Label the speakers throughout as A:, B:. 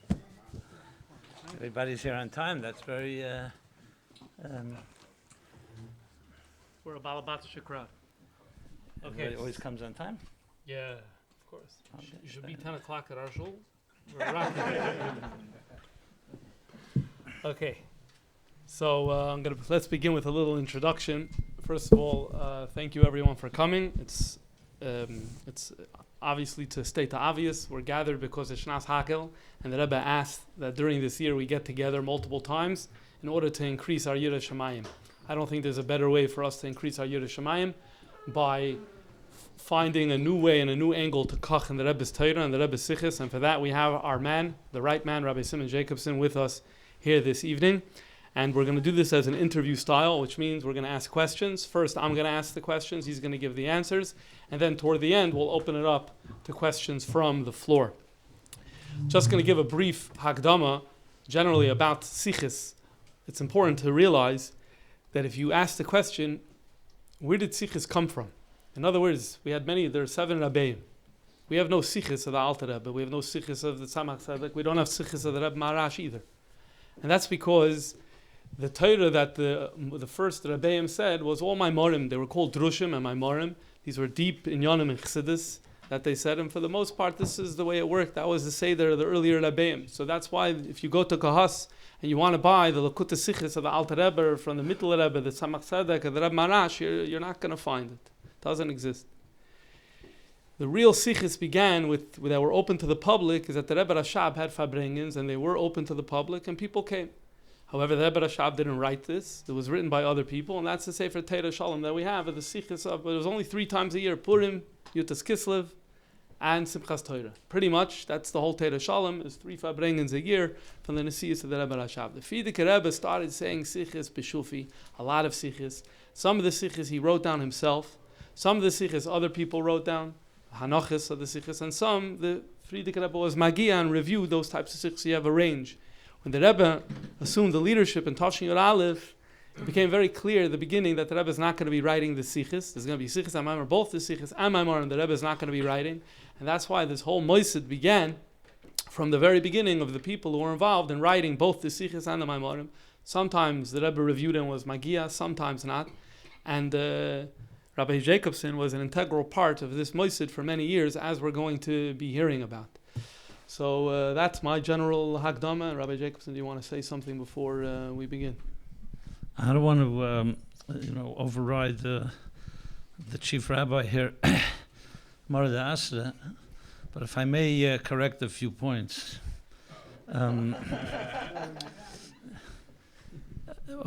A: Right.
B: Everybody's here on time. That's very.
A: We're a Balabat Shakra.
B: Everybody always comes on time.
A: Yeah, of course.
B: Okay.
A: You should be 10 o'clock at our shul. We're rocking. Okay. So let's begin with a little introduction. First of all, thank you everyone for coming. It's obviously, to state the obvious, we're gathered because of Shnas Hakel, and the Rebbe asked that during this year we get together multiple times in order to increase our Yirah Shamayim. I don't think there's a better way for us to increase our Yirah Shamayim by finding a new way and a new angle to kach in the Rebbe's Torah and the Rebbe's sichos, and for that we have our man, the right man, Rabbi Jacobson, with us here this evening. And we're going to do this as an interview style, which means we're going to ask questions. First, I'm going to ask the questions. He's going to give the answers. And then toward the end, we'll open it up to questions from the floor. Just going to give a brief hakdama generally about sichos. It's important to realize that if you ask the question, where did sichos come from? In other words, there are 7 Rabbeim. We have no sichos of the Alter Rebbe. We have no sichos of the Tzemach Tzedek. We don't have sichos of the Rebbe Marash either. And that's because the Torah that the first Rebbeim said was all Maimorim. They were called Drushim and Maimorim. These were deep inyanim and chassidus that they said, and for the most part, this is the way it worked. That was the Seder of the earlier Rebbeim. So that's why if you go to Kahas and you want to buy the Lakut Sichos of the Alter Rebbe, from the Mittel Rebbe, the Tzemach Tzedek, and the Rebbe Marash, you're not going to find it. It doesn't exist. The real sichos began with that were open to the public, is that the Rebbe Rashab had farbrengens, and they were open to the public, and people came. However, the Rebbe Rashab didn't write this. It was written by other people, and that's the Sefer Torah Shalom that we have, of the sichos of, but it was only 3 times a year: Purim, Yutas Kislev, and Simchas Torah. Pretty much, that's the whole Torah Shalom, is 3 farbrengens a year from the Nesius of the Rebbe Rashab. The Frierdiker Rebbe started saying sichos b'shufi, a lot of sichos. Some of the sichos he wrote down himself. Some of the sichos other people wrote down, Hanochis of the sichos, and some the Frierdiker Rebbe was Magia and reviewed those types of sichos. You have a range. When the Rebbe assumed the leadership in Tashin Yud Aleph, it became very clear at the beginning that the Rebbe is not going to be writing the sichos. There's going to be sichos and maimor, both the sichos and maimor, and the Rebbe is not going to be writing. And that's why this whole moisid began from the very beginning of the people who were involved in writing both the sichos and the maimorim. Sometimes the Rebbe reviewed and was magia, sometimes not. And Rabbi Jacobson was an integral part of this moisid for many years, as we're going to be hearing about. So that's my general hakdama. Rabbi Jacobson, do you want to say something before we begin?
B: I don't want to, override the chief rabbi here, Marada Asra, but if I may correct a few points. A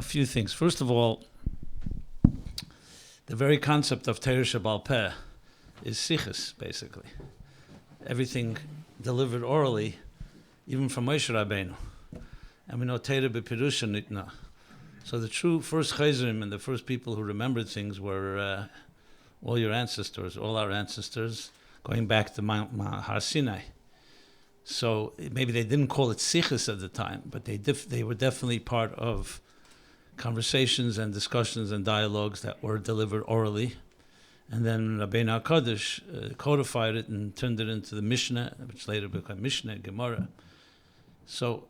B: few things. First of all, the very concept of Torah Shebal Peh is sichos, basically. Everything delivered orally, even from Moshe Rabbeinu. And we know Torah b'pirusha nitna. So the true first Chozerim and the first people who remembered things were all your ancestors, all our ancestors, going back to Har Sinai. So maybe they didn't call it sichos at the time, but they were definitely part of conversations and discussions and dialogues that were delivered orally. And then Rabbeinu HaKadosh codified it and turned it into the Mishnah, which later became Mishnah, Gemara. So,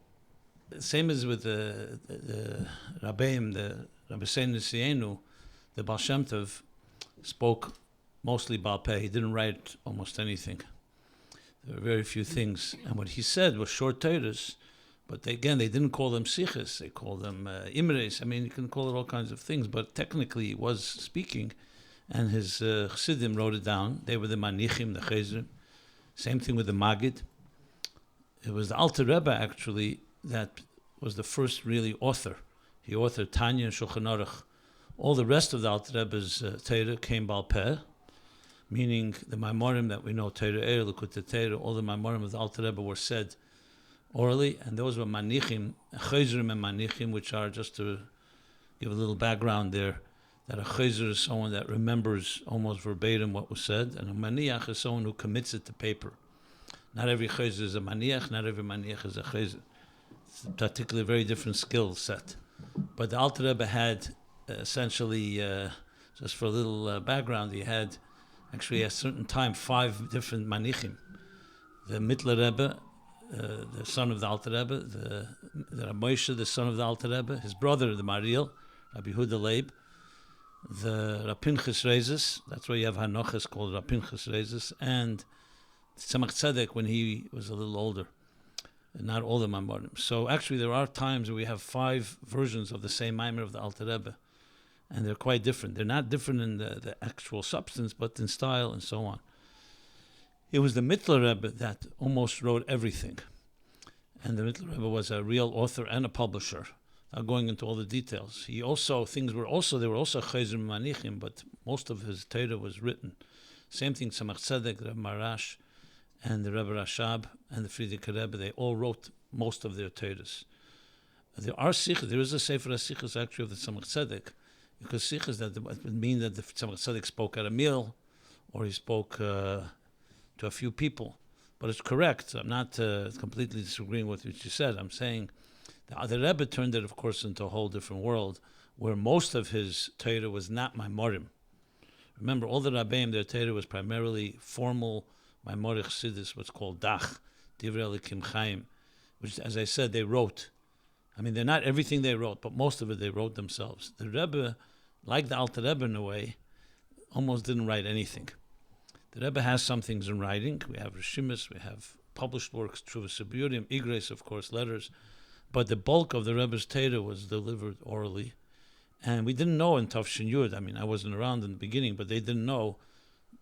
B: same as with the Rabbeim, the Rabbi Nesienu, the Baal Shem Tov spoke mostly Baal Peh. He didn't write almost anything. There were very few things. And what he said was short Torahs, but they didn't call them sichos. They called them imres. I mean, you can call it all kinds of things, but technically he was speaking. And his chassidim wrote it down. They were the manichim, the Chozer. Same thing with the Magid. It was the Alter Rebbe, actually, that was the first really author. He authored Tanya and Shulchan Aruch. All the rest of the Alter Rebbe's Torah came Baal Peh, meaning the Maimorim that we know, Torah Likutei Torah, all the Maimorim of the Alter Rebbe were said orally, and those were manichim, Chozerim and manichim, which are, just to give a little background there, that a Chozer is someone that remembers almost verbatim what was said, and a maniach is someone who commits it to paper. Not every Chozer is a maniach, not every maniach is a Chozer. It's a particularly very different skill set. But the Alter Rebbe had essentially, just for a little background, he had actually at a certain time 5 different manichim. the Mittler Rebbe, the son of the Alter Rebbe, the Rabbi Moshe, the son of the Alter Rebbe, his brother, the Mariel, Rabbi Huda Leib, the Rapinchas Rezes, that's why you have Hanochas called Rapinchas Rezes, and Tzemach Tzedek when he was a little older, and not all the Mamorim. So actually there are times where we have 5 versions of the same Maimer of the Alter Rebbe, and they're quite different. They're not different in the actual substance, but in style and so on. It was the Mittler Rebbe that almost wrote everything. And the Mittler Rebbe was a real author and a publisher. Not going into all the details. There were also Chozer Manichim, but most of his Torah was written. Same thing, Tzemach Tzedek, the Rebbe Marash, and the Rebbe Rashab, and the Frierdiker Rebbe, they all wrote most of their Torahs. There is a Sefer sichos actually of the Tzemach Tzedek, because sichos that would mean that the Tzemach Tzedek spoke at a meal, or he spoke to a few people. But it's correct. I'm not completely disagreeing with what you said. I'm saying the Rebbe turned it, of course, into a whole different world, where most of his Torah was not Maimorim. Remember, all the Rabbeim, their Torah was primarily formal Maimorich Chassidus, what's called Dach, Divrei Elikim Chaim, which, as I said, they wrote. I mean, they're not everything they wrote, but most of it they wrote themselves. The Rebbe, like the Alter Rebbe in a way, almost didn't write anything. The Rebbe has some things in writing. We have Rishimis, we have published works, Truvas Abiurim, Igres, of course, letters. But the bulk of the Rebbe's Torah was delivered orally. And we didn't know in Tafshin Yud, I mean, I wasn't around in the beginning, but they didn't know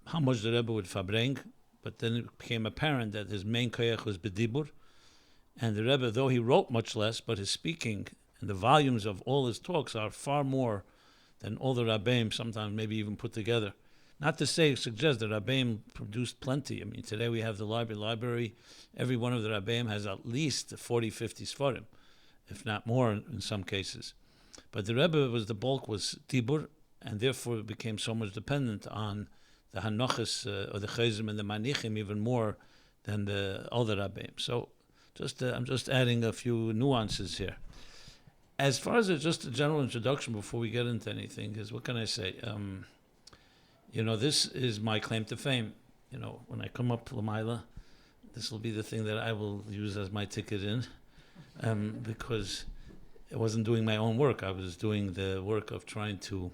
B: how much the Rebbe would fabreng. But then it became apparent that his main koyach was Bedibur. And the Rebbe, though he wrote much less, but his speaking and the volumes of all his talks are far more than all the Rabbeim, sometimes maybe even put together. Not to suggest that Rabbeim produced plenty. I mean, today we have the library. Every one of the Rabbeim has at least 40, 50 Sfarim, if not more in some cases. But the Rebbe the bulk was Tibur, and therefore it became so much dependent on the Hanochas or the Chayzim and the Manichim even more than the other Rabbeim. So I'm just adding a few nuances here. As far as just a general introduction before we get into anything, is what can I say? This is my claim to fame. When I come up to Lamaila, this will be the thing that I will use as my ticket in, because I wasn't doing my own work. I was doing the work of trying to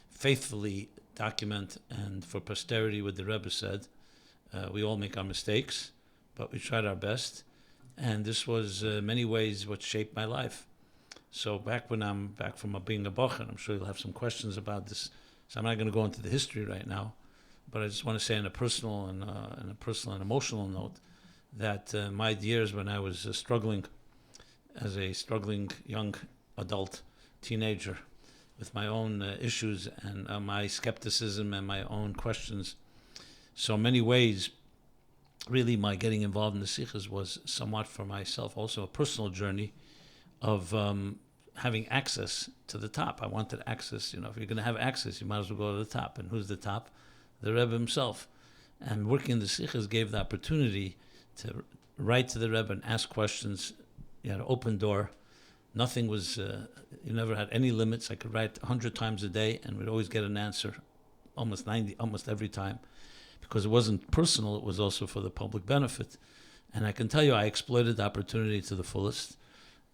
B: faithfully document and for posterity what the Rebbe said. We all make our mistakes, but we tried our best. And this was many ways what shaped my life. So when I'm back from being a bocher, I'm sure you'll have some questions about this. So I'm not going to go into the history right now, but I just want to say on a personal and emotional note that my years when I was struggling as a struggling young adult teenager with my own issues and my skepticism and my own questions. So in many ways, really my getting involved in the sichos was somewhat for myself also a personal journey of having access to the top. I wanted access. If you're going to have access, you might as well go to the top. And who's the top? The Rebbe himself. And working in the sichos gave the opportunity to write to the Rebbe and ask questions. You had an open door. Nothing was, you never had any limits. I could write 100 times a day and we'd always get an answer, almost every time. Because it wasn't personal, it was also for the public benefit. And I can tell you, I exploited the opportunity to the fullest,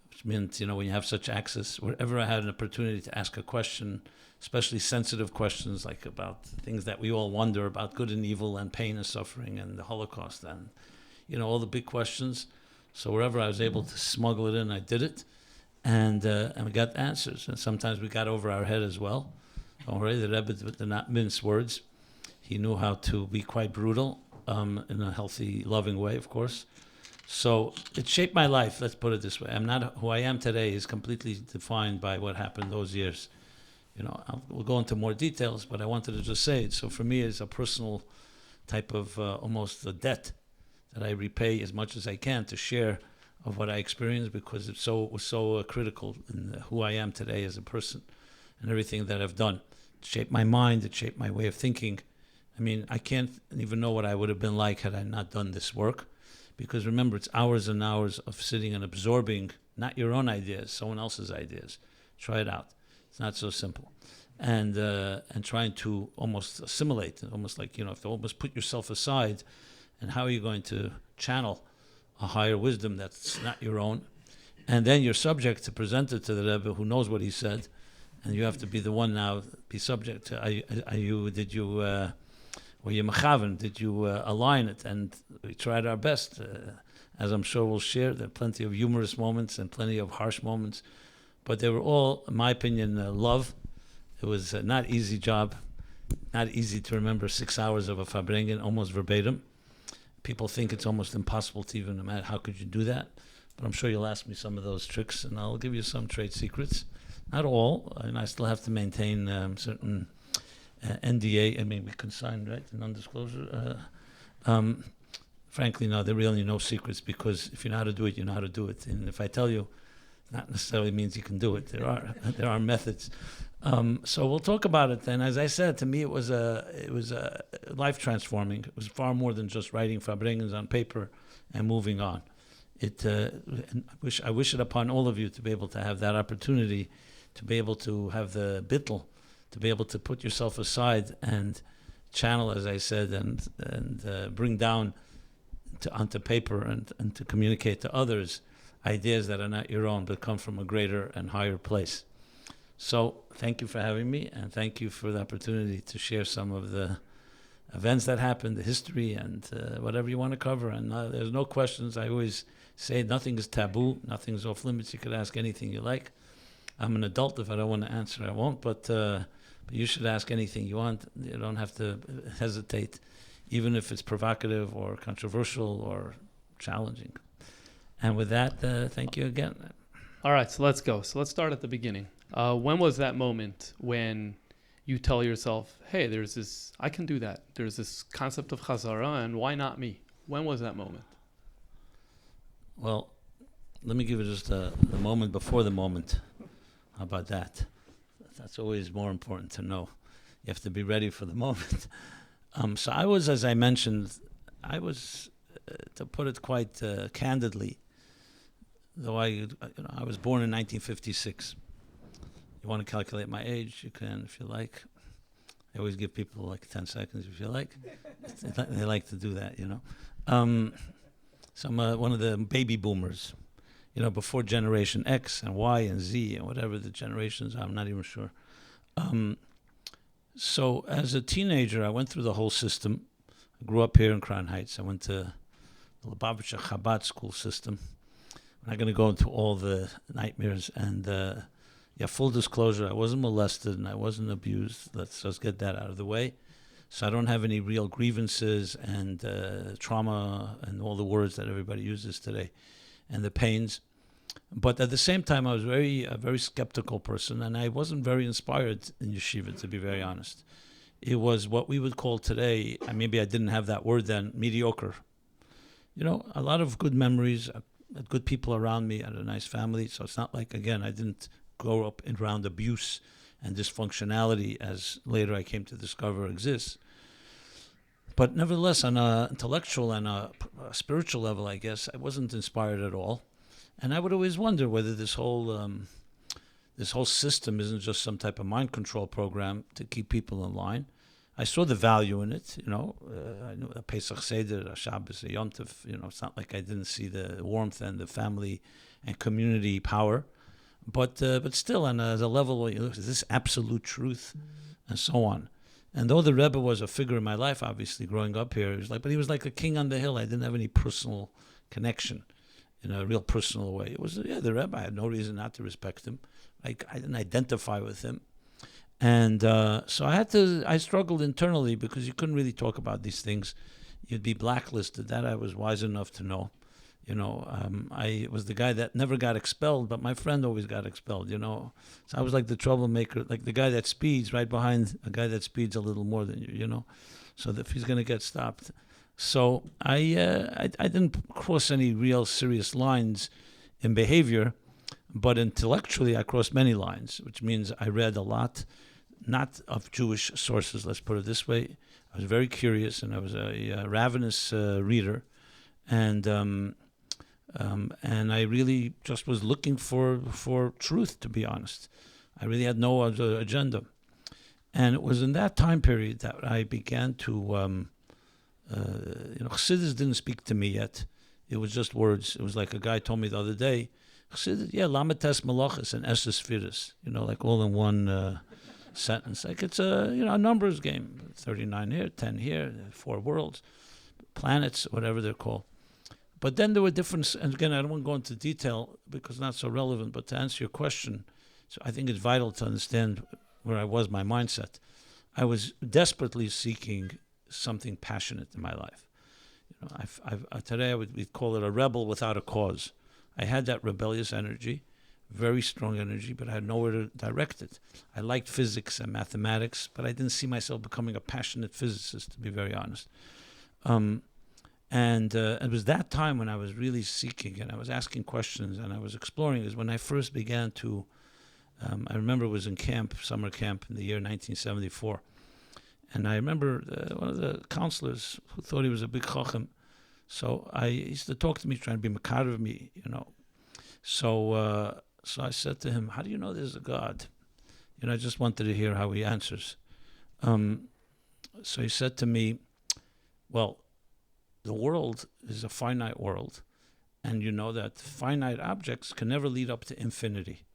B: which meant, when you have such access, wherever I had an opportunity to ask a question, especially sensitive questions like about things that we all wonder about, good and evil and pain and suffering and the Holocaust and, all the big questions. So wherever I was able to smuggle it in, I did it. And we got answers. And sometimes we got over our head as well. Don't worry, the Rebbe did not mince words. He knew how to be quite brutal in a healthy, loving way, of course. So it shaped my life, let's put it this way. I'm not who I am today is completely defined by what happened those years. We'll go into more details, but I wanted to just say it. So for me, it's a personal type of almost a debt that I repay as much as I can to share of what I experienced because it was so critical in who I am today as a person and everything that I've done. It shaped my mind, it shaped my way of thinking. I mean, I can't even know what I would have been like had I not done this work. Because remember, it's hours and hours of sitting and absorbing, not your own ideas, someone else's ideas. Try it out. It's not so simple. And trying to almost assimilate, almost like, you have to almost put yourself aside And how are you going to channel a higher wisdom that's not your own? And then you're subject to present it to the Rebbe, who knows what he said, and you have to be the one now, be subject to, were you mechaven? Did you align it? And we tried our best. As I'm sure we'll share, there are plenty of humorous moments and plenty of harsh moments. But they were all, in my opinion, love. It was not easy job, not easy to remember 6 hours of a Farbrengen, almost verbatim. People think it's almost impossible to even imagine how could you do that. But I'm sure you'll ask me some of those tricks, and I'll give you some trade secrets. Not all, and I still have to maintain certain NDA. I mean, we can sign, right, a non-disclosure. Frankly, no, there are really no secrets, because if you know how to do it, you know how to do it. And if I tell you, not necessarily means you can do it. There are methods. So we'll talk about it then. As I said, to me, it was life transforming. It was far more than just writing Farbrengens on paper and moving on. And I wish it upon all of you to be able to have that opportunity, to be able to have the bittel, to be able to put yourself aside and channel, as I said, and bring down onto paper and to communicate to others ideas that are not your own, but come from a greater and higher place. So thank you for having me, and thank you for the opportunity to share some of the events that happened, the history, and whatever you want to cover. And there's no questions. I always say nothing is taboo, nothing is off limits. You could ask anything you like. I'm an adult. If I don't want to answer, I won't. But you should ask anything you want. You don't have to hesitate, even if it's provocative or controversial or challenging. And with that, thank you again.
A: All right, so let's go. So let's start at the beginning. When was that moment when you tell yourself, hey, there's this, I can do that. There's this concept of Chazara, and why not me? When was that moment?
B: Well, let me give you just the moment before the moment. How about that? That's always more important to know. You have to be ready for the moment. So I was, as I mentioned, to put it quite candidly, though I was born in 1956. You want to calculate my age, you can if you like. I always give people like 10 seconds if you like. They like to do that, So I'm one of the baby boomers, before Generation X and Y and Z and whatever the generations are, I'm not even sure. So as a teenager, I went through the whole system. I grew up here in Crown Heights. I went to the Lubavitcher Chabad school system. I'm not going to go into all the nightmares. And full disclosure, I wasn't molested and I wasn't abused. Let's just get that out of the way. So I don't have any real grievances and trauma and all the words that everybody uses today and the pains. But at the same time, I was a very skeptical person, and I wasn't very inspired in yeshiva, to be very honest. It was what we would call today, and maybe I didn't have that word then, mediocre. A lot of good memories, good people around me, I had a nice family, so it's not like, again, I didn't grow up around abuse and dysfunctionality, as later I came to discover exists. But nevertheless, on an intellectual and a spiritual level, I guess, I wasn't inspired at all. And I would always wonder whether this whole system isn't just some type of mind control program to keep people in line. I saw the value in it, I knew a Pesach Seder, a Shabbos, a Yom Tov, it's not like I didn't see the warmth and the family and community power. But still, on a level where is this absolute truth, and so on. And though the Rebbe was a figure in my life, obviously, growing up here, he was like a king on the hill. I didn't have any personal connection in a real personal way. It was, the Rebbe. I had no reason not to respect him. I didn't identify with him. And so I struggled internally because you couldn't really talk about these things. You'd be blacklisted. That I was wise enough to know. I was the guy that never got expelled, but my friend always got expelled, So I was like the troublemaker, like the guy that speeds right behind a guy that speeds a little more than you, so that if he's going to get stopped. So I didn't cross any real serious lines in behavior, but intellectually I crossed many lines, which means I read a lot, not of Jewish sources, let's put it this way. I was very curious, and I was a ravenous reader, and I really just was looking for truth, to be honest. I really had no other agenda. And it was in that time period that I began to Chassidus didn't speak to me yet. It was just words. It was like a guy told me the other day, Chassidus, Lamates Malachas and Esses Firis, like all in one sentence. Like it's a numbers game. 39 here, 10 here, 4 worlds, planets, whatever they're called. But then there were different, and again, I don't want to go into detail because it's not so relevant, but to answer your question, so I think it's vital to understand where I was, my mindset. I was desperately seeking something passionate in my life. Today we'd call it a rebel without a cause. I had that rebellious energy, very strong energy, but I had nowhere to direct it. I liked physics and mathematics, but I didn't see myself becoming a passionate physicist, to be very honest. And it was that time when I was really seeking, and I was asking questions, and I was exploring. Is when I first began to, I remember it was in summer camp in the year 1974. And I remember one of the counselors who thought he was a big chacham. So he used to talk to me, trying to be makar of me, So I said to him, how do you know there's a God? I just wanted to hear how he answers. So he said to me, well, the world is a finite world, and you know that finite objects can never lead up to infinity.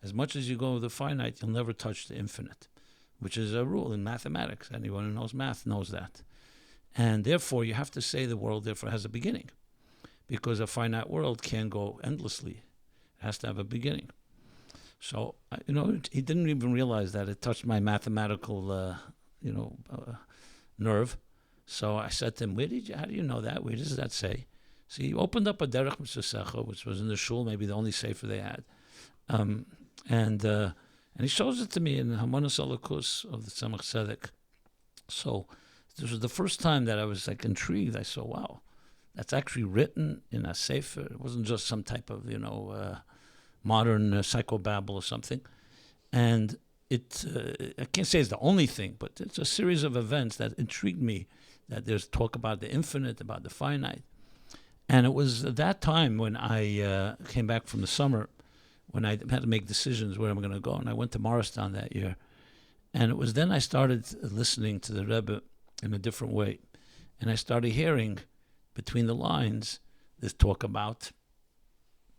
B: As much as you go with the finite, you'll never touch the infinite, which is a rule in mathematics. Anyone who knows math knows that. And therefore, you have to say the world therefore has a beginning, because a finite world can't go endlessly. It has to have a beginning. So, he didn't even realize that it touched my mathematical, nerve. So I said to him, how do you know that? Where does that say? So he opened up a derech mitzvah, which was in the shul, maybe the only sefer they had. And he shows it to me in the Hamanas Alakus of the Tzemach Tzedek. So this was the first time that I was intrigued. I saw, wow, that's actually written in a sefer. It wasn't just some type of, modern psychobabble or something. And I can't say it's the only thing, but it's a series of events that intrigued me, that there's talk about the infinite, about the finite. And it was at that time when I came back from the summer, when I had to make decisions where I'm going to go. And I went to Morristown that year. And it was then I started listening to the Rebbe in a different way. And I started hearing between the lines this talk about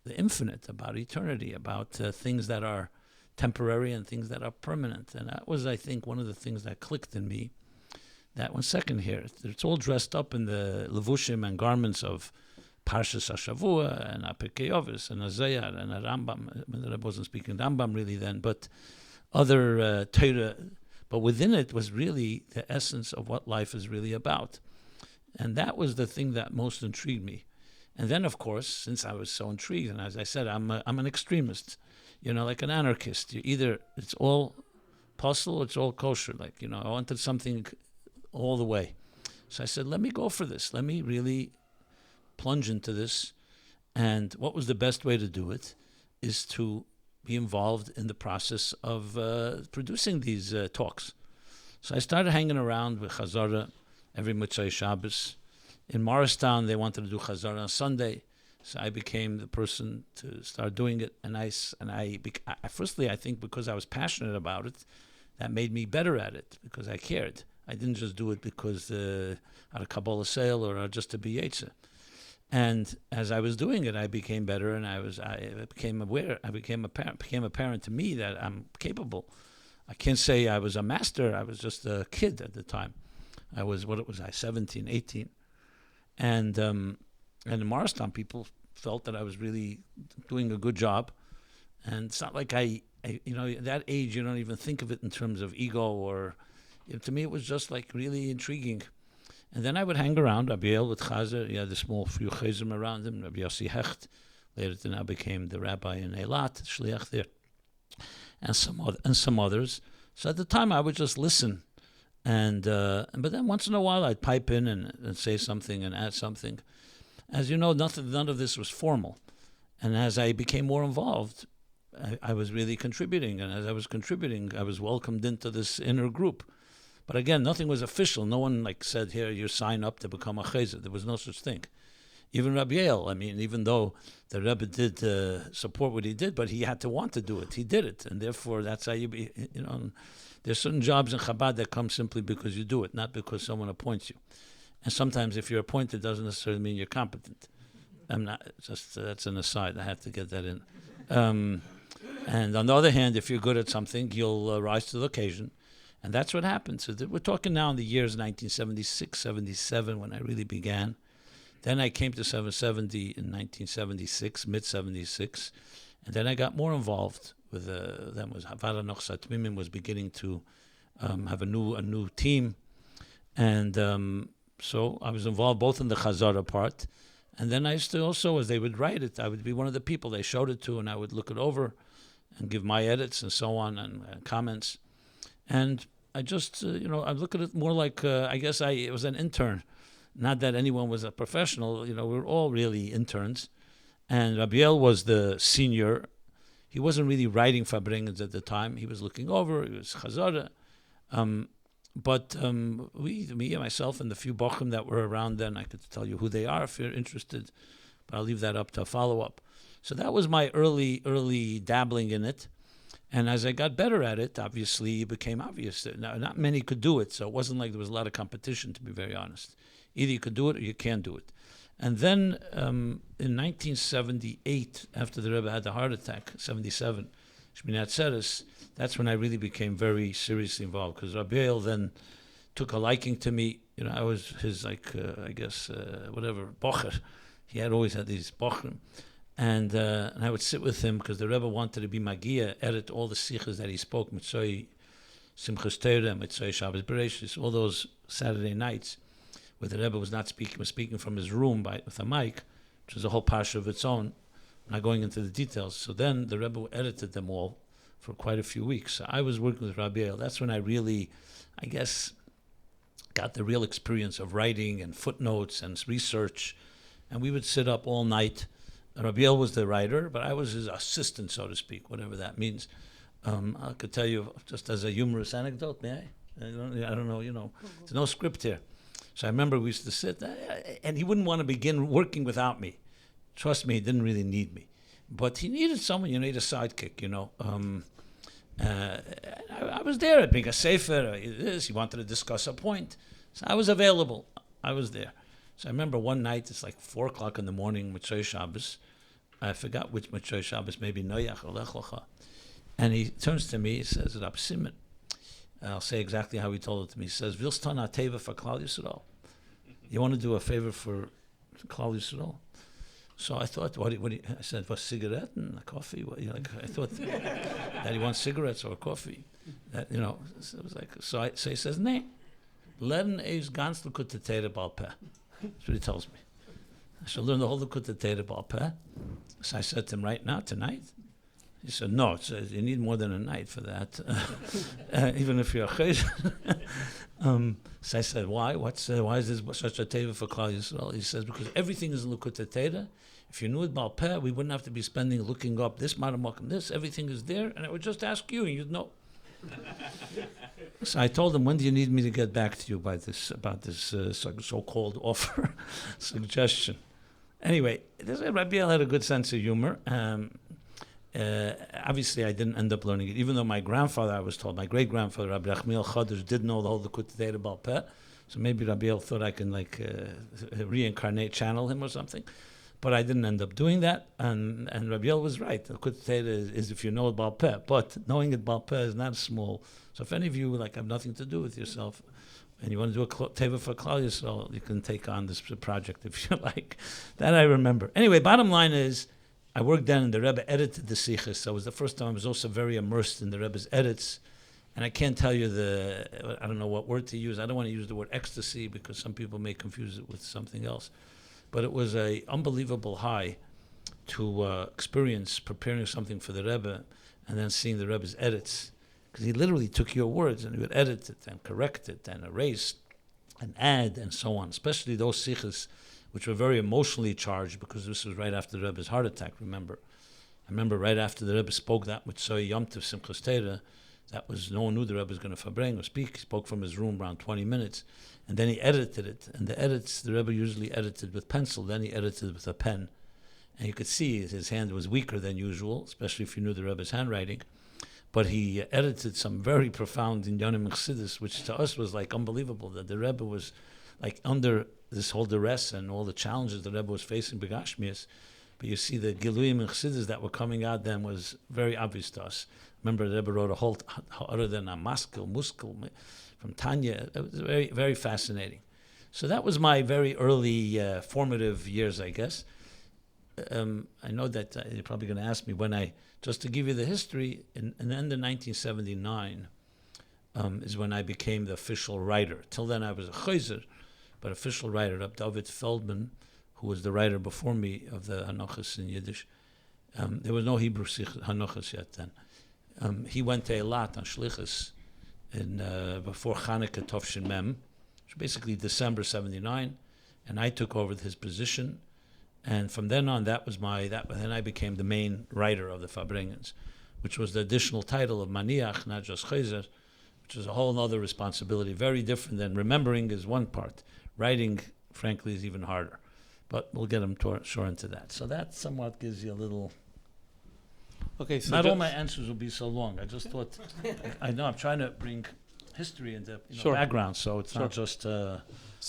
B: the infinite, about eternity, about things that are temporary and things that are permanent. And that was, I think, one of the things that clicked in me. That 1 second here, it's all dressed up in the levushim and garments of Parshas HaShavua and Pirkei Avos and Azayar and Rambam. I wasn't speaking Rambam really then, but other Torah. But within it was really the essence of what life is really about. And that was the thing that most intrigued me. And then, of course, since I was so intrigued, and as I said, I'm an extremist, like an anarchist. It's all puzzle, it's all kosher. I wanted something all the way. So I said, let me go for this. Let me really plunge into this. And what was the best way to do it is to be involved in the process of producing these talks. So I started hanging around with Chazara every Motzei Shabbos. In Morristown, they wanted to do Chazara on Sunday. So I became the person to start doing it. Firstly, I think because I was passionate about it, that made me better at it, because I cared. I didn't just do it because out of Kabbalah sale or just to be Yetzer. And as I was doing it, I became better, and I became aware. Became apparent to me that I'm capable. I can't say I was a master. I was just a kid at the time. I was 17, 18. And in Morristown, people felt that I was really doing a good job. And it's not like at that age, you don't even think of it in terms of ego or... to me, it was just really intriguing. And then I would hang around Rabbi with Chozer. He had a small few chayzim around him. Rabbi Yossi Hecht later then I became the rabbi in Eilat, shliach there, and some others. So at the time, I would just listen, but then once in a while, I'd pipe in and say something and add something. As you know, none of this was formal, and as I became more involved, I was really contributing, and as I was contributing, I was welcomed into this inner group. But again, nothing was official. No one said, here, you sign up to become a Chozer. There was no such thing. Even Rabbi even though the Rebbe did support what he did, but he had to want to do it. He did it. And therefore, that's how you be, there's certain jobs in Chabad that come simply because you do it, not because someone appoints you. And sometimes if you're appointed, doesn't necessarily mean you're competent. I'm not, just that's an aside, I had to get that in. And on the other hand, if you're good at something, you'll rise to the occasion. And that's what happened. So we're talking now in the years 1976, 77, when I really began. Then I came to 770 in 1976, mid-76. And then I got more involved with, then was Havara Nochsat Mimim was beginning to have a new team. And so I was involved both in the Chazara part. And then I used to also, as they would write it, I would be one of the people they showed it to, and I would look it over and give my edits and so on and comments. And I just, I look at it more like, I guess it was an intern. Not that anyone was a professional, we were all really interns. And Rabbi was the senior. He wasn't really writing Farbrengens at the time. He was looking over, he was Chazara. But me and myself and the few bochum that were around then, I could tell you who they are if you're interested, but I'll leave that up to a follow-up. So that was my early dabbling in it. And as I got better at it, obviously, it became obvious that not many could do it, so it wasn't like there was a lot of competition, to be very honest. Either you could do it or you can't do it. And then in 1978, after the Rebbe had the heart attack, 77, Shminat Atzeres, that's when I really became very seriously involved, because Rabbi then took a liking to me. I was his, bocher. He had always had these bocher. And I would sit with him, because the Rebbe wanted to be Magia, edit all the sichos that he spoke, Mitzvah Simchas Torah, Mitzvah Shabbos Bereshis, all those Saturday nights, where the Rebbe was not speaking, was speaking from his room with a mic, which was a whole parsha of its own. I'm not going into the details. So then the Rebbe edited them all for quite a few weeks. So I was working with Rabbi. That's when I really, I guess, got the real experience of writing and footnotes and research. And we would sit up all night. Rabbi was the writer, but I was his assistant, so to speak, whatever that means. I could tell you just as a humorous anecdote, may I? I don't know, there's no script here. So I remember we used to sit, and he wouldn't want to begin working without me. Trust me, he didn't really need me. But he needed someone, he needed a sidekick, I was there at being a sefer, he wanted to discuss a point. So I was available. I was there. So I remember one night, it's like 4 o'clock in the morning, Mitzvah Shabbos. I forgot which Mitzvah Shabbos, maybe Noyach or Lech Lecha. And he turns to me, he says, Rab Simon. I'll say exactly how he told it to me. He says, Willst du a teva for Klal Yisrael? You want to do a favor for Klal Yisrael? So I thought, I said, was cigarette and a coffee? I thought that he wants cigarettes or coffee. So it was like, so he says, nee, lernen is ganz lekut teira bal peh. That's what he tells me. I should learn the whole lekut teira bal peh. So I said to him, right now, tonight? He said, no, you need more than a night for that, even if you're a chozer. So I said, why? Why is this such a teva for Klal Yisrael? He says, because everything is lekut teira. If you knew it Baal Peh, we wouldn't have to be looking up this Maramok and this. Everything is there, and I would just ask you, and you'd know. So I told him, when do you need me to get back to you about this so-called offer, suggestion? Anyway, Rabbi had a good sense of humor. Obviously, I didn't end up learning it, even though my grandfather, I was told, my great-grandfather, Rabbi Achmiel Choder, did know the whole Lekut Teira Baal Peh. So maybe Rabbi thought I can channel him or something. But I didn't end up doing that, and Rabbi was right. The Lekut Teira is if you know it Baal Peh, but knowing it Baal Peh is not small. So if any of you have nothing to do with yourself, and you want to do a teva for Klal Yisrael, you can take on this project if you like. That I remember. Anyway, bottom line is, I worked then, and the Rebbe edited the sichos. So it was the first time I was also very immersed in the Rebbe's edits. And I can't tell you I don't know what word to use. I don't want to use the word ecstasy because some people may confuse it with something else. But it was an unbelievable high to experience preparing something for the Rebbe and then seeing the Rebbe's edits. Because he literally took your words and he would edit it and correct it and erase and add and so on, especially those sichos which were very emotionally charged because this was right after the Rebbe's heart attack, remember. I remember right after the Rebbe spoke that with Soy Yom Tov Simchas Torah, that was, no one knew the Rebbe was going to verbring or speak. He spoke from his room around 20 minutes. And then he edited it. And the edits, the Rebbe usually edited with pencil. Then he edited with a pen. And you could see his hand was weaker than usual, especially if you knew the Rebbe's handwriting. But he edited some very profound Inyanim Chassidus, which to us was like unbelievable, that the Rebbe was like under this whole duress and all the challenges the Rebbe was facing Begashmias, but you see the Giluyim and Chassidus that were coming out then was very obvious to us. Remember, the Rebbe wrote a whole other than a Muskel from Tanya. It was very, very fascinating. So that was my very early formative years, I guess. I know that you're probably going to ask me just to give you the history, in the end of 1979 is when I became the official writer. Till then I was a Chozer, but official writer. David Feldman, who was the writer before me of the Hanochas in Yiddish, there was no Hebrew Hanochas yet then. He went to Eilat on Shlichus before Chanukah Tovshin Mem, which basically December 79, and I took over his position. And from then on, then I became the main writer of the Fabrengens, which was the additional title of Maniach, not just Chozer, which is a whole other responsibility, very different than remembering is one part. Writing, frankly, is even harder. But we'll get them sure into that. So that somewhat gives you a little...
A: Okay, so
B: not all my answers will be so long. I just thought... I know, I'm trying to bring history into background, so it's not just
A: So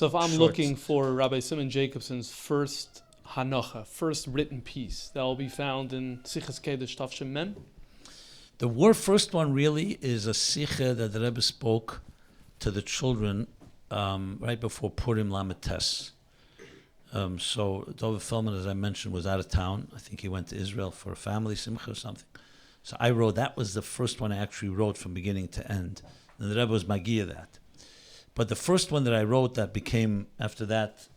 A: if I'm
B: short.
A: looking for Rabbi Simon Jacobson's first Hanocha, first written piece, that will be found in Sichos Kedesh Tavshin Mem?
B: The first one really is a sicha that the Rebbe spoke to the children right before Purim Lamed Tes. So David Feldman, as I mentioned, was out of town. I think he went to Israel for a family simcha or something. So I wrote, that was the first one I actually wrote from beginning to end. And the Rebbe was Magia that. But the first one that I wrote that became, after that,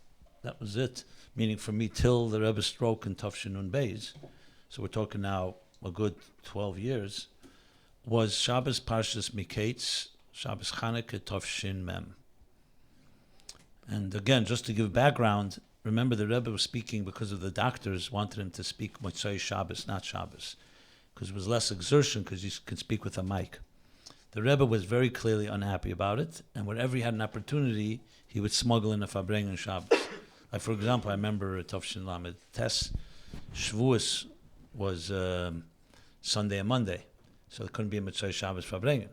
B: that was it. Meaning for me till the Rebbe's stroke in Tavshin Nun Beis. So we're talking now a good 12 years, was Shabbos Parshas Miketz, Shabbos Chanukah Tavshin Mem. And again, just to give background, remember the Rebbe was speaking because of the doctors wanted him to speak Motzei Shabbos, not Shabbos, because it was less exertion because he could speak with a mic. The Rebbe was very clearly unhappy about it, and whenever he had an opportunity, he would smuggle in a Fabrengen Shabbos. Like for example, I remember Tavshin Lamed Tes, Shavuos was Sunday and Monday, so there couldn't be a Motzei Shabbos Fabrengen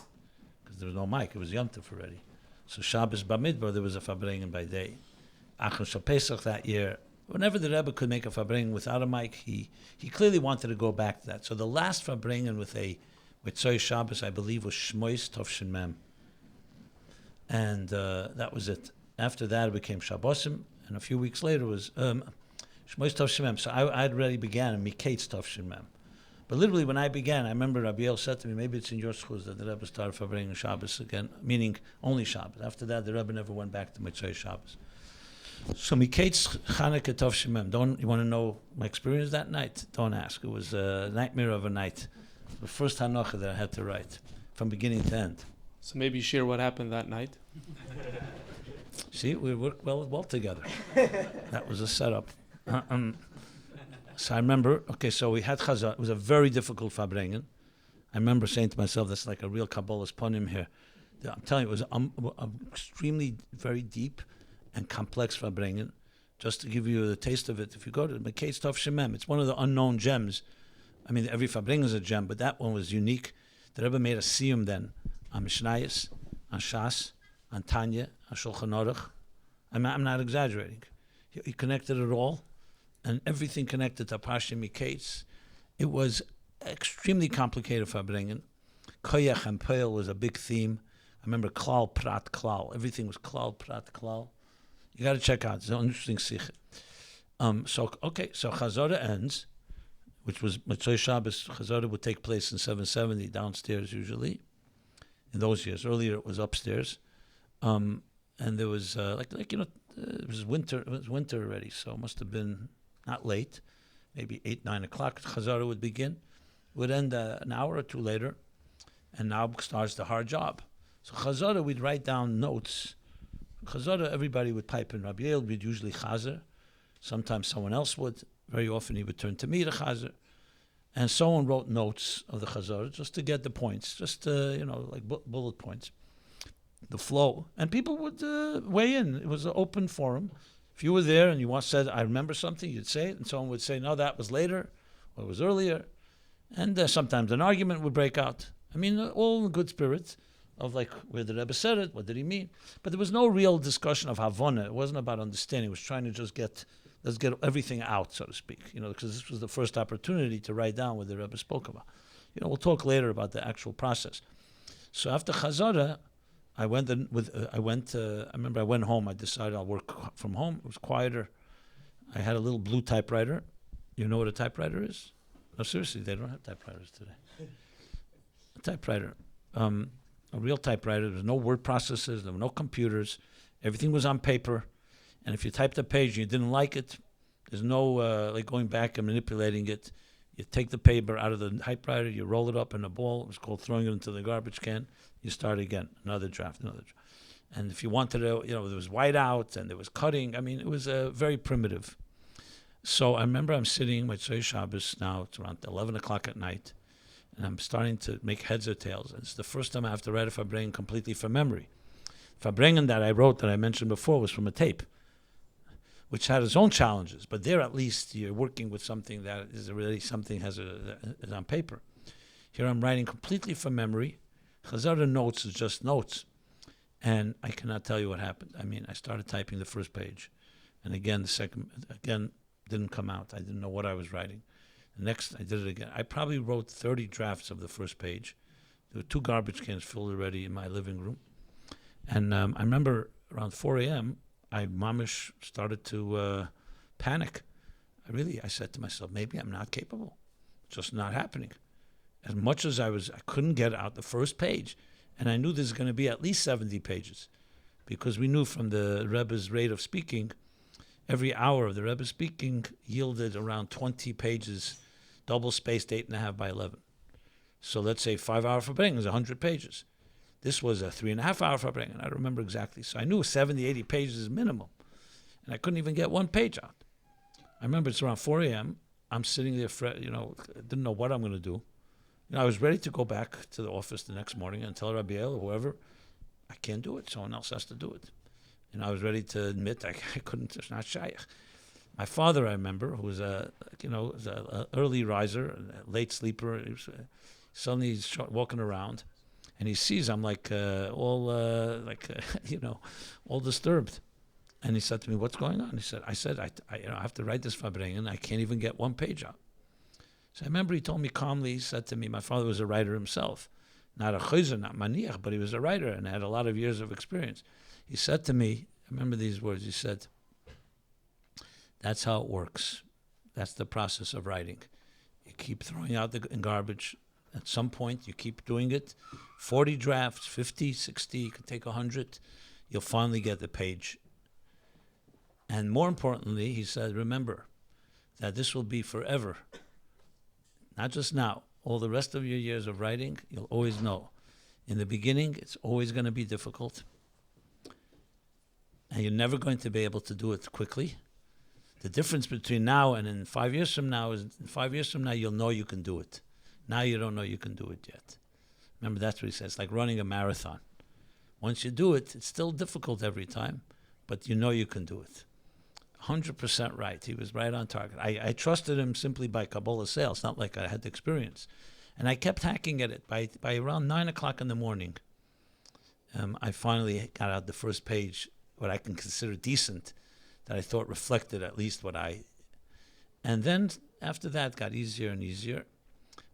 B: because there was no mic. It was Yom Tov already. So Shabbos Bamidbar, there was a Fabrengen by day. Achron Shal Pesach that year, whenever the Rebbe could make a Fabrengen without a mic, he clearly wanted to go back to that. So the last Fabrengen with a Motzei Shabbos, I believe, was Shmois Tavshin Mem, and that was it. After that, it became Shabbosim. And a few weeks later was Shmois Tavshin Mem. So I had already began in Miketz Tavshin Mem. But literally when I began, I remember Rabbi said to me, maybe it's in your schools that the Rebbe started Fabrengen Shabbos again, meaning only Shabbos. After that, the Rebbe never went back to Motzei Shabbos. So Miketz Chanukah Tavshin Mem. You want to know my experience that night? Don't ask. It was a nightmare of a night. The first Hanocha that I had to write, from beginning to end.
A: So maybe share what happened that night.
B: See, we worked well together. That was a setup. So I remember, so we had Chazar. It was a very difficult Fabrengen. I remember saying to myself, that's like a real Kabbalah's ponim here. I'm telling you, it was extremely, very deep and complex Fabrengen. Just to give you the taste of it, if you go to Miketz Tavshin Mem, it's one of the unknown gems. I mean, every Fabrengen is a gem, but that one was unique. The Rebbe made a siyum then on Mishnayos, on Shas, on Tanya, on Shulchan Aruch. I'm not exaggerating. He connected it all, and everything connected to Parsha Miketz. It was extremely complicated Fabrengen. Koyach and Peil was a big theme. I remember Klal, Prat, Klal. Everything was Klal, Prat, Klal. You got to check out. It's an interesting sikh. So Chazorah ends, which was Motzei Shabbos. Chazorah would take place in 770 downstairs usually. In those years, earlier it was upstairs, and there was it was winter. It was winter already, so it must have been not late, maybe 8-9 o'clock. Chazorah would begin. It would end an hour or two later, and now starts the hard job. So Chazorah, we'd write down notes. Chazorah, everybody would pipe in. Rabbi would usually chazer. Sometimes someone else would. Very often he would turn to me to chazer. And someone wrote notes of the Chazorah just to get the points, just like bullet points, the flow. And people would weigh in. It was an open forum. If you were there and you said, I remember something, you'd say it. And someone would say, no, that was later, or it was earlier. And sometimes an argument would break out. I mean, all in good spirits. of like where the Rebbe said it, what did he mean? But there was no real discussion of Havana. It wasn't about understanding. It was trying to just let's get everything out, so to speak, because this was the first opportunity to write down what the Rebbe spoke about. We'll talk later about the actual process. So after Chazara, I remember I went home. I decided I'll work from home. It was quieter. I had a little blue typewriter. You know what a typewriter is? No, seriously, they don't have typewriters today. A typewriter. A real typewriter. There was no word processors. There were no computers. Everything was on paper. And if you typed a page and you didn't like it, there's no like going back and manipulating it. You take the paper out of the typewriter, you roll it up in a ball. It was called throwing it into the garbage can. You start again, another draft. And if you wanted to, there was whiteout and there was cutting. I mean, it was very primitive. So I remember I'm sitting with Chozer Shabbos now. It's around 11 o'clock at night. And I'm starting to make heads or tails. And it's the first time I have to write a Farbrengen completely from memory. Farbrengen that I wrote that I mentioned before was from a tape, which had its own challenges. But there, at least, you're working with something that is really something is on paper. Here I'm writing completely from memory. Chazara notes is just notes. And I cannot tell you what happened. I mean, I started typing the first page. And again, the second, didn't come out. I didn't know what I was writing. The next, I did it again. I probably wrote 30 drafts of the first page. There were 2 garbage cans filled already in my living room. And I remember around 4 a.m., I mamish started to panic. I said to myself, maybe I'm not capable. It's just not happening. As much as I couldn't get out the first page. And I knew there's going to be at least 70 pages. Because we knew from the Rebbe's rate of speaking, every hour of the Rebbe speaking yielded around 20 pages, double-spaced 8.5 by 11. So let's say 5-hour Farbrengen is 100 pages. This was a 3.5-hour Farbrengen. I don't remember exactly. So I knew 70, 80 pages is minimum. And I couldn't even get one page out. I remember it's around 4 a.m. I'm sitting there, didn't know what I'm going to do. I was ready to go back to the office the next morning and tell Rabbi or whoever, I can't do it. Someone else has to do it. I was ready to admit I couldn't. It's not shaykh. My father, I remember, who was a early riser, a late sleeper. Suddenly he's walking around, and he sees I'm all disturbed. And he said to me, "What's going on?" I said, I have to write this Farbrengen, and I can't even get one page out. So I remember he told me calmly. He said to me, my father was a writer himself, not a Chozer, not maniach, but he was a writer and had a lot of years of experience. He said to me, I remember these words, he said, that's how it works. That's the process of writing. You keep throwing out the garbage. At some point, you keep doing it. 40 drafts, 50, 60, you could take 100. You'll finally get the page. And more importantly, he said, remember that this will be forever. Not just now. All the rest of your years of writing, you'll always know. In the beginning, it's always going to be difficult. And you're never going to be able to do it quickly. The difference between now and in 5 years from now is in 5 years from now, you'll know you can do it. Now you don't know you can do it yet. Remember, that's what he says. It's like running a marathon. Once you do it, it's still difficult every time, but you know you can do it. 100% right. He was right on target. I trusted him simply by Kabbalah sales, not like I had the experience. And I kept hacking at it. By around 9 o'clock in the morning, I finally got out the first page, what I can consider decent, that I thought reflected at least what I... And then after that, it got easier and easier.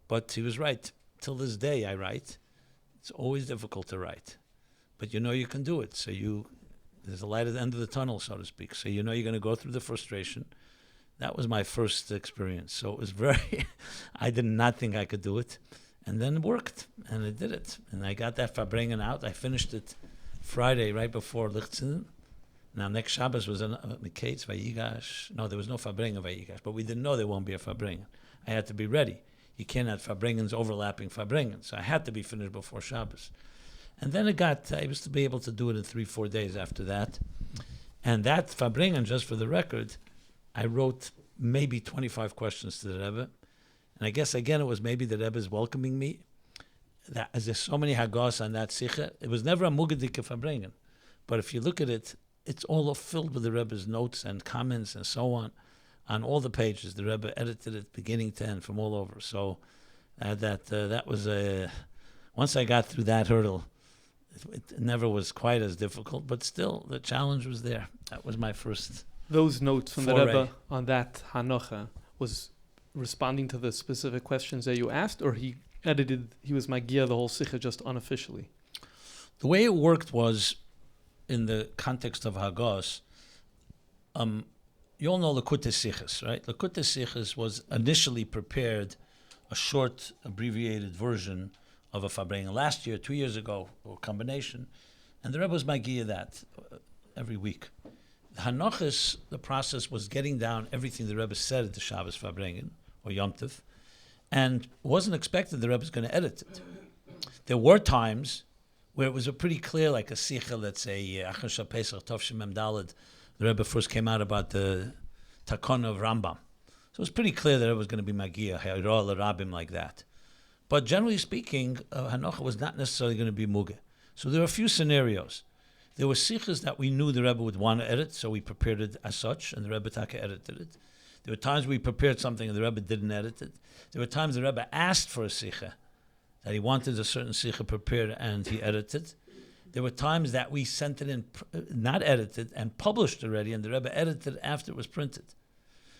B: But he was right. Till this day, I write. It's always difficult to write. But you know you can do it. So there's a light at the end of the tunnel, so to speak. So you know you're going to go through the frustration. That was my first experience. So it was very... I did not think I could do it. And then it worked. And I did it. And I got that Farbrengen out. I finished it Friday, right before Lichtzin. Now, next Shabbos was Miketz, Vayigash. No, there was no Farbrengen Vayigash. But we didn't know there won't be a Farbrengen. I had to be ready. You can't have Farbrengens overlapping Farbrengen. So I had to be finished before Shabbos. And then I was to be able to do it in 3-4 days after that. And that Farbrengen, just for the record, I wrote maybe 25 questions to the Rebbe. And I guess, again, it was maybe the Rebbe's welcoming me. That, as there's so many hagos on that sicha, it was never a mugadik Farbrengen. But if you look at it, it's all filled with the Rebbe's notes and comments and so on all the pages. The Rebbe edited it beginning to end from all over. So that was a... Once I got through that hurdle, It never was quite as difficult, but still, the challenge was there. That was my first.
A: Those notes from
B: foray.
A: the Rebbe on that Hanocha was responding to the specific questions that you asked, or he was Magia the whole Sikha just unofficially?
B: The way it worked was, in the context of Hagos, you all know Likutei Sichos, right? Likutei Sichos was initially prepared, a short, abbreviated version of a Farbrengen last year, 2 years ago, or combination, and the Rebbe was Magia that every week. The Hanochis, the process was getting down everything the Rebbe said at the Shabbos Farbrengen, or Yom Tov, and wasn't expected the Rebbe was going to edit it. There were times where it was a pretty clear, like a Sicha, let's say, Achar Shal Pesach, Tov Shemem Daled, the Rebbe first came out about the Takon of Rambam. So it was pretty clear that it was going to be Magia, Hayro L'Rabim, like that. But generally speaking, Hanocha was not necessarily going to be Muge. So there were a few scenarios. There were sichos that we knew the Rebbe would want to edit, so we prepared it as such, and the Rebbe Taka edited it. There were times we prepared something and the Rebbe didn't edit it. There were times the Rebbe asked for a sicha, that he wanted a certain sicha prepared and he edited. There were times that we sent it in, not edited, and published already, and the Rebbe edited after it was printed.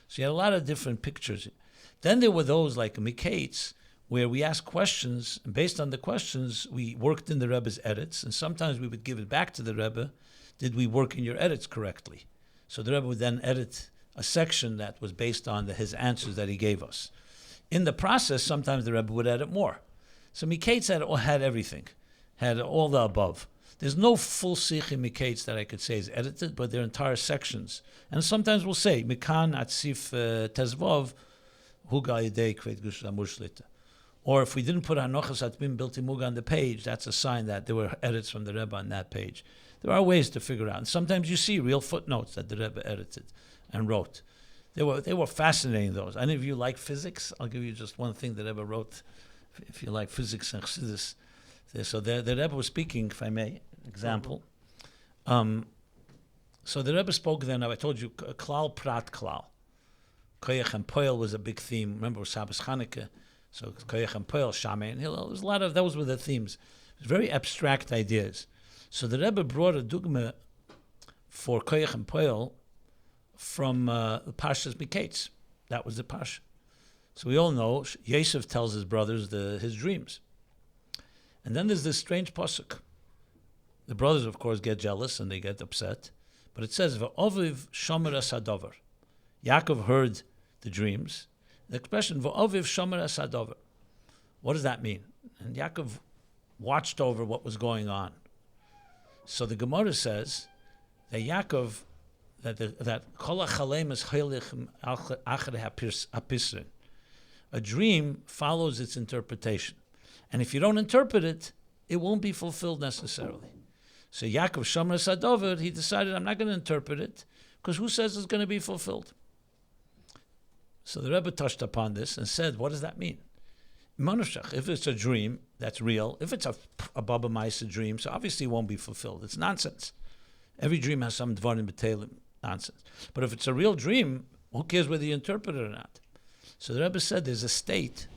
B: So you had a lot of different pictures. Then there were those like Mikates, where we asked questions, and based on the questions, we worked in the Rebbe's edits, and sometimes we would give it back to the Rebbe, did we work in your edits correctly? So the Rebbe would then edit a section that was based on his answers that he gave us. In the process, sometimes the Rebbe would edit more. So Mikates had everything, had all the above. There's no full Sikh in Mikates that I could say is edited, but they're entire sections. And sometimes we'll say, Mikan Atzif Tezvov, Huga Yidei Kvet Gush Amur Shlita. Or if we didn't put Hanochas Atmim Bilti Muga on the page, that's a sign that there were edits from the Rebbe on that page. There are ways to figure out. And sometimes you see real footnotes that the Rebbe edited and wrote. They were fascinating, those. Any of you like physics? I'll give you just one thing the Rebbe wrote, if you like physics and chassidus. So the Rebbe was speaking, if I may, example. So the Rebbe spoke then, I told you, Klal Prat Klal. Koyach and Poel was a big theme. Remember, it was Shabbos Chanukah. So Koyach and Poel, Shammai and Hillel. There was a lot of, those were the themes. It was very abstract ideas. So the Rebbe brought a dugma for Koyach and Poel from the Parshas Mikates. That was the Parsha. So we all know, Yosef tells his brothers his dreams. And then there's this strange pasuk. The brothers, of course, get jealous and they get upset. But it says, V'oviv shomer asadover. Yaakov heard the dreams. The expression, V'oviv shomer asadover. What does that mean? And Yaakov watched over what was going on. So the Gemara says that Yaakov, that kol hachalem is heilich achar hapisrin. A dream follows its interpretation. And if you don't interpret it, it won't be fulfilled necessarily. So Yaakov Shomer Sadover, he decided, I'm not going to interpret it, because who says it's going to be fulfilled? So the Rebbe touched upon this and said, what does that mean? If it's a dream, that's real. If it's a Baba Maisa dream, so obviously it won't be fulfilled. It's nonsense. Every dream has some Dvarim B'Teilim, nonsense. But if it's a real dream, who cares whether you interpret it or not? So the Rebbe said there's a state,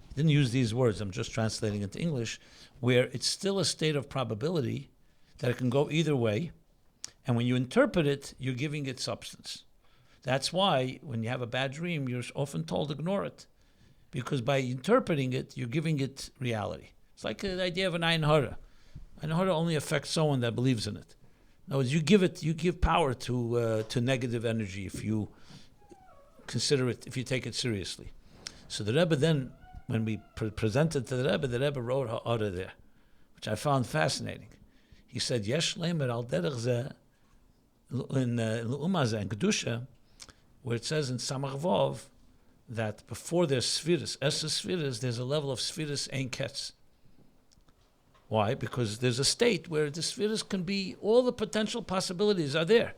B: he didn't use these words, I'm just translating into English, where it's still a state of probability that it can go either way, and when you interpret it, you're giving it substance. That's why when you have a bad dream, you're often told ignore it, because by interpreting it, you're giving it reality. It's like the idea of an Ein Hara. Ein Hara only affects someone that believes in it. In other words, you give power to negative energy if you consider it, if you take it seriously. So the Rebbe then, when we presented to the Rebbe wrote Ha'ara there, which I found fascinating. He said, Yesh lemer al derech zeh in L'umazeh and Kedusha, where it says in Samach Vov that before there's Sfiris, Sfiris, there's a level of Sfiris Ein Ketz. Why? Because there's a state where the Sfiris can be, all the potential possibilities are there.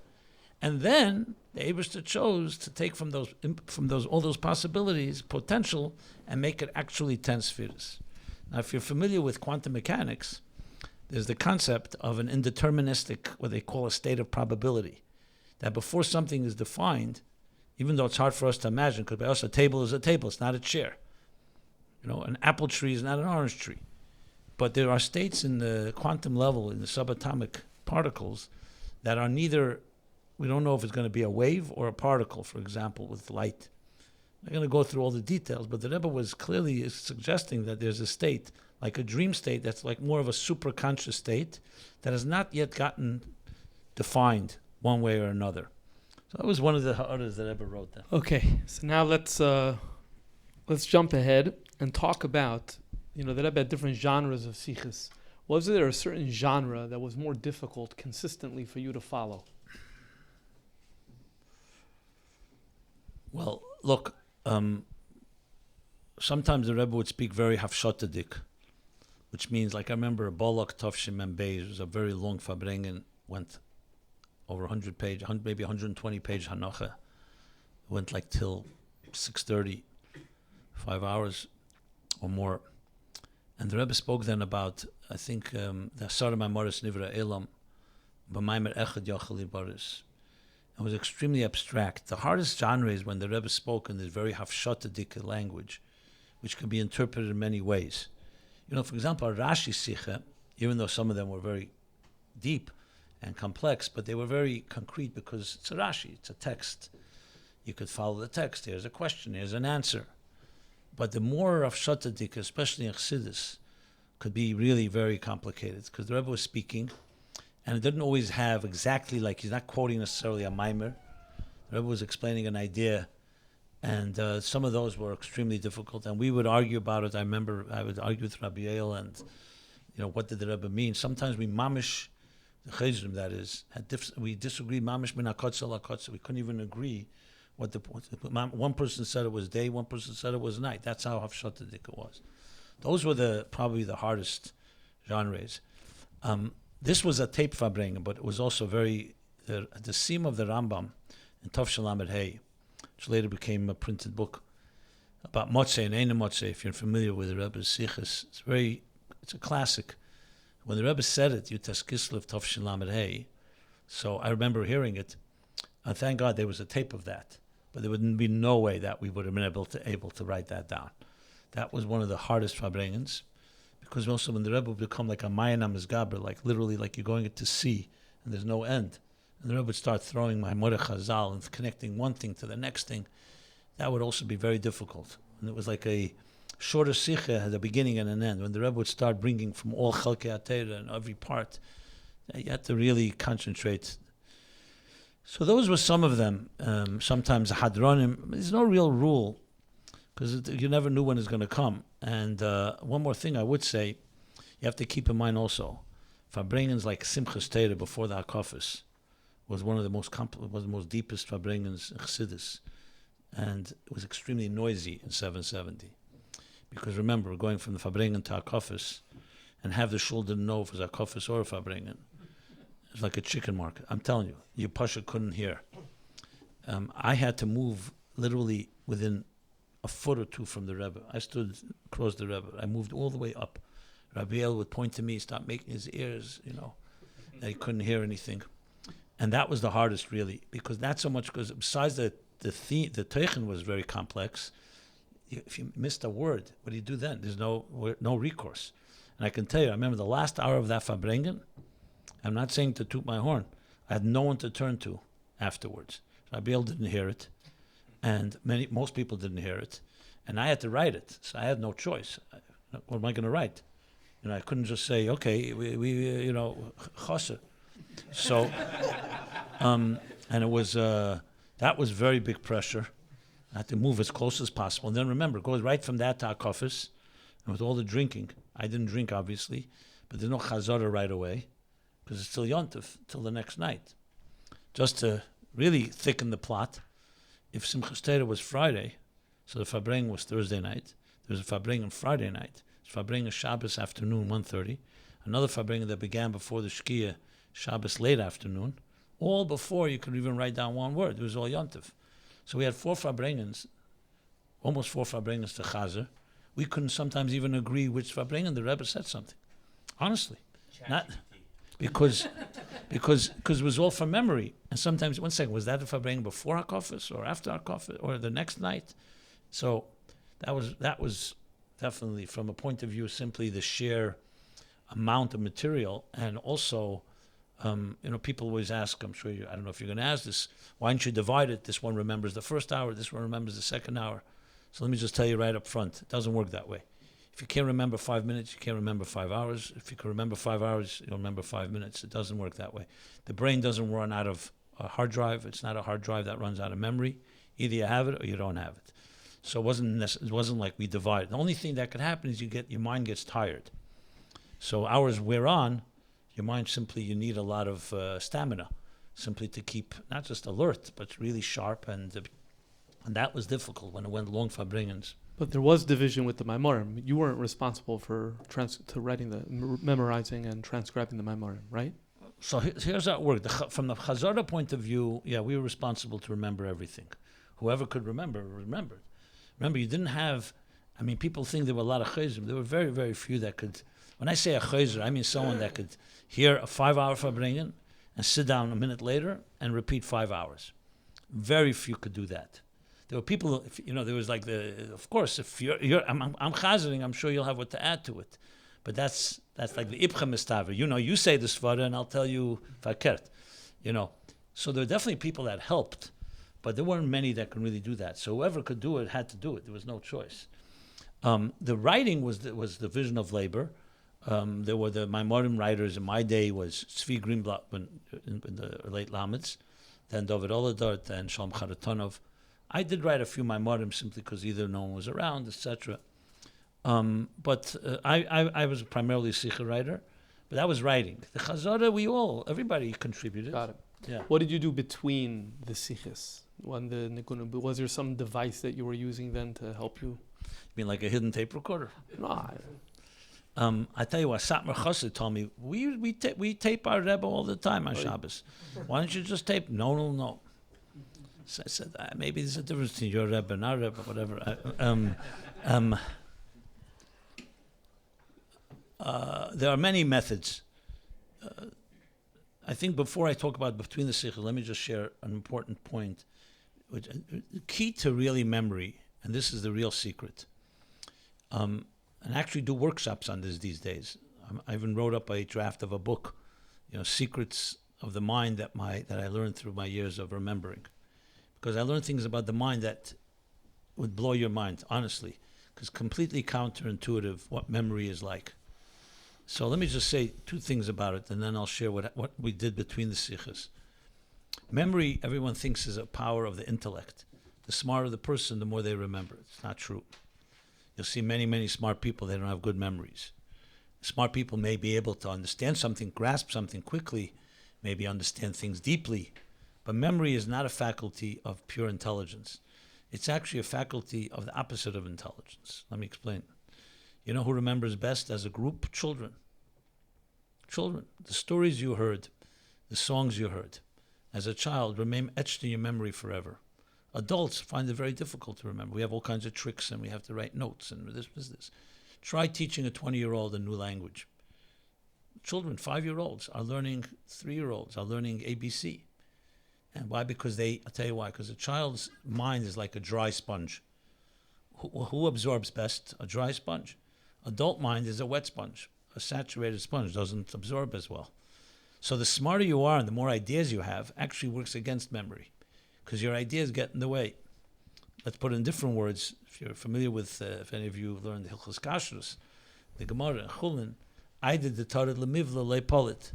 B: And then the Eibishter chose to take from those all those possibilities, potential, and make it actually 10 spheres. Now, if you're familiar with quantum mechanics, there's the concept of an indeterministic, what they call a state of probability, that before something is defined, even though it's hard for us to imagine, because by us a table is a table, it's not a chair. An apple tree is not an orange tree. But there are states in the quantum level, in the subatomic particles, that are neither, we don't know if it's going to be a wave or a particle, for example, with light. I'm going to go through all the details, but the Rebbe was clearly suggesting that there's a state, like a dream state, that's like more of a superconscious state that has not yet gotten defined one way or another. So that was one of the ha'aras that Rebbe wrote down.
A: Okay, so now let's jump ahead and talk about, the Rebbe had different genres of sichos. Was there a certain genre that was more difficult consistently for you to follow?
B: Well, look, sometimes the Rebbe would speak very hafshotadik, which means, like I remember, Bolak Tovshim Membei, it was a very long fabrengen, went over 100 page, maybe 120 page hanocha, went like till 6:30, 5 hours or more. And the Rebbe spoke then about, I think, the Asara Mamoris Nivra Elam, B'maimer Echad Yachali Baris. It was extremely abstract. The hardest genre is when the Rebbe spoke in this very hafshatadik language, which can be interpreted in many ways. For example, a Rashi Sicha, even though some of them were very deep and complex, but they were very concrete because it's a Rashi, it's a text. You could follow the text. Here's a question, here's an answer. But the more of Shatadik, especially in Chassidus, could be really very complicated because the Rebbe was speaking, and it didn't always have exactly like, he's not quoting necessarily a mimer. The Rebbe was explaining an idea, and some of those were extremely difficult, and we would argue about it. I remember I would argue with Rabbi and, what did the Rebbe mean? Sometimes we mamish, the Chozer, that is, we disagreed mamish min hakotza lakotza. We couldn't even agree. One person said it was day, one person said it was night. That's how hafshatadik it was. Those were probably the hardest genres. This was a tape fabrengen, but it was also the seam of the Rambam in Tov Shalamed Hey, which later became a printed book about Motzei and Ein Motzei. If you're familiar with the Rebbe's sichos, it's a classic. When the Rebbe said it, Yutas Kislev Tov Shalamed Hey. So I remember hearing it. Thank God there was a tape of that. But there would be no way that we would have been able to write that down. That was one of the hardest fabrengens, because also when the Rebbe would become like a Mayanam Gaber, like literally like you're going to sea and there's no end, and the Rebbe would start throwing my Moreh Chazal and connecting one thing to the next thing, that would also be very difficult. And it was like a shorter sicha had a beginning and an end. When the Rebbe would start bringing from all Chalkei HaTorah and every part, you had to really concentrate. So those were some of them. Sometimes hadronim. There's no real rule because you never knew when it's going to come. And one more thing I would say, you have to keep in mind also, fabrengens like Simchas Torah before the Hakafis was one of the most deepest fabrengens in Chassidus, and it was extremely noisy in 770. Because remember, going from the fabrengen to Hakafis, and have the shul didn't know if it was Hakafis or a fabrengen. It's like a chicken market. I'm telling you, your pasha couldn't hear. I had to move literally within a foot or two from the Rebbe. I stood across the Rebbe. I moved all the way up. Rabbi would point to me, stop making his ears, that he couldn't hear anything. And that was the hardest, really, because not so much, because besides the teichen was very complex. If you missed a word, what do you do then? There's no recourse. And I can tell you, I remember the last hour of that fabrengen, I'm not saying to toot my horn, I had no one to turn to afterwards. Rabbi didn't hear it, and most people didn't hear it, and I had to write it, so I had no choice. What am I going to write? I couldn't just say, okay, we Chozer. So, and it was that was very big pressure. I had to move as close as possible. And then remember, it goes right from that to Hakafis, and with all the drinking, I didn't drink obviously, but there's no Chazara right away, because it's still Yontif, till the next night. Just to really thicken the plot, if Simchas Torah was Friday, so the Fabrengen was Thursday night, there was a Fabrengen Friday night, Fabrengen Shabbos afternoon, 1:30, another Fabrengen that began before the Shkia, Shabbos late afternoon, all before you could even write down one word. It was all Yontif. So we had almost four Fabrengens to Chozer. We couldn't sometimes even agree which Fabrengen the Rebbe said something. Honestly. Not because it was all from memory. And sometimes, one second, was that the Fabrengen before Hakafis or after Hakafis or the next night? So that was definitely, from a point of view, simply the sheer amount of material, and also, people always ask, I'm sure I don't know if you're going to ask this, why don't you divide it? This one remembers the first hour, this one remembers the second hour. So let me just tell you right up front, it doesn't work that way. If you can't remember 5 minutes, you can't remember 5 hours. If you can remember 5 hours, you'll remember 5 minutes. It doesn't work that way. The brain doesn't run out of a hard drive. It's not a hard drive that runs out of memory. Either you have it or you don't have it. So it wasn't like we divided. The only thing that could happen is your mind gets tired. So hours wear on, your mind you need a lot of stamina, simply to keep not just alert, but really sharp. And that was difficult when it went long farbringens.
A: But there was division with the Maimorim. You weren't responsible for memorizing and transcribing the Maimorim, right?
B: So here's how it worked. From the Chozer point of view, we were responsible to remember everything. Whoever could remember, remembered. Remember, you didn't have, people think there were a lot of Chozer. There were very, very few that could, when I say a Chozer, I mean someone that could hear a 5-hour farbringen and sit down a minute later and repeat 5 hours. Very few could do that. There were people, there was like of course, if I'm chazering, I'm sure you'll have what to add to it. But that's like the Ibcha Mistaver. You say the Svara and I'll tell you Fakert. So there were definitely people that helped, but there weren't many that could really do that. So whoever could do it had to do it. There was no choice. The writing was the vision of labor. There were the Maimorim writers. In my day was Tzvi Greenblatt in the late Lametz, then David Oladart, then Shalom Charatonov. I did write a few Maimorim simply because either no one was around, etc. But I was primarily a sicha writer, but that was writing. The Chozer, everybody contributed.
A: Got it.
B: Yeah.
A: What did you do between the sichos? Was there some device that you were using then to help you?
B: You mean like a hidden tape recorder?
A: No.
B: I tell you what, Satmar Chassid told me, we tape our Rebbe all the time on Shabbos. Why don't you just tape? No. So I said, maybe there's a difference between your Rebbe and our Rebbe, whatever. There are many methods. I think before I talk about between the sichos, let me just share an important point. Which, key to really memory, and this is the real secret, and actually do workshops on this these days. I even wrote up a draft of a book, secrets of the mind that I learned through my years of remembering. Because I learned things about the mind that would blow your mind, honestly, because completely counterintuitive what memory is like. So let me just say 2 things about it, and then I'll share what we did between the sichos. Memory, everyone thinks, is a power of the intellect. The smarter the person, the more they remember. It's not true. You'll see many, many smart people, they don't have good memories. Smart people may be able to understand something, grasp something quickly, maybe understand things deeply, but memory is not a faculty of pure intelligence. It's actually a faculty of the opposite of intelligence. Let me explain. You know who remembers best as a group? Children. Children. The stories you heard, the songs you heard as a child remain etched in your memory forever. Adults find it very difficult to remember. We have all kinds of tricks and we have to write notes and this. Try teaching a 20-year-old a new language. Children, 5-year-olds, are learning, 3-year-olds are learning ABC. And why? Because I'll tell you why, because a child's mind is like a dry sponge. Who absorbs best? A dry sponge. Adult mind is a wet sponge. A saturated sponge doesn't absorb as well. So the smarter you are and the more ideas you have actually works against memory, because your ideas get in the way. Let's put it in different words. If you're familiar with, if any of you learned the Hilchos Kashrus, the Gemara and Chulin, I did the Torah lemivla lepolit.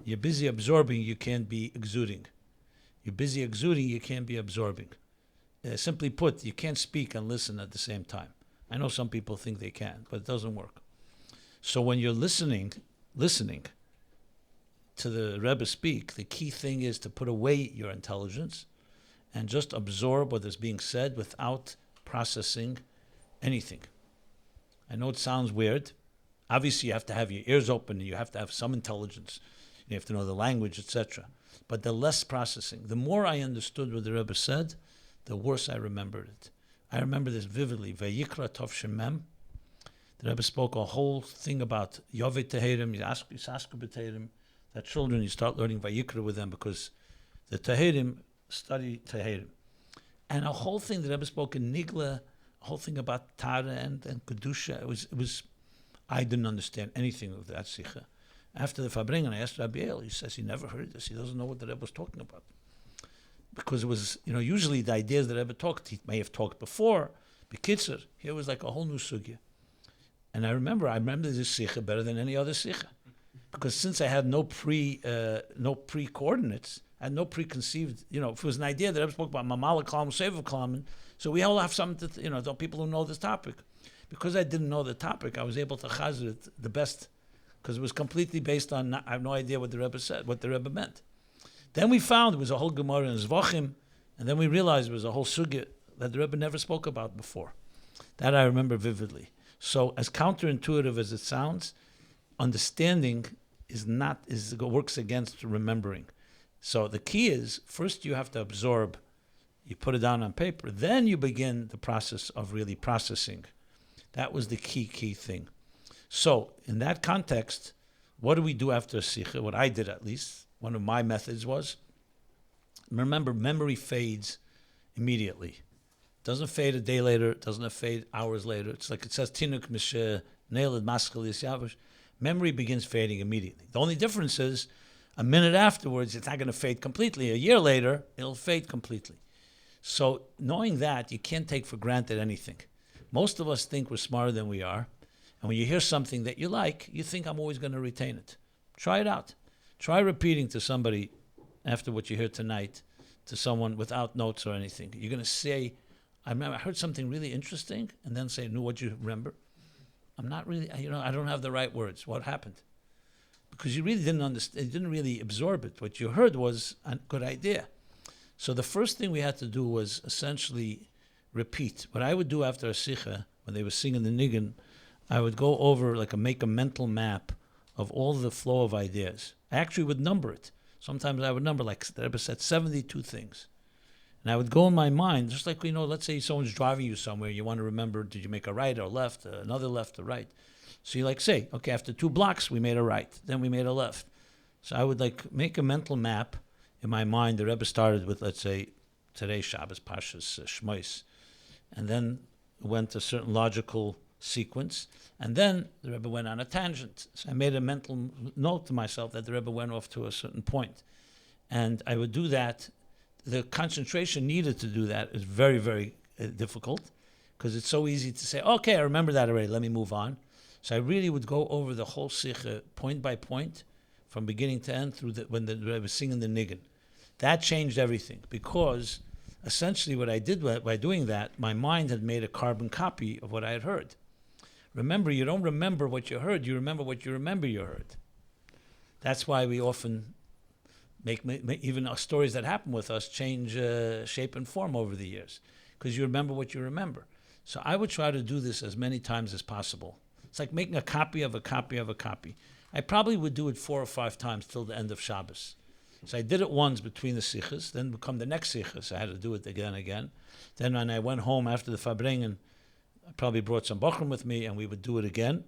B: You're busy absorbing, you can't be exuding. You're busy exuding, you can't be absorbing. Simply put, you can't speak and listen at the same time. I know some people think they can, but it doesn't work. So when you're listening to the Rebbe speak, the key thing is to put away your intelligence and just absorb what is being said without processing anything. I know it sounds weird. Obviously, you have to have your ears open and you have to have some intelligence. You have to know the language, etc. But the less processing. The more I understood what the Rebbe said, the worse I remembered it. I remember this vividly. Vayikra Tov Shemem. The Rebbe spoke a whole thing about Yovet Teherim, Yisasku B'Teherim, that children, you start learning Vayikra with them because the Teherim study Teherim. And a whole thing, the Rebbe spoke in Nigla, a whole thing about Tara and Kedusha. It was I didn't understand anything of that Sikha. After the Farbrengen, I asked Rabbi El, he says he never heard this. He doesn't know what the Rebbe was talking about. Because it was, usually the ideas that Rebbe talked, he may have talked before, Bekitzer. Here was like a whole new sugya. And I remember this Sikha better than any other Sikha. Because since I had no pre-coordinates, I had no preconceived, if it was an idea that Rebbe spoke about Mamala Kalam, Seva Kalam, so we all have something to, people who know this topic. Because I didn't know the topic, I was able to chazer it the best, because it was completely based on, I have no idea what the Rebbe said, what the Rebbe meant. Then we found it was a whole Gemara in Zvachim, and then we realized it was a whole sugya that the Rebbe never spoke about before. That I remember vividly. So as counterintuitive as it sounds, understanding works against remembering. So the key is, first you have to absorb, you put it down on paper, then you begin the process of really processing. That was the key thing. So in that context, what do we do after a sikha? What I did, at least, one of my methods was, remember, memory fades immediately. It doesn't fade a day later, it doesn't fade hours later. It's like it says, Tinuk Mishe Neilad Maskal Yisyavish. Memory begins fading immediately. The only difference is, a minute afterwards, it's not going to fade completely. A year later, it'll fade completely. So knowing that, you can't take for granted anything. Most of us think we're smarter than we are. And when you hear something that you like, you think, I'm always going to retain it. Try it out. Try repeating to somebody after what you hear tonight, to someone without notes or anything. You're going to say, I heard something really interesting, and then say, no, what do you remember? I'm not really, I don't have the right words. What happened? Because you really didn't understand, you didn't really absorb it. What you heard was a good idea. So the first thing we had to do was essentially repeat. What I would do after a sikha, when they were singing the nigun, I would go over, make a mental map of all the flow of ideas. I actually would number it. Sometimes I would number, like the Rebbe said, 72 things. And I would go in my mind, just like, let's say someone's driving you somewhere, you want to remember, did you make a right or left, another left or right? So you say, okay, after 2 blocks, we made a right, then we made a left. So I would make a mental map in my mind. The Rebbe started with, let's say, today's Shabbos, Pashas, Shmois, and then went a certain logical sequence, and then the Rebbe went on a tangent. So I made a mental note to myself that the Rebbe went off to a certain point. And I would do that. The concentration needed to do that is very, very difficult, because it's so easy to say, okay, I remember that already, let me move on. So I really would go over the whole sikha, point by point, from beginning to end, when the Rebbe was singing the nigun. That changed everything, because essentially what I did by doing that, my mind had made a carbon copy of what I had heard. Remember, you don't remember what you heard, you remember what you remember you heard. That's why we often make even stories that happen with us change shape and form over the years, because you remember what you remember. So I would try to do this as many times as possible. It's like making a copy of a copy of a copy. I probably would do it 4 or 5 times till the end of Shabbos. So I did it once between the sichos, then would come the next sichos. I had to do it again and again. Then when I went home after the Farbrengen, I probably brought some bachrim with me, and we would do it again.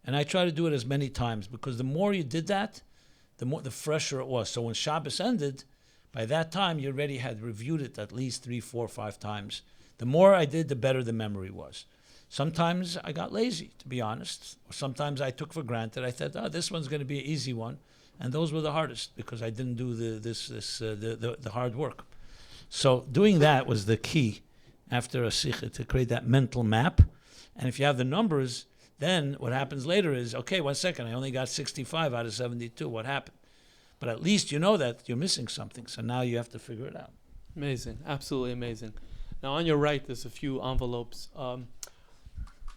B: And I try to do it as many times, because the more you did that, the fresher it was. So when Shabbos ended, by that time you already had reviewed it at least 3, 4, 5 times. The more I did, the better the memory was. Sometimes I got lazy, to be honest. Or sometimes I took for granted. I thought, this one's going to be an easy one. And those were the hardest, because I didn't do the hard work. So doing that was the key after a sikha, to create that mental map. And if you have the numbers, then what happens later is, okay, 1 second, I only got 65 out of 72. What happened? But at least you know that you're missing something. So now you have to figure it out.
A: Amazing. Absolutely amazing. Now on your right, there's a few envelopes.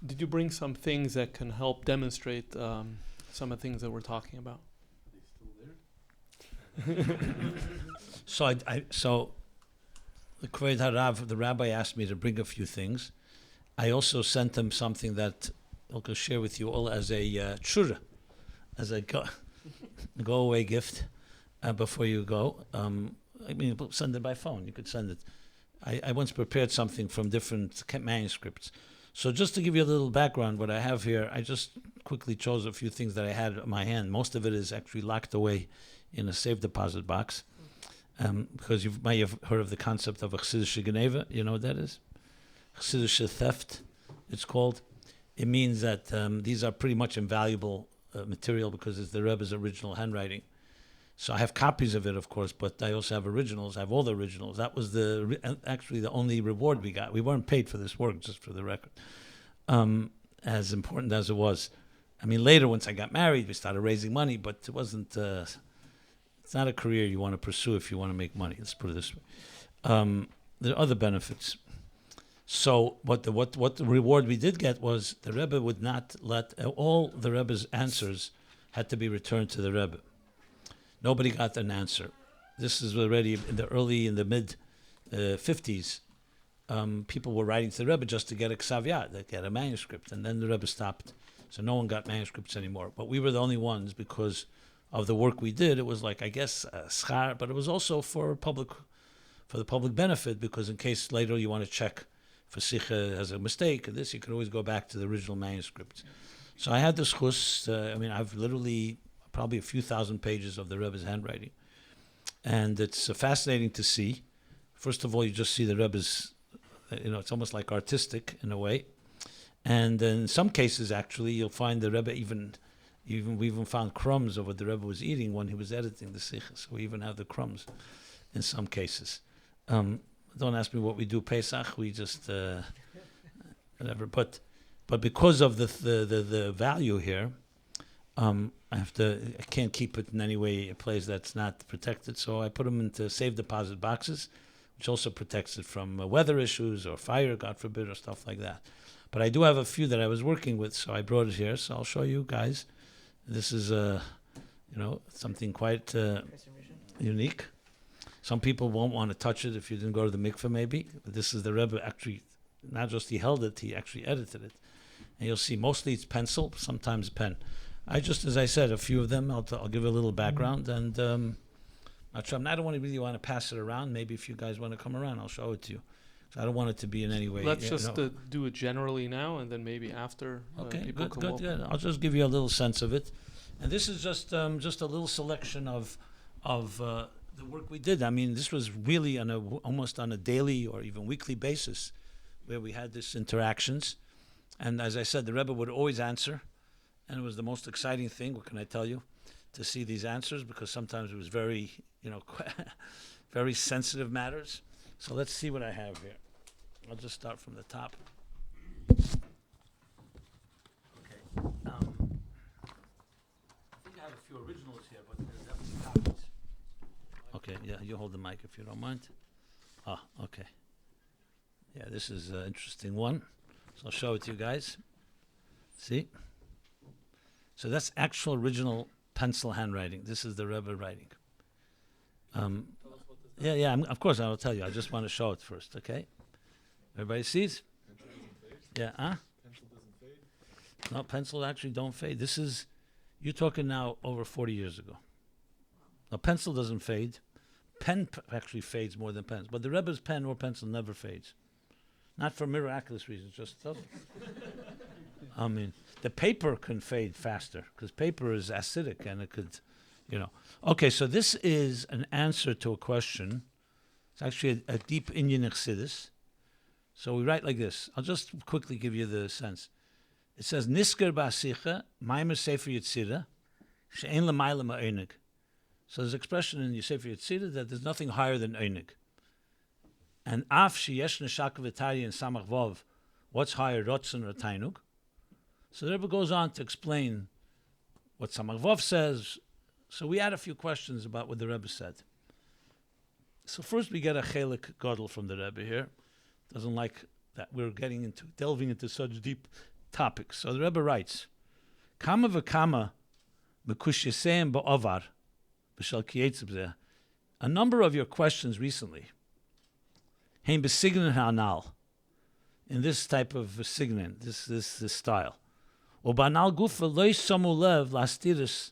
A: Did you bring some things that can help demonstrate some of the things that we're talking about?
B: Are they still there? So the Kved Harav, the rabbi, asked me to bring a few things. I also sent him something that I'll share with you all as a tshura, as a go-away gift before you go. Send it by phone. You could send it. I once prepared something from different manuscripts. So just to give you a little background, what I have here, I just quickly chose a few things that I had in my hand. Most of it is actually locked away in a safe deposit box, because you might have heard of the concept of a chsidische geneva. You know what that is? Chsidische theft, it's called. it means that these are pretty much invaluable material because it's the Rebbe's original handwriting. So I have copies of it, of course, but I also have originals. I have all the originals. That was actually the only reward we got. We weren't paid for this work, just for the record, as important as it was. I mean, later, once I got married, we started raising money, but it wasn't... it's not a career you want to pursue if you want to make money. Let's put it this way. There are other benefits. So what the reward we did get was the Rebbe would not let... all the Rebbe's answers had to be returned to the Rebbe. Nobody got an answer. This is already in the mid 50s. People were writing to the Rebbe just to get a ksaviyat, to get a manuscript, and then the Rebbe stopped. So no one got manuscripts anymore. But we were the only ones because of the work we did. It was like, I guess, schar, but it was also for the public benefit, because in case later you want to check for sicha has a mistake, or this, you could always go back to the original manuscript. So I had the sichos. I've literally probably a few thousand pages of the Rebbe's handwriting. And it's fascinating to see. First of all, you just see the Rebbe's, it's almost like artistic in a way. And in some cases, actually, you'll find the Rebbe we even found crumbs of what the Rebbe was eating when he was editing the sichos. We even have the crumbs in some cases. Don't ask me what we do Pesach. We just whatever. But because of the value here, I can't keep it in any way a place that's not protected. So I put them into safe deposit boxes, which also protects it from weather issues or fire, God forbid, or stuff like that. But I do have a few that I was working with, so I brought it here. So I'll show you guys. This is something quite unique. Some people won't want to touch it if you didn't go to the mikveh, maybe. But this is the Rebbe actually, not just he held it, he actually edited it. And you'll see mostly it's pencil, sometimes pen. As I said, a few of them, I'll give a little background. And not sure, I don't really want to pass it around. Maybe if you guys want to come around, I'll show it to you. So I don't want it to be in any way.
A: Let's just do it generally now, and then maybe after people come over.
B: Good. I'll just give you a little sense of it. And this is just a little selection of the work we did. I mean, this was really almost on a daily or even weekly basis where we had these interactions. And as I said, the Rebbe would always answer. And it was the most exciting thing, what can I tell you, to see these answers, because sometimes it was very, very sensitive matters. So let's see what I have here. I'll just start from the top. Okay. I think I have a few originals here, but there's definitely copies. Okay, yeah, you hold the mic if you don't mind. Okay. Yeah, this is an interesting one. So I'll show it to you guys. See? So that's actual original pencil handwriting. This is the Rebbe writing. Of course I will tell you. I just want to show it first, okay? Everybody sees? Pencil doesn't fade? Yeah, huh? Pencil doesn't fade? No, pencil actually don't fade. You're talking now over 40 years ago. Now, pencil doesn't fade. Pen actually fades more than pens. But the Rebbe's pen or pencil never fades. Not for miraculous reasons, just doesn't. I mean, the paper can fade faster because paper is acidic and it could, Okay, so this is an answer to a question. It's actually a deep Indian chassidus. So we write like this. I'll just quickly give you the sense. It says, Nisker ba'asicha, maimer sefer yitzira, she'en l'mayla ma'onig. So there's an expression in your sefer yitzira that there's nothing higher than onig. And af sheyesh neshak v'tari and samach vov, what's higher, rotzen or tainug? So the Rebbe goes on to explain what Samach Vav says. So we had a few questions about what the Rebbe said. So first we get a chelik gadol from the Rebbe here. Doesn't like that we're delving into such deep topics. So the Rebbe writes, Kama v'kama mekush yesem ba'ovar b'shal kiyetzib zeh. A number of your questions recently, hein b'signan ha'anal, in this type of signan, this style. Ubanal gufa loy samu lev lastiris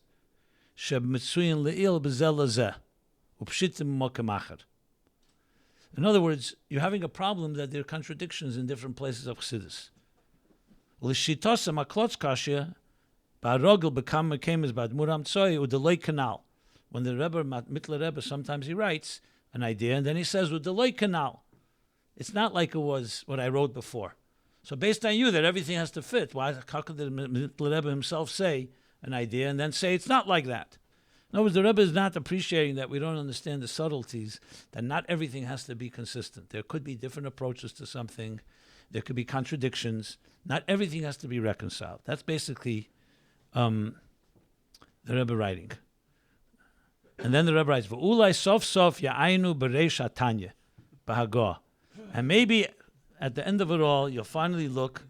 B: shemitzuyin leil bezel lazeh upshitim mokem acher. In other words, you're having a problem that there are contradictions in different places of Chassidus. L'shitosa maklotz kashya ba'rogel bekam mekemes ba'd muram tzoy u'deloi kanal. When the Rebbe, Mitler Rebbe, sometimes he writes an idea and then he says u'deloi kanal. It's not like it was what I wrote before. So based on you, that everything has to fit. Why? How could the Rebbe himself say an idea and then say it's not like that? In other words, the Rebbe is not appreciating that we don't understand the subtleties, that not everything has to be consistent. There could be different approaches to something. There could be contradictions. Not everything has to be reconciled. That's basically the Rebbe writing. And then the Rebbe writes, "V'ulai sof sof ya'aynu b'reish hatanya b'hagoh." And maybe at the end of it all, you'll finally look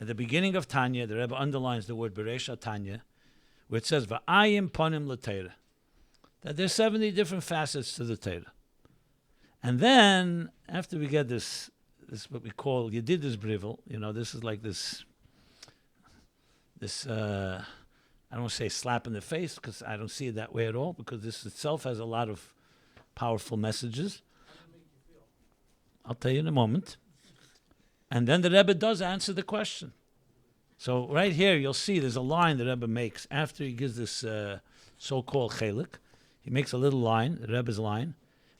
B: at the beginning of Tanya. The Rebbe underlines the word b'reish hatanya, where it says, "V'ayim ponim l'teira," that there's 70 different facets to the Torah. And then, after we get this what we call Yedidus Brivel, this is like this I don't want to say slap in the face, because I don't see it that way at all, because this itself has a lot of powerful messages. I'll tell you in a moment. And then the Rebbe does answer the question. So right here, you'll see there's a line the Rebbe makes after he gives this so-called chelik. He makes a little line, the Rebbe's line,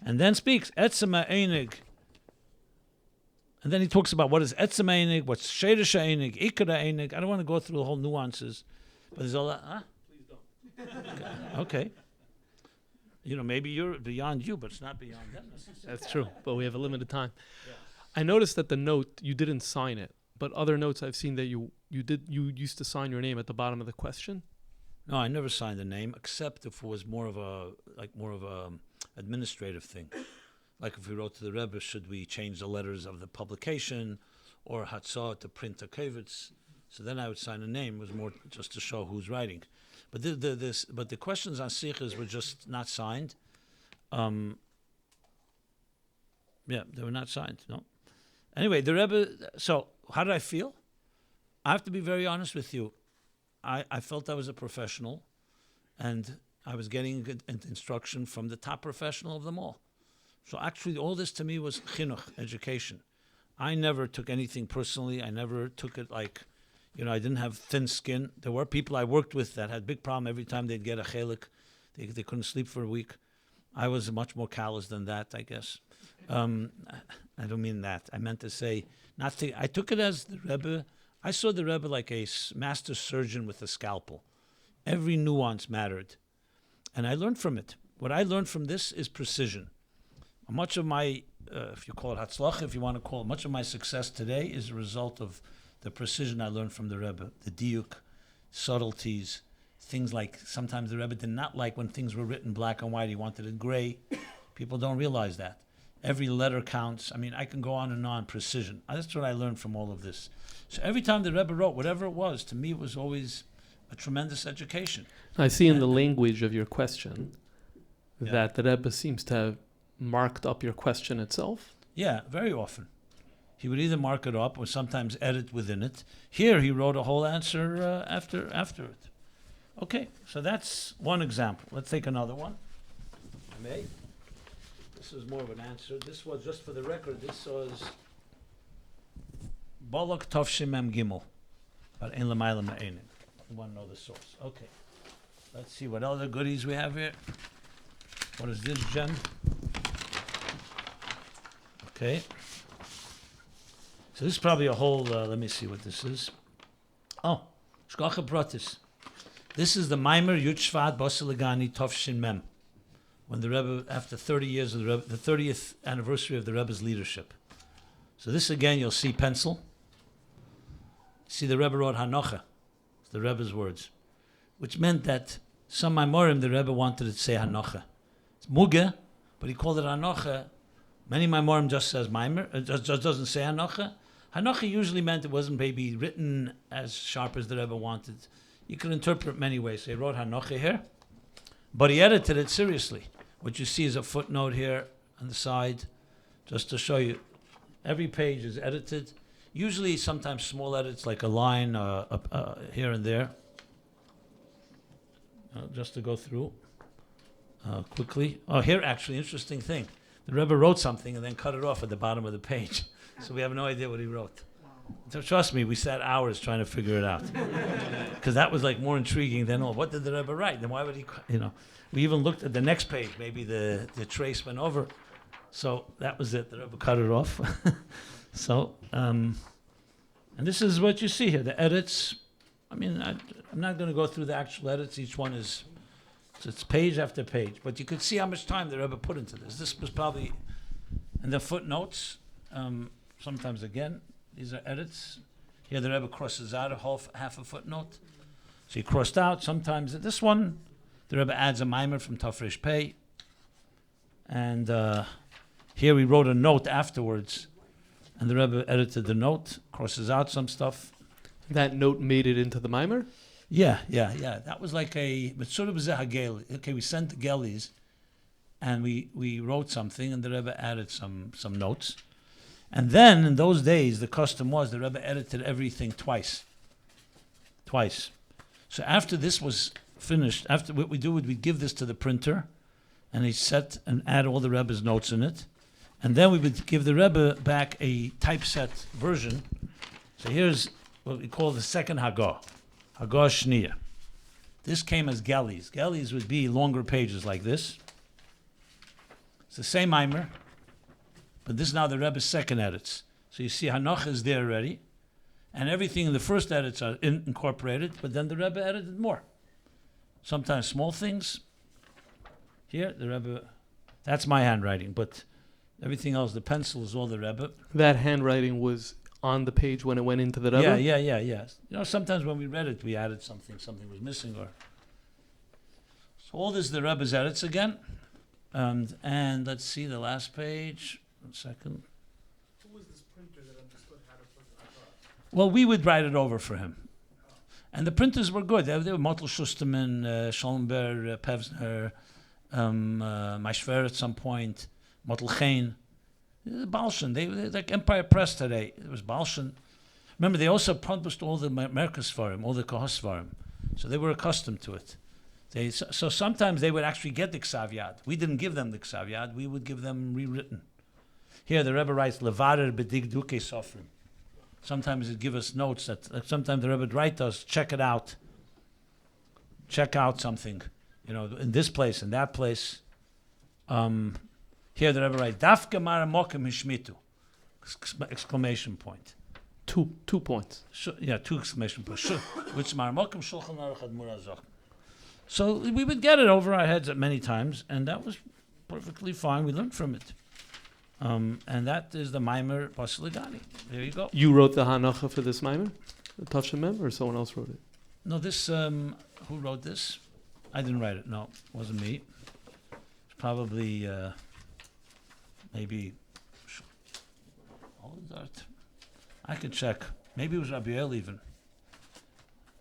B: and then speaks, Etzema Einig. And then he talks about what is Etzema Einig, what's Sheirish Einig, Ikara Einig. I don't want to go through the whole nuances, but there's all that. Huh? Please don't. Okay. Maybe you're beyond you, but it's not beyond them.
A: That's true, but we have a limited time.
B: Yes.
A: I noticed that the note, you didn't sign it, but other notes I've seen that you used to sign your name at the bottom of the question.
B: No, I never signed the name, except if it was more of a administrative thing. Like if we wrote to the Rebbe, should we change the letters of the publication, or Hatzah to print a kavitz? So then I would sign a name. It was more just to show who's writing. But the questions on sichos were just not signed. Yeah, they were not signed. No. Anyway, the Rebbe. So how did I feel? I have to be very honest with you. I felt I was a professional, and I was getting good instruction from the top professional of them all. So actually, all this to me was chinuch, education. I never took anything personally. I never took it like, I didn't have thin skin. There were people I worked with that had big problem every time they'd get a chelik. They couldn't sleep for a week. I was much more callous than that, I guess. I don't mean that. I meant to say, I took it as the Rebbe. I saw the Rebbe like a master surgeon with a scalpel. Every nuance mattered. And I learned from it. What I learned from this is precision. Much of my, if you call it hatzlach, if you want to call it, much of my success today is a result of the precision I learned from the Rebbe, the diuk, subtleties, things like sometimes the Rebbe did not like when things were written black and white. He wanted it gray. People don't realize that. Every letter counts. I mean, I can go on, precision. That's what I learned from all of this. So every time the Rebbe wrote, whatever it was, to me it was always a tremendous education.
A: I see in the language of your question that the Rebbe seems to have marked up your question itself.
B: Yeah, very often. He would either mark it up or sometimes edit within it. Here he wrote a whole answer after it. Okay, so that's one example. Let's take another one. I may. This is more of an answer. This was, just for the record, this was Balak Tovshim Mem Gimel. But Ein L'mayla Me'enim. You want to know the source. Okay. Let's see what other goodies we have here. What is this, Jen? Okay. So this is probably a whole, let me see what this is. Oh, Shkocha Pratis. This is the Maimer Yud Shvat Basiligani Tovshin Mem. When the Rebbe, after 30 years of the Rebbe, the 30th anniversary of the Rebbe's leadership. So this again, you'll see pencil. See, the Rebbe wrote Hanocha, the Rebbe's words, which meant that some Maimorim, the Rebbe wanted it to say Hanocha. It's Muge, but he called it Hanocha. Many Maimorim just says Maimer, it just doesn't say Hanocha. Hanocha usually meant it wasn't maybe written as sharp as the Rebbe wanted. You can interpret it many ways. So he wrote Hanocha here, but he edited it seriously. What you see is a footnote here on the side, just to show you. Every page is edited. Usually, sometimes small edits, like a line here and there. Just to go through quickly. Oh, here, actually, interesting thing. The Rebbe wrote something and then cut it off at the bottom of the page. So we have no idea what he wrote. So trust me, we sat hours trying to figure it out. Because that was like more intriguing than, what did the Rebbe write? Then why would he, We even looked at the next page. Maybe the trace went over. So that was it. The Rebbe cut it off. So, And this is what you see here, the edits. I mean, I'm not going to go through the actual edits. Each one is, it's page after page. But you could see how much time the Rebbe put into this. This was probably, and the footnotes, sometimes again, these are edits. Here the Rebbe crosses out half a footnote. So he crossed out. Sometimes this one, the Rebbe adds a mimer from Tafresh Pei. And here we wrote a note afterwards. And the Rebbe edited the note, crosses out some stuff.
A: That note made it into the mimer?
B: Yeah. That was like a Mitzvah B'Zeh. Okay, we sent the Gelis, and we wrote something, and the Rebbe added some notes. And then, in those days, the custom was the Rebbe edited everything twice. So after this was finished, after what we do would we give this to the printer, and he set and add all the Rebbe's notes in it. And then we would give the Rebbe back a typeset version. So here's what we call the second Hagah Shniya. This came as Gelis. Gelis would be longer pages like this. It's the same mimer, but this is now the Rebbe's second edits. So you see Hanoch is there already, and everything in the first edits are incorporated, but then the Rebbe edited more. Sometimes small things. Here, the Rebbe, that's my handwriting, but everything else, the pencil is all the Rebbe.
A: That handwriting was on the page when it went into the Rebbe?
B: Yeah. You know, sometimes when we read it, we added something was missing, or so all this is the Rebbe's edits again. And let's see the last page. 1 second.
A: Who was this printer that understood how to put it?
B: Well, we would write it over for him. And the printers were good. They were Motel Schusterman, Schollenberg, Pevsner, Maishver at some point, Motel Chain. Balshan, they like Empire Press today. It was Balshan. Remember, they also published all the Merkas for him, all the Kohos for him. So they were accustomed to it. So sometimes they would actually get the Ksav Yad. We didn't give them the Ksav Yad. We would give them rewritten. Here the Rebbe writes, Levarer Bedigduke Sofrim. Sometimes he'd give us notes that, like sometimes the Rebbe would write us, check it out. Check out something, you know, in this place, in that place. Here the Rebbe writes, Dafke Mara Mokem Hishmitu. Exclamation point.
A: Two points.
B: Two exclamation points. Which Mara Mokem Shulchan Aruch Ad Murazach. So we would get it over our heads at many times, and that was perfectly fine. We learned from it. And that is the Maimer Basiligani. There you go.
A: You wrote the Hanacha for this Maimer? The Tafshem Mem, or someone else wrote it?
B: No, this, who wrote this? I didn't write it, no. It wasn't me. It's probably, maybe, I could check. Maybe it was Rabbi El even.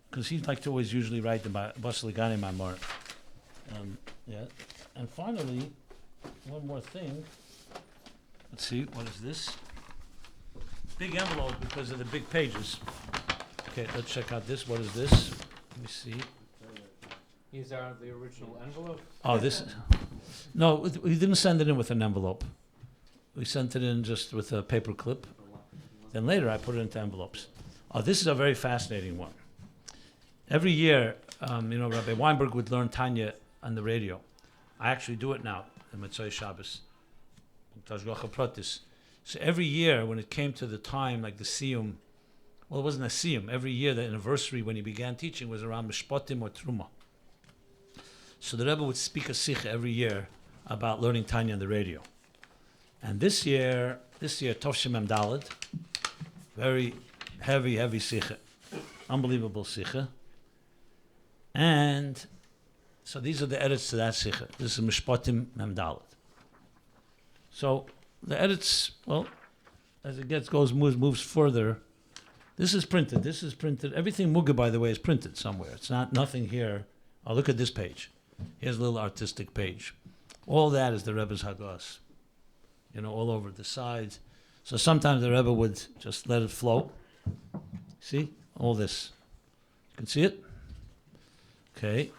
B: Because he'd like to always usually write the Basiligani Maimor. And finally, one more thing. Let's see, what is this? Big envelope because of the big pages. Okay, let's check out this. What is this? Let me see.
A: These are the original envelope?
B: Oh, this. No, we didn't send it in with an envelope. We sent it in just with a paper clip. Then later I put it into envelopes. Oh, this is a very fascinating one. Every year, Rabbi Weinberg would learn Tanya on the radio. I actually do it now, the Motzei Shabbos. So every year, when it came to the time, like the Siyum, well, it wasn't a Siyum. Every year, the anniversary when he began teaching was around Mishpatim or Truma. So the Rebbe would speak a sikh every year about learning Tanya on the radio. And this year, Tovshim Mem Daled, very heavy sikh, unbelievable sikh. And so these are the edits to that sikha. This is Mishpatim Mem Daled. So the edits, well, as it moves further. This is printed. Everything Muga, by the way, is printed somewhere. It's nothing here. Oh, look at this page. Here's a little artistic page. All that is the Rebbe's Hagos. All over the sides. So sometimes the Rebbe would just let it flow. See? All this. You can see it? Okay.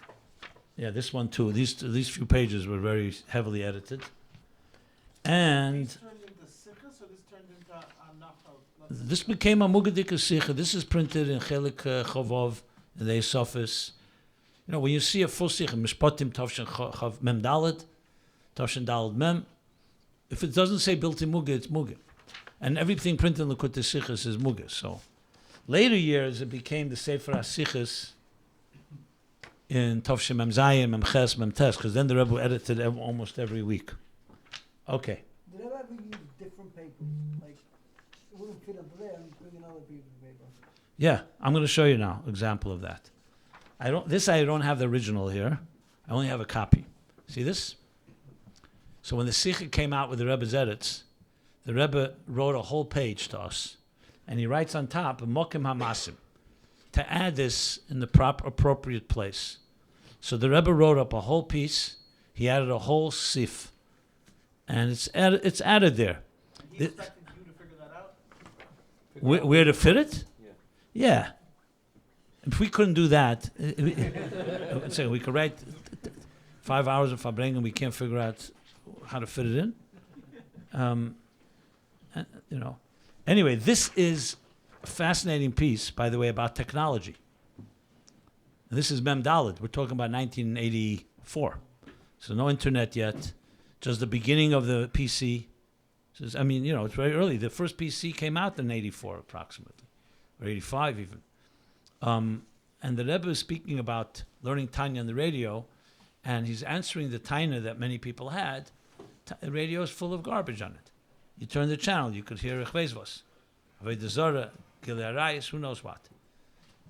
B: Yeah, this one too. These few pages were very heavily edited. And this became a Mugadika Sikha. This is printed in Chelik Chovov, in the Esopis. When you see a full Sikha, Mishpatim Tavshin Chav Mem Dalet, Tavshin Dalet Mem, if it doesn't say built in Muga, it's Muga. And everything printed in Likutei Sichos is Muga. So Later years, it became the Sefer HaSichos in Tov Shem Mem Zayin, Mem Ches, Mem Tes, because then the Rebbe edited almost every week. Okay.
C: Did I ever use different papers? Like, it wouldn't fit up there and bring another piece of paper.
B: Yeah, I'm going to show you now example of that. I don't have the original here. I only have a copy. See this? So when the Sikha came out with the Rebbe's edits, the Rebbe wrote a whole page to us, and he writes on top, Mokim HaMasim, to add this in the appropriate place. So the Rebbe wrote up a whole piece. He added a whole sif, and it's added there.
D: He expected you to figure that out?
B: Where to fit it?
D: Yeah.
B: Yeah. If we couldn't do that, so we could write 5 hours of Fabrengen and we can't figure out how to fit it in. Anyway, this is a fascinating piece, by the way, about technology. And this is Mem Dalet. We're talking about 1984. So no internet yet. Just the beginning of the PC. So it's very early. The first PC came out in 84 approximately, or 85 even. And the Rebbe is speaking about learning Tanya on the radio, and he's answering the Tanya that many people had. The radio is full of garbage on it. You turn the channel, you could hear Echvezvos, Avodah Zarah, Gilei Arayis, who knows what.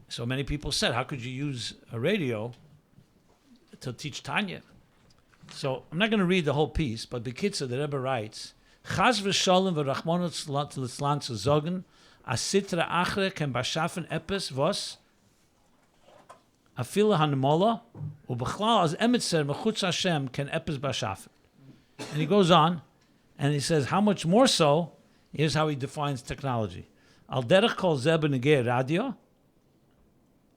B: So many people said, how could you use a radio to teach Tanya? So I'm not going to read the whole piece, but Bekitza, the Rebbe writes, Chaz v'sholem v'rachmonot l'tzlan zu zogen, asitra achre ken bashafen epes vos, afila hanemola, ubechlal as emetzer mechutz Hashem ken epes bashafen. And he goes on, and he says, how much more so? Here's how he defines technology. Al derech kol zeh b'negei radio,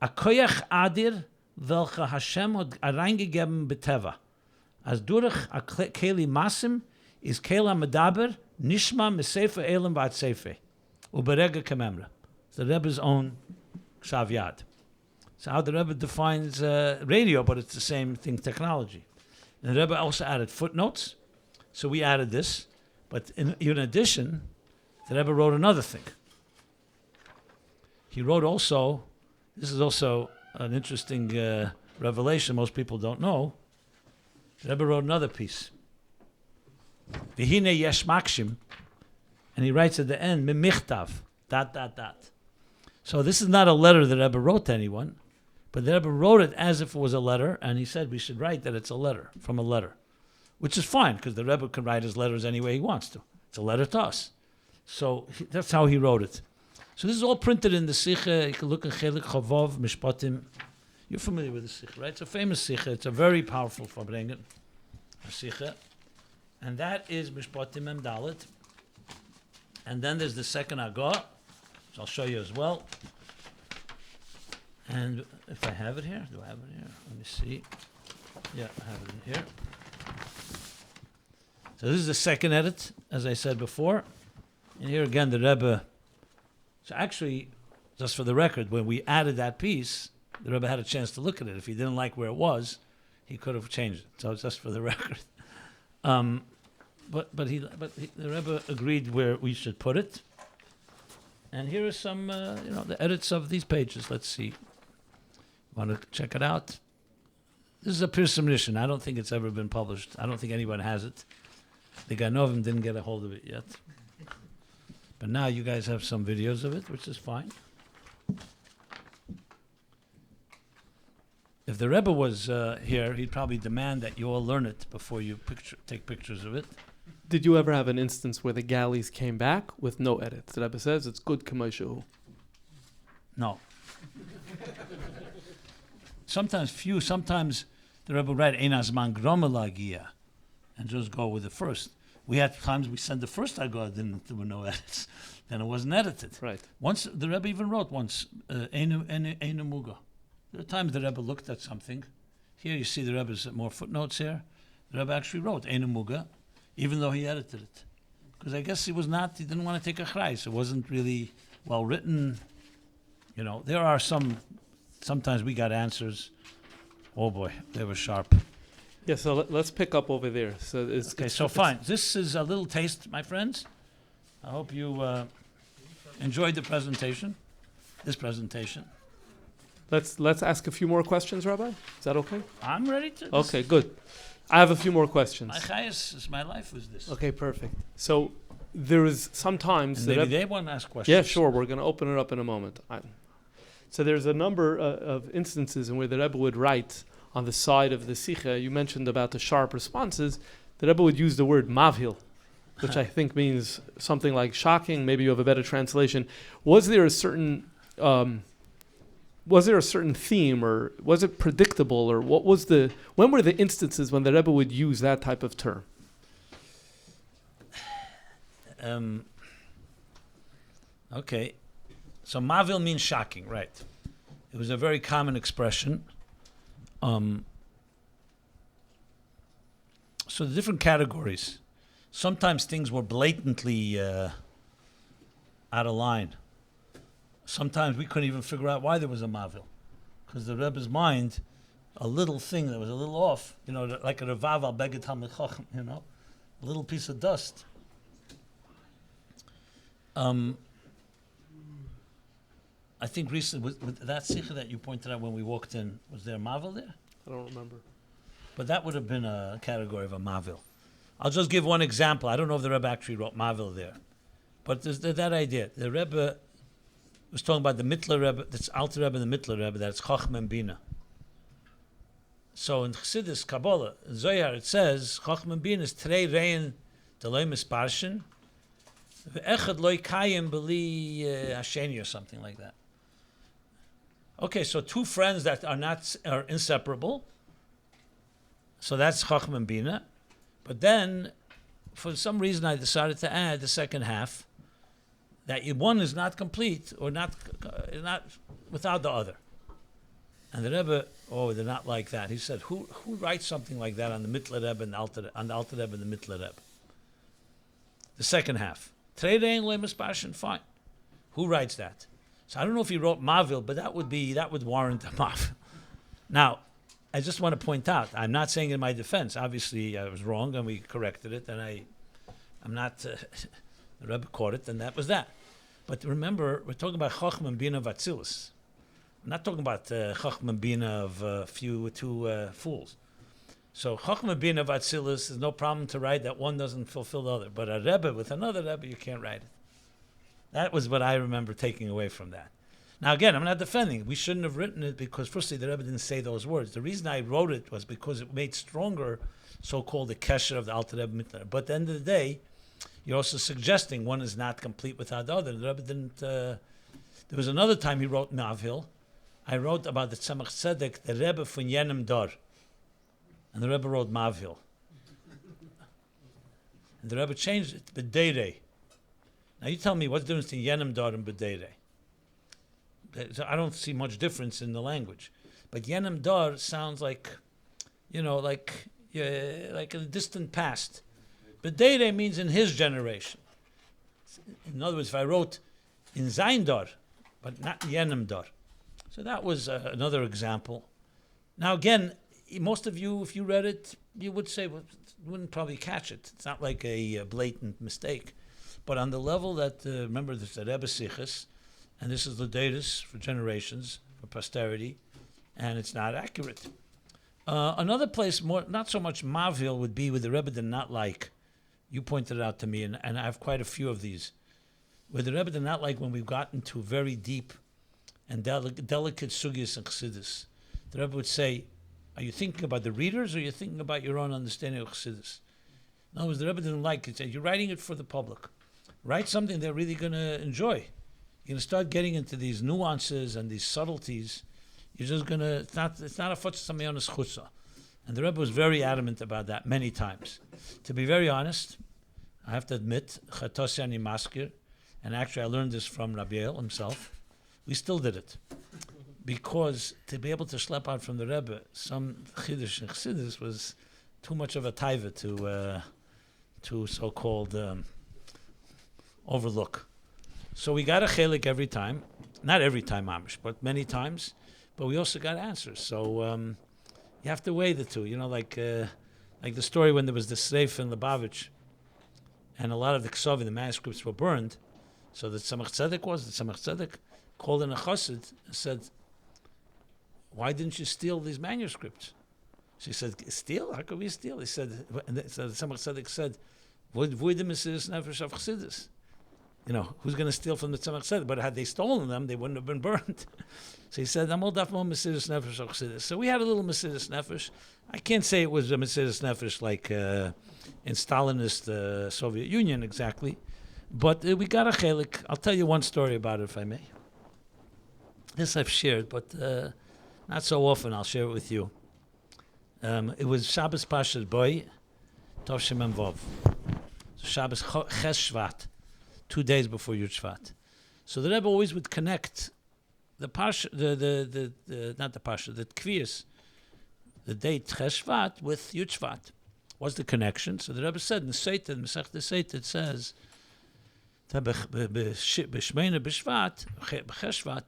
B: a koyach adir welche Hashem hat reingegeben beteva. As durch a keli masim is kela medaber nishma mesefer elam vat sefer uberega kememra. It's the Rebbe's own Ksav Yad. So how the Rebbe defines radio, but it's the same thing, technology. And the Rebbe also added footnotes. So we added this. But in addition, the Rebbe wrote another thing. He wrote also, this is also an interesting revelation most people don't know. The Rebbe wrote another piece. V'hine yesh makshim. And he writes at the end, mimichtav, ... So this is not a letter the Rebbe wrote to anyone, but the Rebbe wrote it as if it was a letter, and he said we should write that it's a letter, from a letter. Which is fine, because the Rebbe can write his letters any way he wants to. It's a letter to us. So that's how he wrote it. So this is all printed in the Sicha. You can look in Chelik Chavov, Mishpatim. You're familiar with the Sicha, right? It's a famous Sicha. It's a very powerful Fabrengen, a Sicha. And that is Mishpatim Mem Dalet. And then there's the second Agah, which I'll show you as well. And if I have it here, do I have it here? Let me see. Yeah, I have it in here. So this is the second edit, as I said before. And here again, the Rebbe. So actually, just for the record, when we added that piece, the Rebbe had a chance to look at it. If he didn't like where it was, he could have changed it. So just for the record. But the Rebbe agreed where we should put it. And here are some, the edits of these pages. Let's see. Want to check it out? This is a Pirsum Rishon. I don't think it's ever been published. I don't think anyone has it. The Ganovim didn't get a hold of it yet. But now you guys have some videos of it, which is fine. If the Rebbe was here, he'd probably demand that you all learn it before you take pictures of it.
A: Did you ever have an instance where the galleys came back with no edits? The Rebbe says it's good k'moshehu.
B: No. Sometimes the Rebbe would write Ein Azman Groma Lagia and just go with the first. We had times we sent the first Agah, there were no edits. Then it wasn't edited.
A: Right.
B: Once, the Rebbe even wrote once, Einu Muga. There are times the Rebbe looked at something. Here you see the Rebbe's more footnotes here. The Rebbe actually wrote Einu Muga, even though he edited it. Because I guess he didn't want to take a chrais. It wasn't really well written. There are sometimes we got answers. Oh boy, they were sharp.
A: Yeah, so let's pick up over there. So
B: fine. This is a little taste, my friends. I hope you enjoyed the presentation. this presentation.
A: Let's ask a few more questions, Rabbi. Is that okay?
B: I'm ready to.
A: Okay, good. I have a few more questions.
B: My chayas, my life was this.
A: Okay, perfect. So there is sometimes
B: And
A: the
B: maybe
A: Rebbe-
B: they want to ask questions.
A: Yeah, sure. We're going to open it up in a moment. So there's a number of instances in where the Rebbe would write on the side of the Sikha. You mentioned about the sharp responses. The Rebbe would use the word mavhil, which I think means something like shocking. Maybe you have a better translation. Was there a certain theme, or was it predictable, or when were the instances when the Rebbe would use that type of term?
B: Okay. So mavil means shocking, right? It was a very common expression. So the different categories. Sometimes things were blatantly out of line. Sometimes we couldn't even figure out why there was a mavil, because the Rebbe's mind, a little thing that was a little off, like a revav al beged talmid chacham, a little piece of dust. I think recently, with that sicha that you pointed out when we walked in, was there a mavil there?
A: I don't remember.
B: But that would have been a category of a mavil. I'll just give one example. I don't know if the Rebbe actually wrote mavil there, but there's that idea. The Rebbe was talking about the Mittler Rebbe, that's Alter Rebbe and the Mittler Rebbe, that's Chochma and Bina. So in Chassidus, Kabbalah, in Zohar, it says, Chochma and Bina is Trei Rein Deloi Misparshin, Ve'echad Loi Kayim Beli Hasheni, or something like that. Okay, so two friends that are inseparable. So that's Chochma and Bina. But then, for some reason, I decided to add the second half, that one is not complete or not without the other. And the Rebbe, they're not like that. He said, who writes something like that on the Mittler Rebbe and on the Alter Rebbe and the Mittler Rebbe? The second half. Trei Rein Loi Misparshin, fine. Who writes that? So I don't know if he wrote mavil, but that would warrant a mavil. Now, I just want to point out, I'm not saying in my defense. Obviously, I was wrong, and we corrected it, and I'm not. The Rebbe caught it, and that was that. But remember, we're talking about Chochma and Bina of Atzilus. I'm not talking about Chochma and Bina of two fools. So Chochma and Bina of Atzilus, there's no problem to write that one doesn't fulfill the other. But a Rebbe with another Rebbe, you can't write it. That was what I remember taking away from that. Now again, I'm not defending it. We shouldn't have written it because firstly the Rebbe didn't say those words. The reason I wrote it was because it made stronger so-called the kesher of the Alter Rebbe Mittler. But at the end of the day, you're also suggesting one is not complete without the other. The Rebbe didn't. There was another time he wrote Mavil. I wrote about the Tzemach Tzedek, the Rebbe von Yenem Dor, and the Rebbe wrote Mavil. And the Rebbe changed it to B'deirei. Now you tell me what's the difference between Yenem Dor and B'deirei? So I don't see much difference in the language, but Yenem Dor sounds like, like in the distant past. B'deirei means in his generation. In other words, if I wrote in Zayin Dor, but not Yenem Dor. So that was another example. Now again, most of you, if you read it, you would say, wouldn't probably catch it. It's not like a blatant mistake. But on the level that, remember, there's the Rebbe sichos, and this is the datus for generations, for posterity, and it's not accurate. Another place, not so much mavil, would be where the Rebbe did not like. You pointed it out to me, and I have quite a few of these, where the Rebbe did not like when we've gotten to very deep and delicate sugyas and chassidus. The Rebbe would say, are you thinking about the readers, or are you thinking about your own understanding of chassidus? In other words, the Rebbe didn't like it. He said, you're writing it for the public. Write something they're really going to enjoy. You're going to start getting into these nuances and these subtleties. You're just going to, it's not a futz samayonis chutza. And the Rebbe was very adamant about that many times. To be very honest, I have to admit, Chatosi ani maskir, and actually I learned this from Rabbi himself, we still did it. Because to be able to schlep out from the Rebbe some chiddush and chassidus was too much of a taiva to so-called overlook. So we got a chelik every time, not every time Amish, but many times. But we also got answers. So you have to weigh the two. Like the story when there was the Sreif in Lubavitch, and a lot of the Ksovim, the manuscripts, were burned. So the Tzemach Tzedek called in a chassid and said, "Why didn't you steal these manuscripts?" She said, "Steal? How could we steal?" He said, and Tzemach Tzedek said, "Void the Mesiras Nefesh of Chassidus. Who's going to steal from the Tzemach Tzedek? But had they stolen them, they wouldn't have been burned." So he said, "I'm all daf mo Mesiras Nefesh of Chassidus." So we had a little Mesiras Nefesh. I can't say it was a Mesiras Nefesh like in Stalinist Soviet Union exactly, but we got a chelik. I'll tell you one story about it, if I may. This I've shared, but not so often. I'll share it with you. It was Shabbos Pashas Boy, Tov Shemem Vov. So Shabbos Ches Shvat, 2 days before Yud Shvat. So the Rebbe always would connect the Parsha, not the Parsha, the Kviyas, the date Ches Shvat with Yud Shvat. What's the connection? So the Rebbe said in the Seitet, in Masech the Seitet, it says, B'Shmeina B'Shvat, Ches Shvat,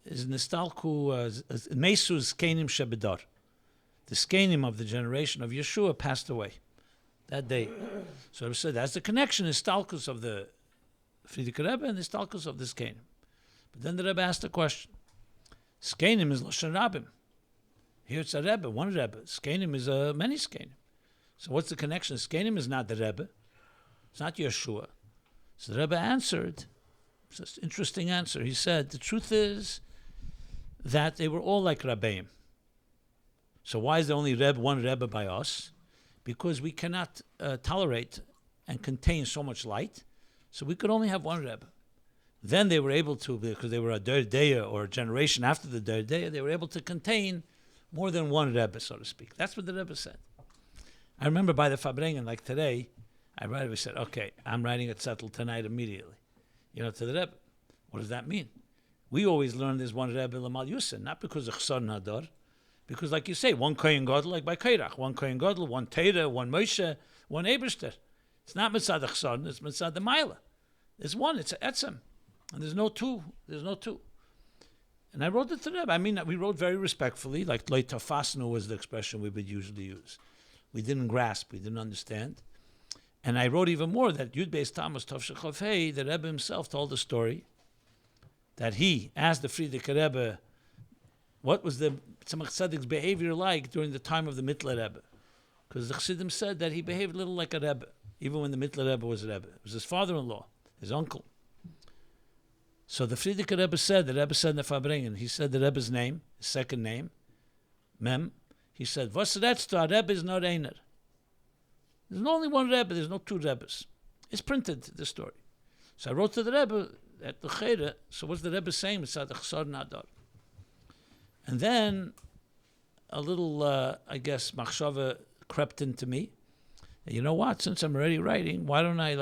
B: is Nistalku Mesu's Kenim Shebedar. The Skenim of the generation of Yeshua passed away that day. So I said that's the connection, is Stalkus of the Frierdiker Rebbe and the Stalkus of the Skenim. But then the Rebbe asked a question. Skenim is Lashon Rabbim. Here it's a Rebbe, one Rebbe. Skenim is many Skenim. So what's the connection? Skenim is not the Rebbe. It's not Yeshua. So the Rebbe answered, it's an interesting answer. He said, the truth is that they were all like Rabbeim. So why is there only one Rebbe by us? Because we cannot tolerate and contain so much light, so we could only have one Rebbe. Then they were able to, because they were a Der Deya, or a generation after the Der Deya, they were able to contain more than one Rebbe, so to speak. That's what the Rebbe said. I remember by the Fabrengen, like today, we said, okay, I'm writing a zettel tonight immediately. To the Rebbe. What does that mean? We always learn there's one Rebbe Lamal Yusin, not because of Chsar Nadar, because, like you say, one Kohen Gadol, like by Kairach, one Kohen Gadol, one Teira, one Moshe, one Eberster. It's not Mitzad Chsar, it's Mitzad the Maila. There's one, it's Etzem. And there's no two. And I wrote it to Rebbe. I mean, we wrote very respectfully, like Lo Tafasnu was the expression we would usually use. We didn't grasp, we didn't understand. And I wrote even more that Yud Beis Tammuz Tov Shechov Hei, the Rebbe himself told the story that he asked the Frierdiker Rebbe, what was the Tzemach Tzedek's behavior like during the time of the Mittler Rebbe? Because the Chassidim said that he behaved a little like a Rebbe, even when the Mittler Rebbe was a Rebbe. It was his father-in-law, his uncle. So the Frierdiker Rebbe said in the Fabrengen, he said the Rebbe's name, his second name, Mem. He said, "Was redst du? A Rebbe is not einer." There's only one Rebbe. There's no two Rebbes. It's printed, the story. So I wrote to the Rebbe at the Cheder. So what's the Rebbe saying? It's at the Chsar Nadar. And then a little, I guess, machshava crept into me. And you know what? Since I'm already writing, why don't I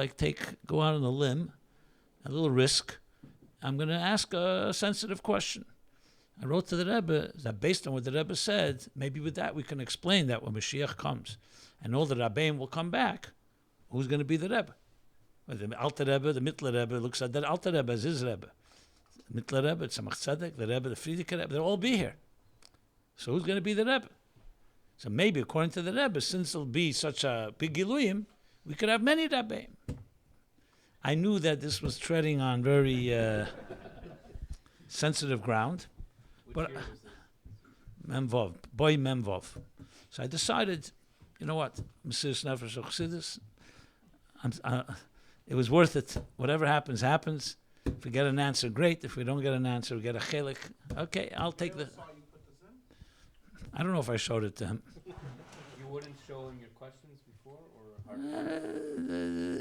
B: go out on a limb, a little risk. I'm going to ask a sensitive question. I wrote to the Rebbe that based on what the Rebbe said, maybe with that we can explain that when Mashiach comes and all the Rabbeim will come back, who's going to be the Rebbe? Well, the Alter Rebbe, the Mittler Rebbe looks at that Alter Rebbe as his Rebbe. The Mittler Rebbe, Tzemach Tzedek, the Rebbe, the Frierdiker Rebbe, they'll all be here. So who's going to be the Rebbe? So maybe according to the Rebbe, since it'll be such a big Giluyim, we could have many Rabbeim. I knew that this was treading on very sensitive ground. But Memvov, boy Memvov. So I decided, you know what, Mesiras Nefesh of Chassidus, it was worth it. Whatever happens, happens. If we get an answer, great. If we don't get an answer, we get a chelik. Okay, I'll take the... I don't know if I showed it to him.
E: You wouldn't show him your questions before? Or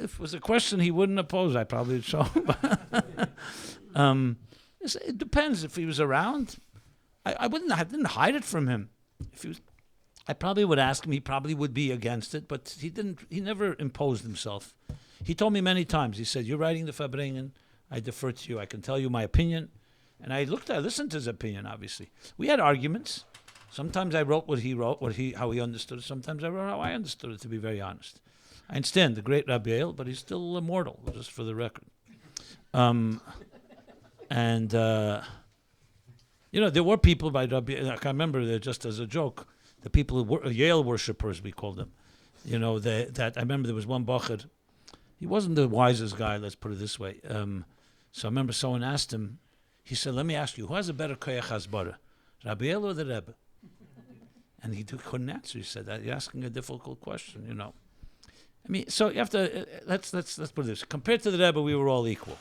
B: if it was a question he wouldn't oppose, I probably would show him. It depends if he was around. I didn't hide it from him. If he was, I probably would ask him. He probably would be against it, but he didn't. He never imposed himself. He told me many times. He said, "You're writing the Fabrengen. I defer to you. I can tell you my opinion." And I listened to his opinion. Obviously, we had arguments. Sometimes I wrote what he wrote, how he understood it. Sometimes I wrote how I understood it. To be very honest, I understand the great Rabbi, but he's still immortal. Just for the record. There were people by Rabbi, like I remember just as a joke, the people who were Yale worshippers, we called them. That I remember there was one Bacher. He wasn't the wisest guy, let's put it this way. So I remember someone asked him, He said, let me ask you, who has a better koyach hasbara, Rabbi or the Rebbe? And he couldn't answer. He said, you're asking a difficult question, you know. I mean, so you have to, let's put it this. Compared to the Rebbe, we were all equal.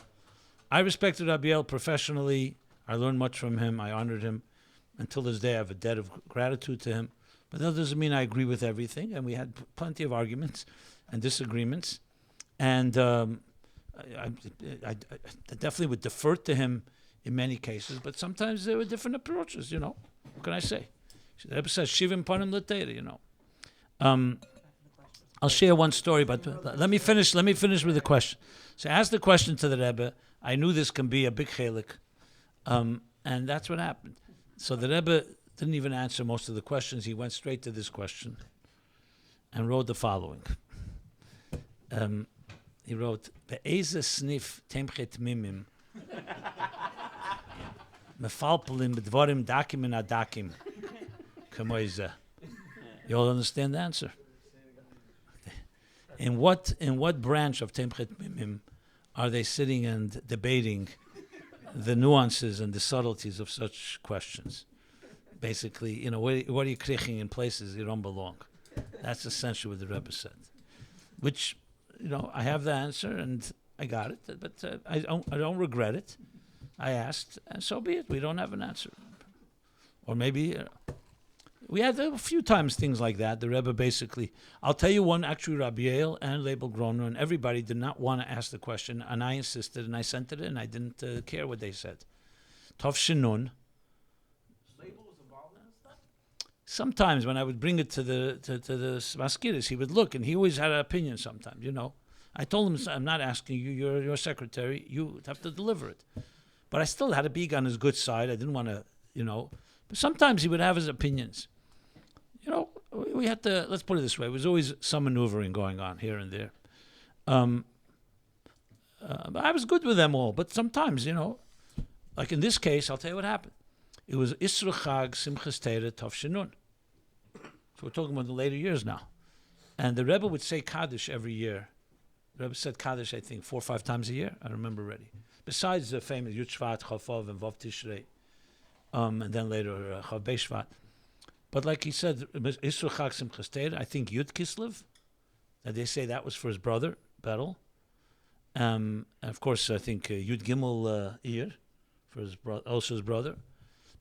B: I respected Rabbi professionally. I learned much from him. I honored him. Until this day, I have a debt of gratitude to him. But that doesn't mean I agree with everything. And we had plenty of arguments and disagreements. And I definitely would defer to him in many cases. But sometimes there were different approaches, you know. What can I say? The Rebbe says, Shivim panim l'teira, you know. I'll share one story, but let me finish with the question. So I asked the question to the Rebbe. I knew this can be a big chelik. And that's what happened. So the Rebbe didn't even answer most of the questions. He went straight to this question and wrote the following. He wrote, Be'eze snif temchet mimim mefalpelim b'dvarim dakim and adakim kamoize. You all understand the answer? In what branch of temchet mimim are they sitting and debating the nuances and the subtleties of such questions? Basically, you know, what are you kriching in places you don't belong? That's essentially what the Rebbe said. Which, you know, I have the answer and I got it, but I don't regret it. I asked, and so be it. We don't have an answer. Or maybe we had a few times things like that. The Rebbe basically, I'll tell you one, actually, Rabbi and Label Groner and everybody did not want to ask the question, and I insisted, and I sent it in. I didn't care what they said. Tov Shinun.
D: Label was involved in this stuff?
B: Sometimes when I would bring it to the maskiris, he would look, and he always had an opinion sometimes, you know. I told him, I'm not asking you, you're your secretary, you have to deliver it. But I still had to be on his good side. I didn't want to, you know. But sometimes he would have his opinions. You know, we had to, let's put it this way, there was always some maneuvering going on here and there. But I was good with them all, but sometimes, you know, like in this case, I'll tell you what happened. It was Isru Chag Simchas Teira Tov Shinun. So we're talking about the later years now. And the Rebbe would say Kaddish every year. The Rebbe said Kaddish, I think, 4 or 5 times a year. I remember already. Besides the famous Yud Shvat, Chafov, and Vav Tishrei. And then later Chav Bei Shvat. But like he said, Isru Chag Simchas Teira, I think Yud Kislev, that they say that was for his brother, Beryl. And of course, I think Yud Gimel Iyar, for his also his brother.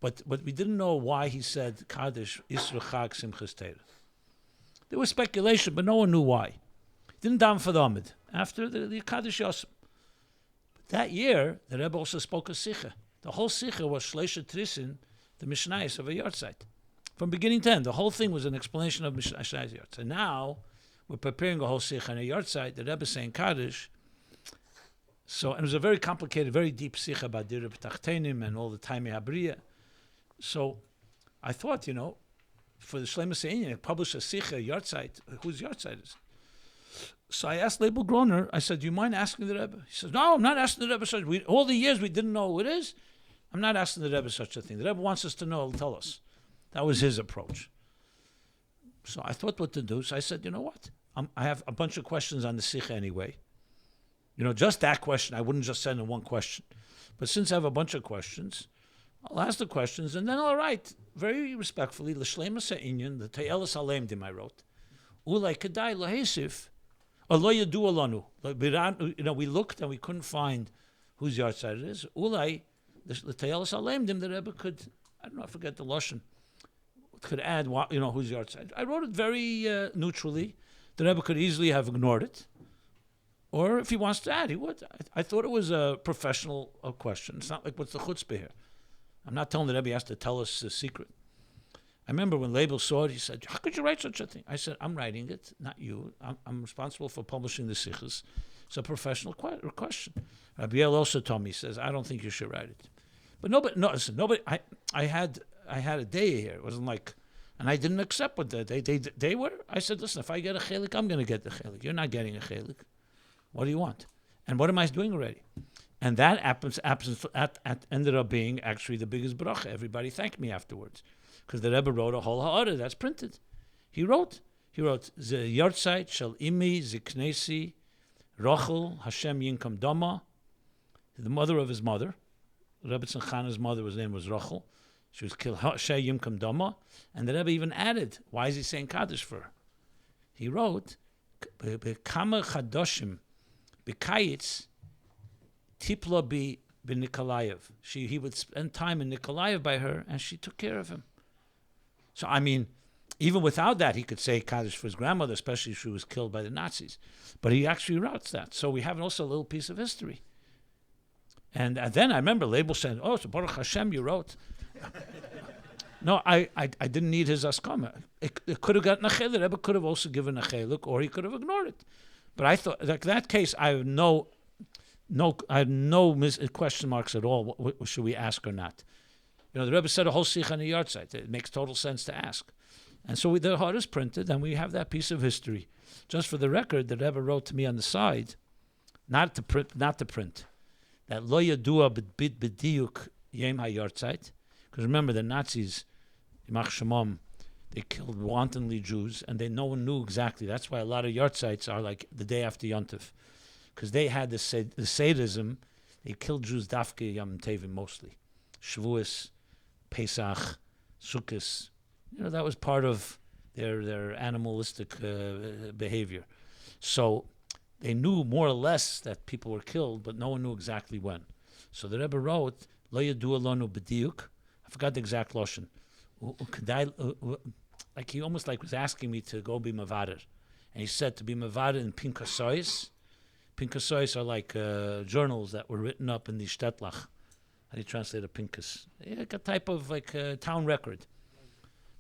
B: But we didn't know why he said Kaddish, Isru Chag Simchas Teira. There was speculation, but no one knew why. Didn't daven for the Amid. After the Kaddish Yosem. That year, the Rebbe also spoke a Sicha. The whole Sicha was Shleisha Trisin, the Mishnayos of a Yortzeit. From beginning to end, the whole thing was an explanation of Mishnayos Yortzeit. And now, we're preparing a whole Sicha in a Yortzeit, the Rebbe saying Kaddish. So, and it was a very complicated, very deep Sicha about Dirib Tachtenim and all the Taimei Habriya. So, I thought, you know, for the Shleima Se'inyan, publish a Sicha, Yortzeit, whose Yortzeit is. So I asked Label Groner, I said, do you mind asking the Rebbe? He says, no, I'm not asking the Rebbe. All the years we didn't know who it is. I'm not asking the Rebbe such a thing. The Rebbe wants us to know, he'll tell us. That was his approach. So I thought what to do. So I said, you know what? I have a bunch of questions on the Sikha anyway. You know, just that question. I wouldn't just send in one question. But since I have a bunch of questions, I'll ask the questions, and then I'll write, very respectfully, L'Shleima Se'inyan, the Te'elas Aleimdim I wrote, Ulai Kedai Lahesif, Lo Yadu Alanu. You know, we looked and we couldn't find whose Yortzeit it is. Ulai, the Te'elas Aleimdim, the Rebbe could, I don't know, I forget the Lashon, could add, you know, whose Yortzeit. I wrote it very neutrally. The Rebbe could easily have ignored it. Or if he wants to add, he would. I thought it was a professional question. It's not like what's the chutzpah here. I'm not telling the Rebbe he has to tell us a secret. I remember when Label saw it, he said, how could you write such a thing? I said, I'm writing it, not you. I'm responsible for publishing the sichos. It's a professional question. Rabbi also told me, he says, I don't think you should write it. But nobody, I had a day here. It wasn't like, and I didn't accept what they were. I said, listen, if I get a chelik, I'm going to get the chelik. You're not getting a chelik. What do you want? And what am I doing already? And that ended up being actually the biggest bracha. Everybody thanked me afterwards. Because the Rebbe wrote a whole ha'ara that's printed. He wrote, Ze Yortzeit shel imi ziknesi Rachel Hashem yinkam dama, the mother of his mother, Rebbetzin Chana's mother was name was Rachel. She was killed Shei Yimkum Dama, and the Rebbe even added, why is he saying Kaddish for her? He wrote, Kama Chadoshim B'Kayitz Tipla Bi Nikolaev. He would spend time in Nikolaev by her, and she took care of him. So, I mean, even without that, he could say Kaddish for his grandmother, especially if she was killed by the Nazis. But he actually writes that. So we have also a little piece of history. And then I remember Label saying, oh, so Baruch Hashem, you wrote. No, I didn't need his askama. It could have gotten a chiluk. The Rebbe could have also given a chiluk, or he could have ignored it. But I thought, like that case, I have no question marks at all. What should we ask or not? You know, the Rebbe said a whole sikh on a yard site. It makes total sense to ask. And so the heart is printed, and we have that piece of history. Just for the record, the Rebbe wrote to me on the side, not to print, that lo yadua b'bid b'diuk yem ha-yard site. Because remember, the Nazis, Yimach Shemam, they killed wantonly Jews, and no one knew exactly. That's why a lot of yard sites are like the day after Yontif. Because they had the sadism, they killed Jews dafke Yom Tevim mostly. Shavuos, Pesach, Sukkot. You know, that was part of their animalistic behavior. So they knew more or less that people were killed, but no one knew exactly when. So the Rebbe wrote, Lo yadu alonu b'diuk. I forgot the exact lashon. Like he almost like was asking me to go be mavader, and he said to be mavader in pinkasois. Pinkasois are like journals that were written up in the Shtetlach. How do you translate a pinkas? Like a type of like town record.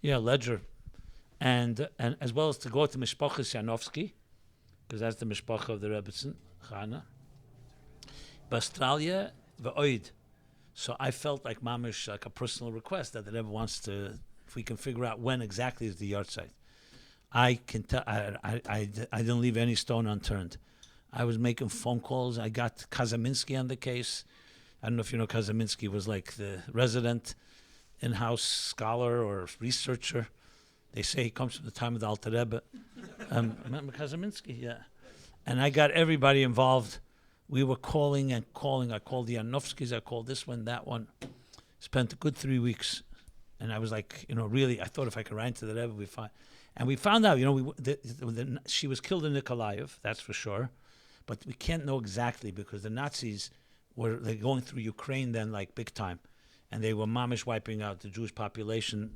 B: Yeah, ledger, and as well as to go to Mishpachas Yanovsky, because that's the Mishpacha of the Rebbetzin Chana. Australia, v'oid. So I felt like mamish, like a personal request that the Rebbe wants to, if we can figure out when exactly is the yard site. I can tell. I didn't leave any stone unturned. I was making phone calls. I got Kazaminsky on the case. I don't know if you know, Kazaminsky was like the resident in-house scholar or researcher. They say he comes from the time of the Alter Rebbe. Remember Kazaminsky? Yeah. And I got everybody involved. We were calling and calling. I called the Yanovskys. I called this one, that one. Spent a good 3 weeks. And I was like, you know, really, I thought if I could write to the Rebbe, we'd find. And we found out, you know, she was killed in Nikolaev, that's for sure. But we can't know exactly because the Nazis were going through Ukraine then like big time. And they were mamish wiping out the Jewish population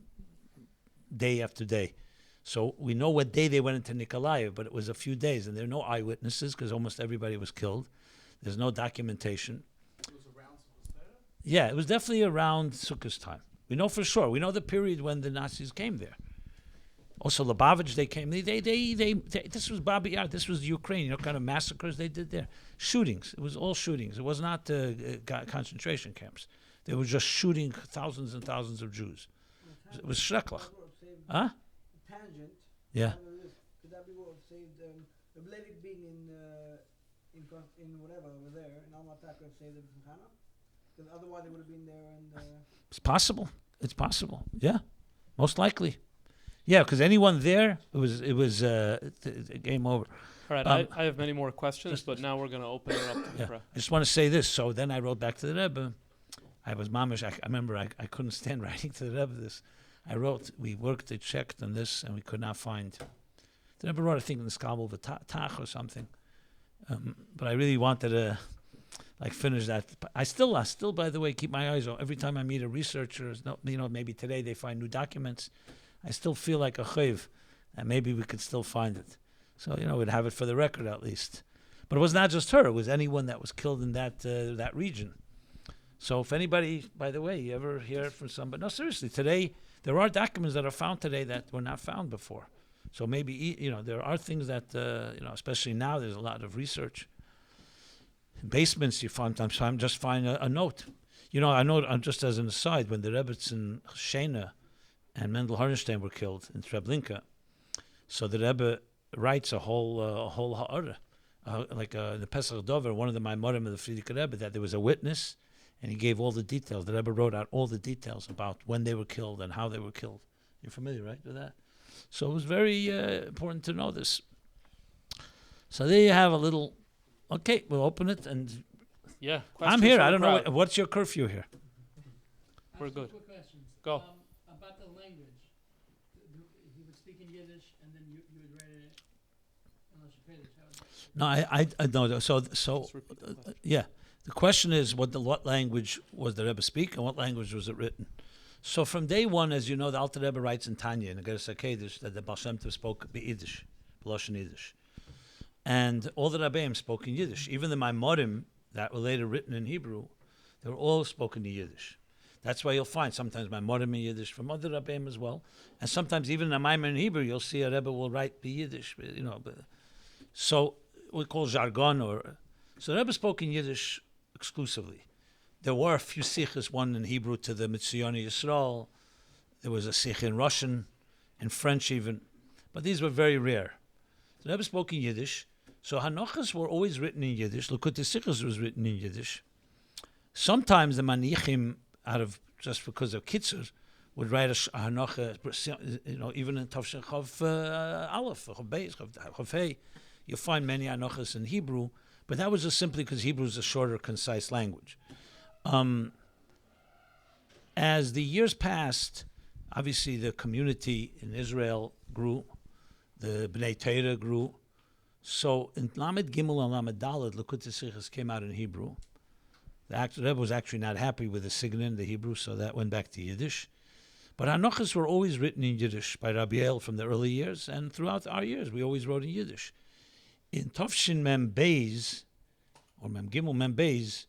B: day after day. So we know what day they went into Nikolaev, but it was a few days. And there are no eyewitnesses because almost everybody was killed. There's no documentation.
D: It was around Sukkot?
B: Yeah, it was definitely around Sukkot time. We know for sure. We know the period when the Nazis came there. Also, Lubavitch, they came. This was Babi Yar. This was Ukraine. You know, kind of massacres they did there. Shootings. It was all shootings. It was not concentration camps. They were just shooting thousands and thousands of Jews. It was shreklach. Huh?
C: Tangent.
B: Yeah.
C: Could that be what saved the Blevik being in whatever over there in Almaty could have saved them from Hannah? Because otherwise they would have been there and.
B: It's possible. It's possible. Yeah, most likely. Yeah, because anyone there, it was game over.
A: All right, I have many more questions, but now we're going to open it up to the press.
B: I just want to say this. So then I wrote back to the Rebbe. I was mamish. I remember I couldn't stand writing to the Rebbe this. I wrote, we worked, they checked on this, and we could not find. The Rebbe wrote, I think, in the Skabel V'Tach or something. But I really wanted to finish that. I still, by the way, keep my eyes on. Every time I meet a researcher, maybe today they find new documents. I still feel like a chayv, and maybe we could still find it. So, we'd have it for the record at least. But it was not just her. It was anyone that was killed in that region. So if anybody, by the way, you ever hear from somebody? No, seriously, today, there are documents that are found today that were not found before. So maybe, there are things that, especially now, there's a lot of research. In basements, you sometimes just find a note. I know, just as an aside, when the Rebbetzin Shena and Mendel Harnstein were killed in Treblinka, so the Rebbe writes a whole ha'ara, the Pesach Dover, one of the Maimorim of the Frierdiker Rebbe, that there was a witness, and he gave all the details. The Rebbe wrote out all the details about when they were killed and how they were killed. You're familiar, right, with that? So it was very important to know this. So there you have a little. Okay, we'll open it and
A: Yeah.
B: I'm
A: questions
B: here.
A: from
B: I
A: the
B: don't know.
A: crowd.
B: What's your curfew here?
A: We're good.
C: Quick questions.
A: Go.
C: About the language. He would speak in Yiddish, and then you would write it unless you paid it.
B: No, I no. So
A: Just repeat the question.
B: yeah. The question is, what language was the Rebbe speak, and what language was it written? So from day one, as you know, the Alter Rebbe writes in Tanya in the Geras HaKodesh that the Baal Shem Tov spoke Yiddish, Lashon Yiddish, and all the Rabbeim spoke in Yiddish. Even the Maimorim that were later written in Hebrew, they were all spoken in Yiddish. That's why you'll find sometimes Maimorim in Yiddish from other Rabbeim as well, and sometimes even a Maimor in Hebrew, you'll see a Rebbe will write the Yiddish. So we call jargon so the Rebbe spoke in Yiddish exclusively. There were a few sichos, one in Hebrew to the Mitzvot Yisrael. There was a sich in Russian, in French even, but these were very rare. The Rebbe spoke in Yiddish, so Hanochas were always written in Yiddish. Likutei Sichos was written in Yiddish. Sometimes the Manichim, just because of Kitzur, would write a Hanocha, even in Tavshin Chav Aleph, Chav Beis, Chav Hey. You'll find many Hanochas in Hebrew, but that was just simply because Hebrew is a shorter, concise language. As the years passed, obviously the community in Israel grew, the Bnei Torah grew. So in Lamed Gimel and Lamed Daled, Likutei Sichos came out in Hebrew. The Rebbe was actually not happy with the Signin, the Hebrew, so that went back to Yiddish. But Hanochas were always written in Yiddish by Rabbi from the early years, and throughout our years we always wrote in Yiddish. In Tovshin Mem Beis, or Mem Gimel Mem Beis,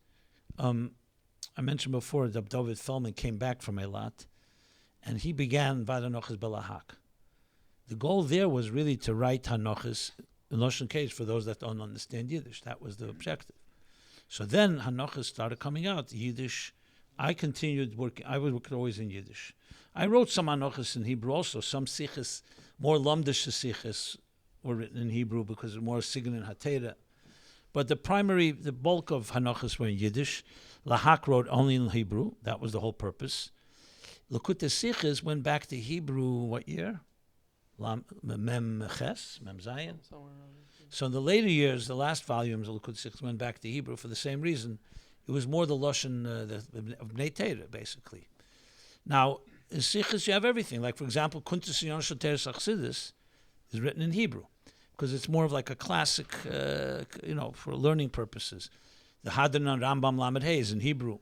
B: I mentioned before that David Feldman came back from Eilat, and he began Vadanochas Belahak. The goal there was really to write Hanochas in Lashon Kodesh for those that don't understand Yiddish. That was the objective. So then Hanochas started coming out, Yiddish. I continued working. I was working always in Yiddish. I wrote some Hanochas in Hebrew also. Some sichos, more lamdish sichos, were written in Hebrew because of more Sigun and Hatera. But the bulk of Hanochas were in Yiddish. Lahak wrote only in Hebrew. That was the whole purpose. Likutei Sichos went back to Hebrew, what year? Mem Ches, Mem Zayin. So in the later years, the last volumes of Likutei Sichos went back to Hebrew for the same reason. It was more the Lashon of Bnei Torah, basically. Now, in Sichos you have everything. Like, for example, Kuntas Yon Shoteres Achsidus is written in Hebrew, because it's more of like a classic, for learning purposes. The Hadran and Rambam Lamed Hey is in Hebrew.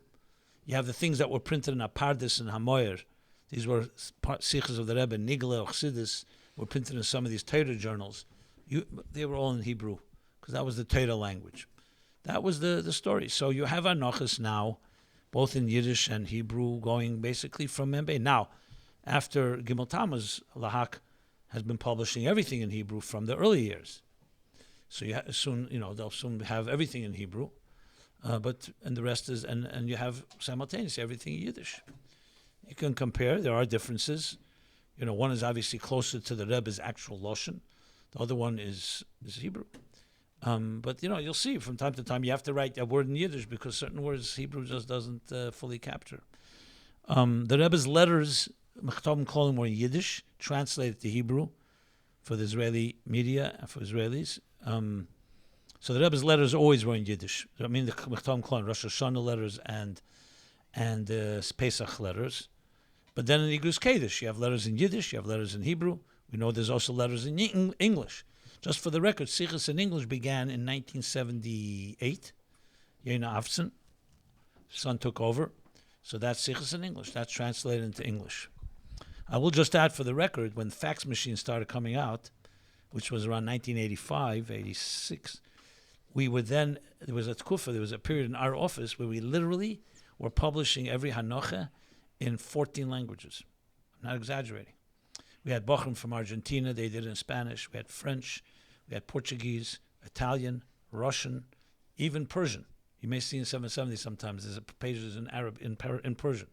B: You have the things that were printed in Apardis and Hamoyer. These were sichos of the Rebbe, Nigla, Chassidus, were printed in some of these Torah journals. They were all in Hebrew, because that was the Torah language. That was the story. So you have Hanochas now, both in Yiddish and Hebrew, going basically from Membe. Now, after Gimel Tammuz, Lahak has been publishing everything in Hebrew from the early years. So they'll soon have everything in Hebrew, and the rest is, and you have simultaneously everything in Yiddish. You can compare. There are differences. One is obviously closer to the Rebbe's actual Lashon. The other one is Hebrew. But you'll see from time to time you have to write a word in Yiddish because certain words Hebrew just doesn't fully capture. The Rebbe's letters, Mechtovim Kolim, were in Yiddish, translated to Hebrew for the Israeli media and for Israelis. So the Rebbe's letters always were in Yiddish. I mean, the Mechtovim Kolim, Rosh Hashanah letters and Pesach letters. But then in Igros Kodesh, you have letters in Yiddish, you have letters in Hebrew. We know there's also letters in English. Just for the record, sichos in English began in 1978. Yena Avson, son took over. So that's sichos in English. That's translated into English. I will just add for the record, when fax machines started coming out, which was around 1985, 86, there was a period in our office where we literally were publishing every Hanocha in 14 languages. I'm not exaggerating. We had Bochum from Argentina, they did it in Spanish. We had French, we had Portuguese, Italian, Russian, even Persian. You may see in 770 sometimes there's pages in Arab, in Persian.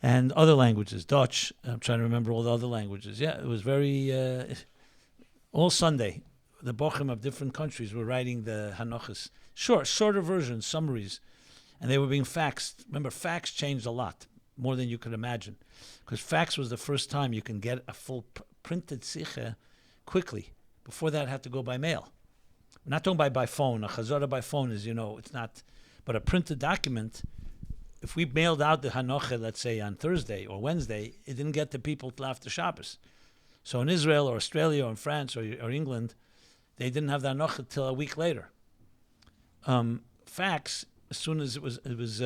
B: And other languages, Dutch. I'm trying to remember all the other languages. Yeah, it was very, all Sunday, the Bochum of different countries were writing the Hanochas. Shorter versions, summaries. And they were being faxed. Remember, fax changed a lot, more than you could imagine. Because fax was the first time you can get a full printed sicha quickly. Before that, it had to go by mail. I'm not talking by phone. A chazara by phone is, it's not But a printed document, if we mailed out the Hanocha, let's say on Thursday or Wednesday, it didn't get to people till after Shabbos. So in Israel or Australia or in France or England, they didn't have the Hanocha till a week later. Fax, as soon as it was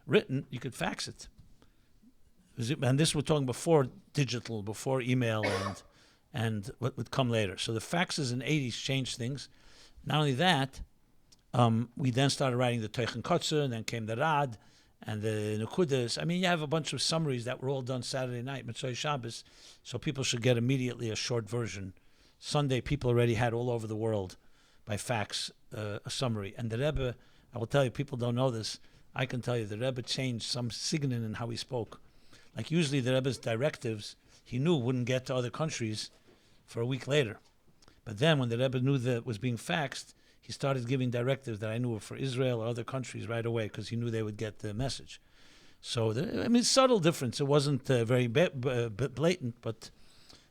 B: written, you could fax it. And this we're talking before digital, before email and what would come later. So the faxes in the 80s changed things. Not only that, we then started writing the Teichen Chozer, and then came the Rad and the Nukudas. I mean, you have a bunch of summaries that were all done Saturday night, Mitzvah Shabbos, so people should get immediately a short version. Sunday, people already had all over the world by fax a summary. And the Rebbe, I will tell you, people don't know this, I can tell you, the Rebbe changed some signin in how he spoke. Like usually the Rebbe's directives, he knew wouldn't get to other countries for a week later. But then when the Rebbe knew that it was being faxed, he started giving directives that I knew were for Israel or other countries right away because he knew they would get the message. So, subtle difference. It wasn't very blatant, but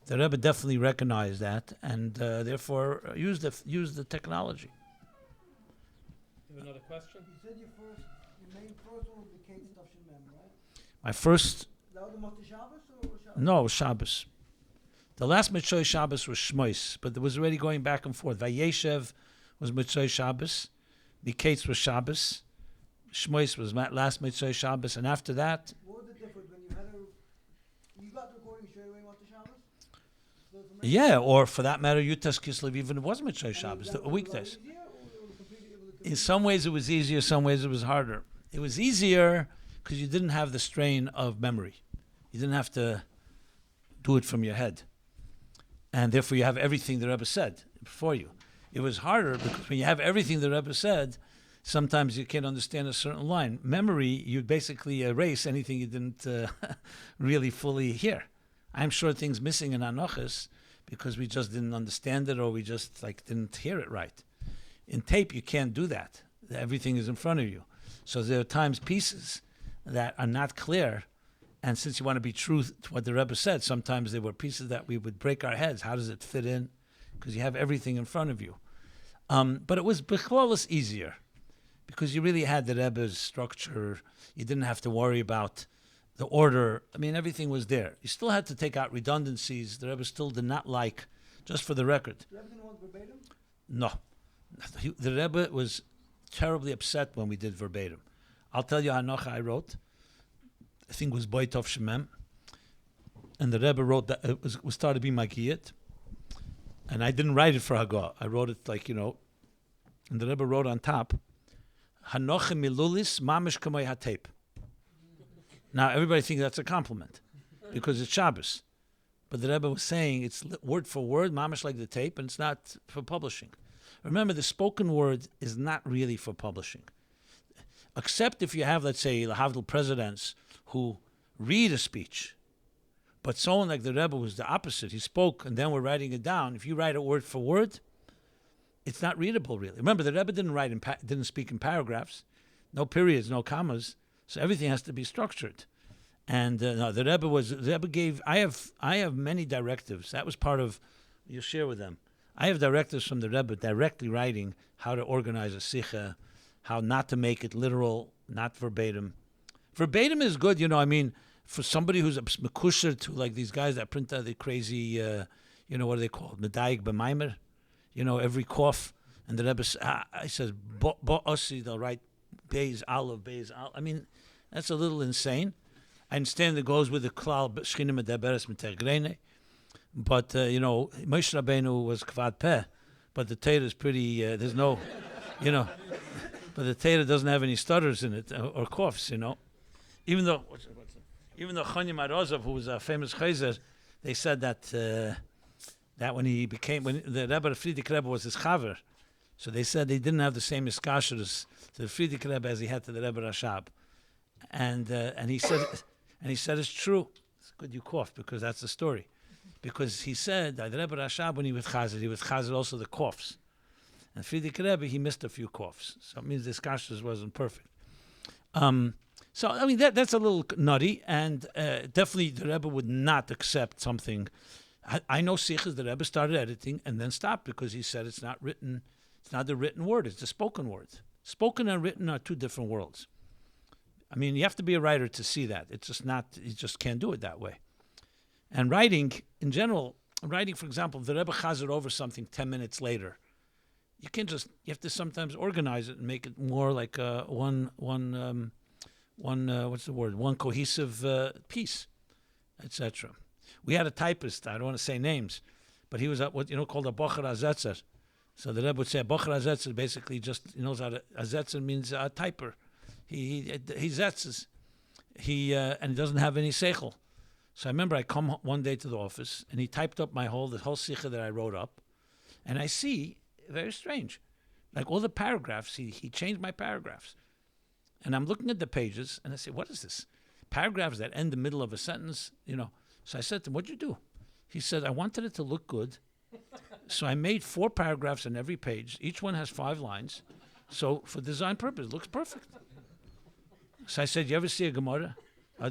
B: the Rebbe definitely recognized that and therefore used the technology.
A: You have another question?
C: You said your main first one was the Kate stuff you remember, right?
B: My first...
C: That was the Motzei Shabbos or Shabbos?
B: No, it was Shabbos. The last Mitzvah Shabbos was Shmois, but there was already going back and forth. Vayeshev was Mitzvah Shabbos. Miketz was Shabbos. Shmois was last Mitzvah Shabbos, and after that...
C: What was the difference when you got the recording straight away Motzei Shabbos?
B: Yeah, or for that matter, Yutas Kislev, even it was Mitzvah Shabbos, the weekdays. In some ways it was easier, some ways it was harder. It was easier because you didn't have the strain of memory. You didn't have to do it from your head. And therefore you have everything the Rebbe said before you. It was harder because when you have everything the Rebbe said, sometimes you can't understand a certain line. Memory, you basically erase anything you didn't really fully hear. I'm sure things missing in Anochis because we just didn't understand it or we just didn't hear it right. In tape, you can't do that. Everything is in front of you. So there are times pieces that are not clear. And since you want to be true to what the Rebbe said, sometimes there were pieces that we would break our heads. How does it fit in? Because you have everything in front of you. But it was bechlolus easier because you really had the Rebbe's structure. You didn't have to worry about the order. I mean, everything was there. You still had to take out redundancies. The Rebbe still did not like, just for the record.
C: The Rebbe didn't want verbatim?
B: No. The Rebbe was terribly upset when we did verbatim. I'll tell you Hanocha I wrote. I think it was Boitov Shemem. And the Rebbe wrote that it was started to be Makiyat. And I didn't write it for Hagah. I wrote it and the Rebbe wrote on top, Hanocha Milulis Mamish Kamei HaTape. Now, everybody thinks that's a compliment because it's Shabbos. But the Rebbe was saying it's word for word, mamish like the tape, and it's not for publishing. Remember, the spoken word is not really for publishing. Except if you have, let's say, Lahavdil presidents who read a speech. But someone like the Rebbe was the opposite. He spoke, and then we're writing it down. If you write it word for word, it's not readable, really. Remember, the Rebbe didn't speak in paragraphs. No periods, no commas. So everything has to be structured. And no, the Rebbe gave, I have many directives. That was part of, you'll share with them. I have directives from the Rebbe directly writing how to organize a sicha, how not to make it literal, not verbatim. Verbatim is good, for somebody who's mekusher to these guys that print out the crazy, what are they called? Medayik b'maimer. Every cough. And the Rebbe says, bo'osi, they'll write Beis Aleph, Beis Aleph. I mean, that's a little insane. I understand it goes with the klal shchina medaberes mitergrene, but Moshe Rabbeinu was kvad peh, but the Torah is pretty. There's no, but the Torah doesn't have any stutters in it or coughs. Even though Chanya Marozov, who was a famous Chozer, they said that when the Rebbe Friedrich Rebbe was his chaver, so they said they didn't have the same iskashers to the Friedrich Rebbe as he had to the Rebbe Rashab, and he said it's true. It's good you coughed because that's the story, because he said that the Rebbe Rashab when he was chazer also the coughs, and Friedrich Rebbe he missed a few coughs, so it means the iskashers wasn't perfect. So I mean that's a little nutty, and definitely the Rebbe would not accept something. I know sichos the Rebbe started editing and then stopped because he said it's not written. It's not the written word; it's the spoken word. Spoken and written are two different worlds. I mean, you have to be a writer to see that. It's just not, you just can't do it that way. And writing, in general, writing, for example, if the Rebbe chazer over something 10 minutes later, you can't just, you have to sometimes organize it and make it more like one cohesive piece, etc. We had a typist, I don't want to say names, but he was called a bocher azetzer. So the Rebbe would say, bocher azetzer basically just, he knows how to, azetzer means a typer. He zetzes. And he doesn't have any seichel. So I remember I come one day to the office, and he typed up the whole sicha that I wrote up, and I see, very strange, like all the paragraphs, he changed my paragraphs. And I'm looking at the pages, and I say, what is this? Paragraphs that end the middle of a sentence, So I said to him, what'd you do? He said, I wanted it to look good, so I made 4 paragraphs on every page. Each one has 5 lines. So for design purpose, it looks perfect. So I said, you ever see a Gemara?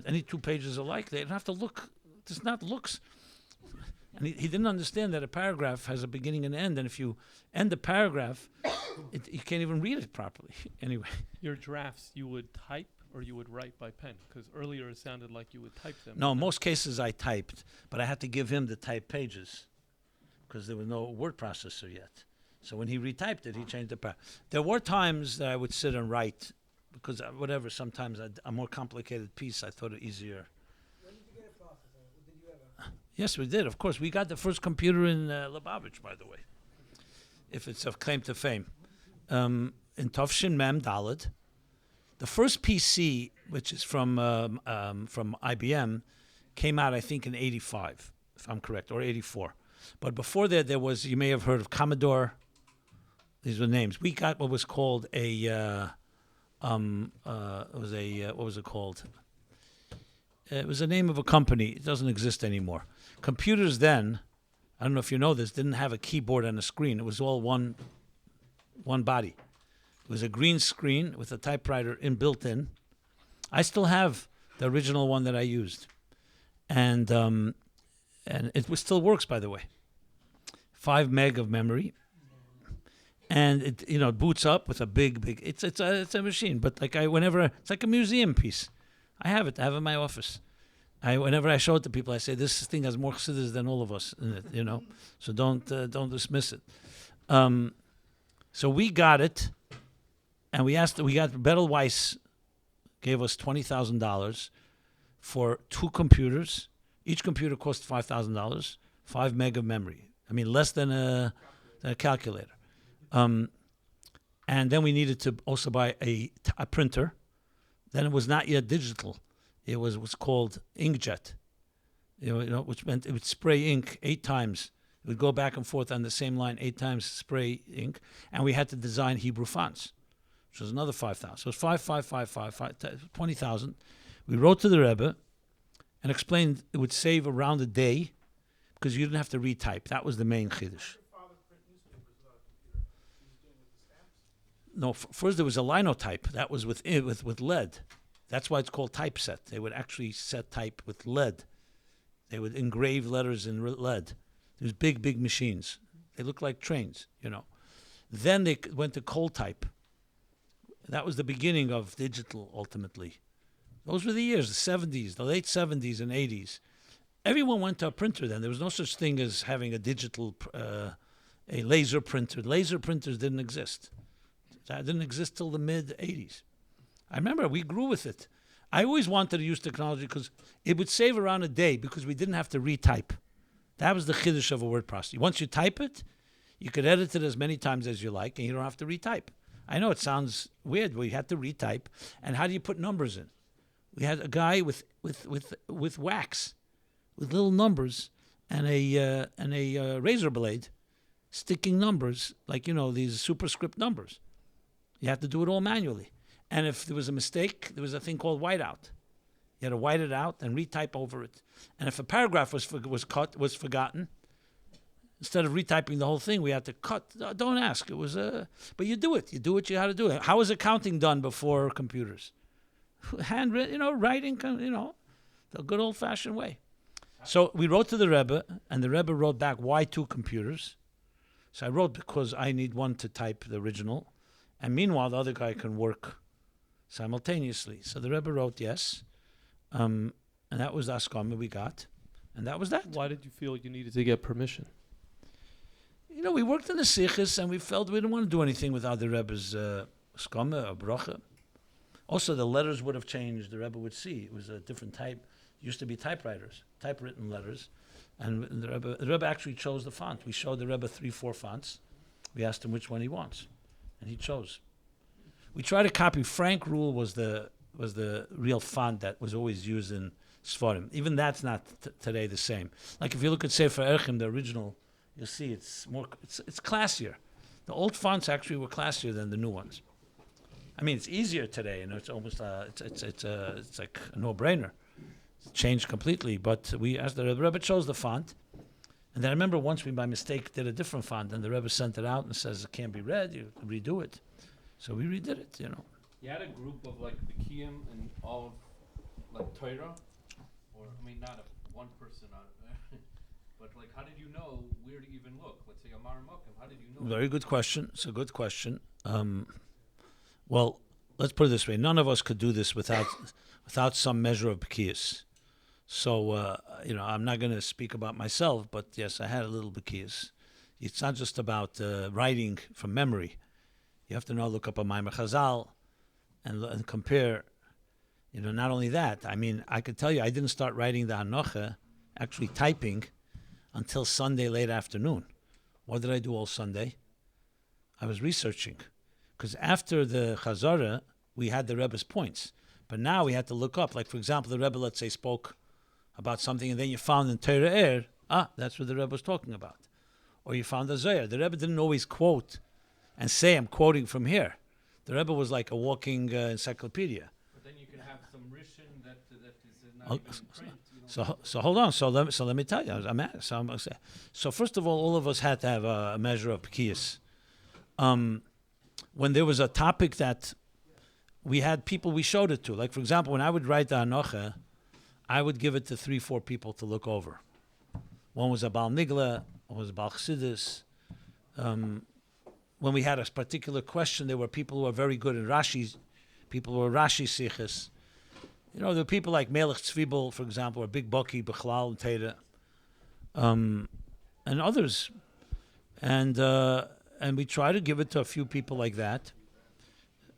B: Any 2 pages alike? They don't have to look. It's not looks. And he didn't understand that a paragraph has a beginning and an end. And if you end the paragraph, you can't even read it properly. Anyway.
A: Your drafts, you would type or you would write by pen? Because earlier it sounded like you would type them.
B: No, in most cases I typed, but I had to give him the typed pages because there was no word processor yet. So when he retyped it, he changed the paragraph. There were times that I would sit and write because sometimes a more complicated piece, I thought it easier.
C: When did you get a processor? Did you ever?
B: Yes, we did. Of course, we got the first computer in Lubavitch, by the way, if it's of claim to fame. In Tovshin Mem Daled, the first PC, which is from IBM, came out, I think, in 85, if I'm correct, or 84. But before that, there was, you may have heard of Commodore. These were names. We got what was called what was it called? It was the name of a company. It doesn't exist anymore. Computers then, I don't know if you know this, didn't have a keyboard and a screen. It was all one body. It was a green screen with a typewriter built in. I still have the original one that I used. And it still works, by the way. 5 meg of memory. And it boots up with a big. It's a machine, but it's like a museum piece. I have it. I have it in my office. Whenever I show it to people, I say this thing has more chassidus than all of us in it. So don't dismiss it. So we got it, and we got Berel Weiss gave us $20,000 for 2 computers. Each computer cost $5,000, 5 meg of memory. I mean, less than a calculator. And then we needed to also buy a printer. Then it was not yet digital. It was what's called inkjet, which meant it would spray ink 8 times. It would go back and forth on the same line 8 times, spray ink. And we had to design Hebrew fonts, which was another 5,000. So it was 20,000. We wrote to the Rebbe and explained it would save around a day because you didn't have to retype. That was the main chiddush. No, first there was a linotype. That was with lead. That's why it's called typeset. They would actually set type with lead. They would engrave letters in lead. There's big machines. They look like trains, Then they went to cold type. That was the beginning of digital, ultimately. Those were the years, the 70s, the late 70s and 80s. Everyone went to a printer then. There was no such thing as having a digital, a laser printer. Laser printers didn't exist. That didn't exist till the mid-'80s. I remember we grew with it. I always wanted to use technology because it would save around a day because we didn't have to retype. That was the chiddush of a word processor. Once you type it, you could edit it as many times as you like, and you don't have to retype. I know it sounds weird, but we had to retype. And how do you put numbers in? We had a guy with wax, with little numbers, and a razor blade, sticking numbers like these superscript numbers. You have to do it all manually. And if there was a mistake, there was a thing called whiteout. You had to white it out and retype over it. And if a paragraph was forgotten, instead of retyping the whole thing, we had to cut. Don't ask. It was but you do it. You do what you had to do. How was accounting done before computers? Handwritten, writing, the good old-fashioned way. So we wrote to the Rebbe, and the Rebbe wrote back, why 2 computers? So I wrote because I need one to type the original, And meanwhile, the other guy can work simultaneously. So the Rebbe wrote yes. And that was the Askama we got. And that was that.
A: Why did you feel you needed to get permission?
B: We worked in the sichos, and we felt we didn't want to do anything without the Rebbe's skama or bracha. Also, the letters would have changed. The Rebbe would see. It was a different type. It used to be typewritten letters. And the Rebbe actually chose the font. We showed the Rebbe 3-4 fonts. We asked him which one he wants, and he chose. We tried to copy. Frank Rule was the real font that was always used in Sfarim. Even that's not today the same. Like if you look at Sefer Erchim, the original, you'll see it's classier. The old fonts actually were classier than the new ones. I mean, it's easier today, and it's almost it's like a no-brainer. It's changed completely. But we asked the Rebbe chose the font, and then I remember once we by mistake did a different font, and the Rebbe sent it out and says it can't be read. You redo it. So we redid it.
E: You had a group of like Bikiyim and all of like Torah, or I mean, not one person on. But like, how did you know where to even look? Let's say Amar Mokim. How did you know?
B: Very good question. It's a good question. Well, let's put it this way: none of us could do this without some measure of b'kiyas. So I'm not going to speak about myself, but yes, I had a little b'kiyas. It's not just about writing from memory. You have to look up a Maimer Chazal and compare. Not only that. I mean, I could tell you, I didn't start writing the Hanocha, actually typing, until Sunday late afternoon. What did I do all Sunday? I was researching. Because after the Chazara, we had the Rebbe's points. But now we had to look up. Like, for example, the Rebbe, let's say, spoke about something, and then you found in Torah that's what the Rebbe was talking about. Or you found a Zohar. The Rebbe didn't always quote and say, I'm quoting from here. The Rebbe was like a walking encyclopedia.
E: But then you can have some Rishon that is not even in print.
B: So hold on. So let me tell you. So first of all of us had to have a measure of Pekiyas. When there was a topic that we had people we showed it to, like for example, when I would write the Hanocha, I would give it to 3-4 people to look over. One was a Baal Nigla, one was a Baal Chassidus. When we had a particular question, there were people who were very good in Rashi, people who were Rashi sichos. There were people like Melech Tzvibel, for example, or Big Baki, Bechlal, and Teda, and others. And we try to give it to a few people like that.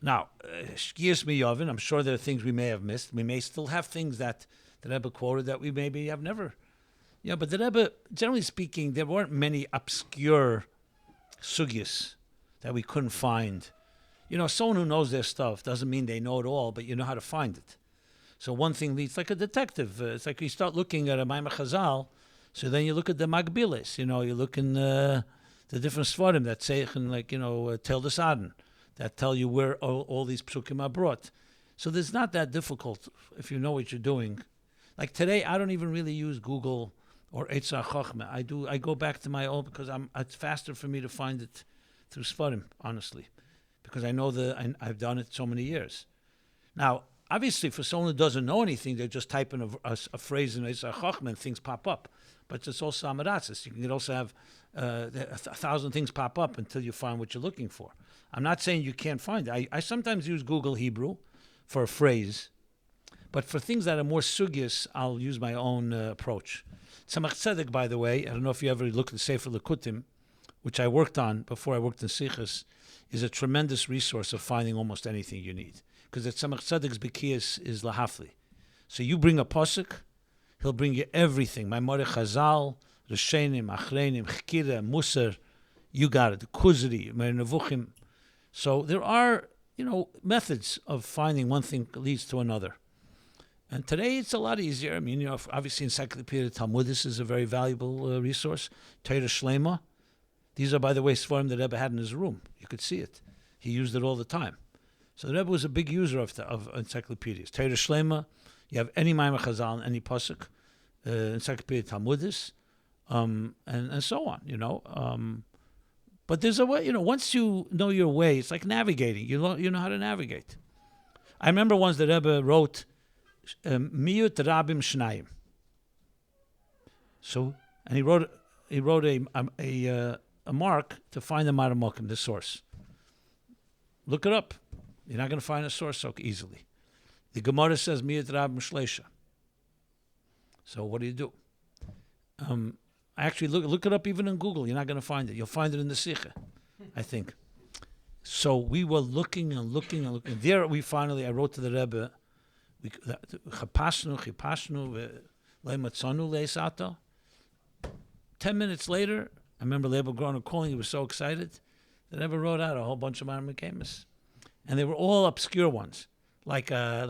B: Now, Shkias Miyovin, I'm sure there are things we may have missed. We may still have things that the Rebbe quoted that we maybe have never. But the Rebbe, generally speaking, there weren't many obscure sugyas that we couldn't find. Someone who knows their stuff doesn't mean they know it all, but you know how to find it. So one thing leads, like a detective. It's like you start looking at a Maimer Chazal, so then you look at the Magbilis. You look in the different Svarim that say, Tel the Saden, that tell you where all these psukim are brought. So it's not that difficult if you know what you're doing. Like today, I don't even really use Google or Eitzah Chochmeh. I go back to my own because it's faster for me to find it through Svarim, honestly, because I know I've done it so many years. Now, obviously, for someone who doesn't know anything, they just type in a phrase in Eitzah Chochmeh and things pop up. But it's also Amaratzis. You can also have 1,000 things pop up until you find what you're looking for. I'm not saying you can't find it. I sometimes use Google Hebrew for a phrase, but for things that are more sugyas, I'll use my own approach. Tzemach Tzedek, by the way, I don't know if you ever looked at Sefer Lekutim, which I worked on before I worked in sichos, is a tremendous resource of finding almost anything you need. Because the Tzemach Tzedek's B'kiyas is lahafli. So you bring a pasuk, he'll bring you everything. Maimorei Chazal, Rishenim, Achreinim, Chkira, Musar, you got it. Kuzri, Nevuchim. So there are, methods of finding one thing leads to another. And today it's a lot easier. I mean, obviously Encyclopedia Talmudis is a very valuable resource. Torah Shlema. These are, by the way, Svarim the Rebbe had in his room. You could see it. He used it all the time. So the Rebbe was a big user of encyclopedias. Torah Shlema. You have any Maimer Chazal, any pasuk, Encyclopedia Talmudis, and so on. But there's a way. Once you know your way, it's like navigating. You know how to navigate. I remember once the Rebbe wrote Miyut Rabim Shnayim. So, and he wrote a mark to find the Maramokim, the source. Look it up. You're not going to find a source so easily. The Gemara says, Miyat Rab Mishleisha. So what do? Actually, look it up even in Google. You're not going to find it. You'll find it in the Sikha, I think. So we were looking and looking and looking. There we finally, I wrote to the Rebbe, Chipashnu, Leimatzanu, Leisato. 10 minutes later, I remember Rebbe Groner calling, he was so excited. The Rebbe wrote out a whole bunch of Marim Kamis. And they were all obscure ones, like a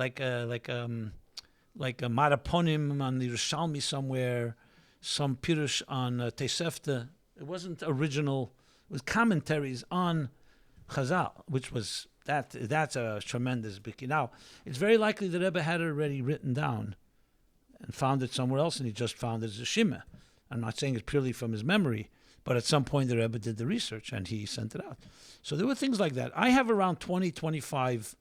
B: Maraponim on the Yerushalmi somewhere, some Pirush on Tesefta. It wasn't original. It was commentaries on Chazal, which was that's a tremendous big. Now, it's very likely the Rebbe had it already written down and found it somewhere else, and he just found it as a Shima. I'm not saying it's purely from his memory, but at some point the Rebbe did the research and he sent it out. So there were things like that. I have around 20, 25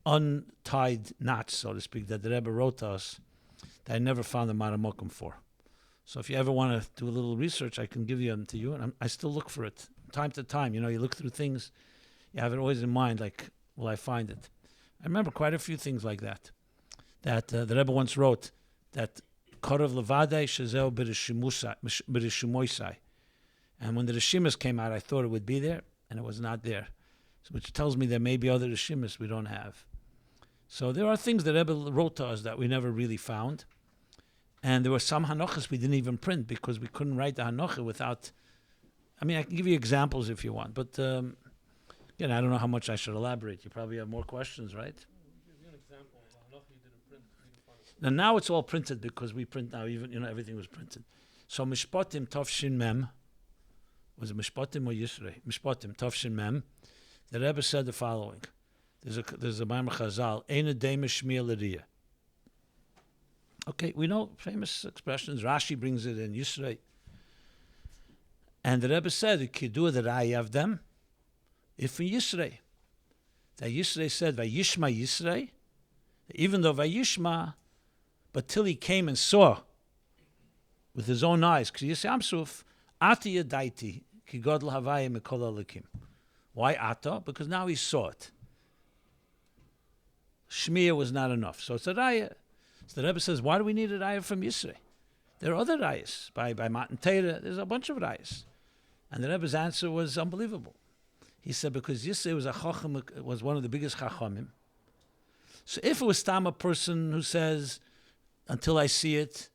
B: untied knots, so to speak, that the Rebbe wrote to us that I never found the Maramokum for. So if you ever want to do a little research, I can give them to you, and I still look for it time to time. You know, you look through things, you have it always in mind, like, will I find it? I remember quite a few things like that the Rebbe once wrote, that Korov Levadei Shezeo B'Rishumoisai. And when the Rishimas came out, I thought it would be there, and it was not there. So, which tells me there may be other Rishimas we don't have. So there are things that Rebbe wrote to us that we never really found. And there were some Hanochas we didn't even print because we couldn't write the Hanocha without... I mean, I can give you examples if you want, but again, I don't know how much I should elaborate. You probably have more questions, right?
A: Give you an example of a Hanocha you didn't print.
B: And now it's all printed because we print now. Even everything was printed. So Mishpatim Tov Shin Mem, was it Mishpatim or Yisrei? Mishpatim Tov Shin Mem. The Rebbe said the following: There's a Maimar Chazal, Eina Dema Shmiya L'Riyah. Okay, we know famous expressions. Rashi brings it in Yisrei, and the Rebbe said, "Kidur that I have them." If in Yisrei, that Yisrei said, "Vayishma Yisrei," even though Vayishma, but till he came and saw with his own eyes, because you say, "Amsuf Ati Yadaiti Ki Godel Havaya Mikol Alakim." Why Ata? Because now he saw it. Shmiya was not enough, so it's a raya. So the Rebbe says, why do we need a raya from Yisrei? There are other rayas by Matan Torah. There's a bunch of rayas, and the Rebbe's answer was unbelievable. He said because Yisrei was a chacham, was one of the biggest chachamim. So if it was tam a person who says, until I see it,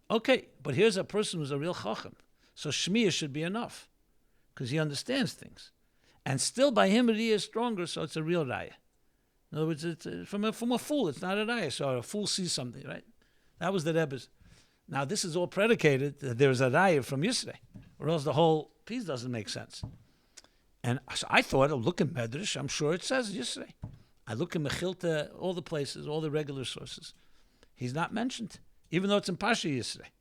B: okay, but here's a person who's a real chacham, so Shmiya should be enough because he understands things. And still by him, Riyah is stronger, so it's a real raya. In other words, it's from a fool, it's not a raya. So a fool sees something, right? That was the Rebbe's. Now, this is all predicated that there's a raya from Yisrei, or else the whole piece doesn't make sense. And so I thought, I'll look in Medrash, I'm sure it says Yisrei. I look in Mechilta, all the places, all the regular sources. He's not mentioned, even though it's in Pasha Yisrei.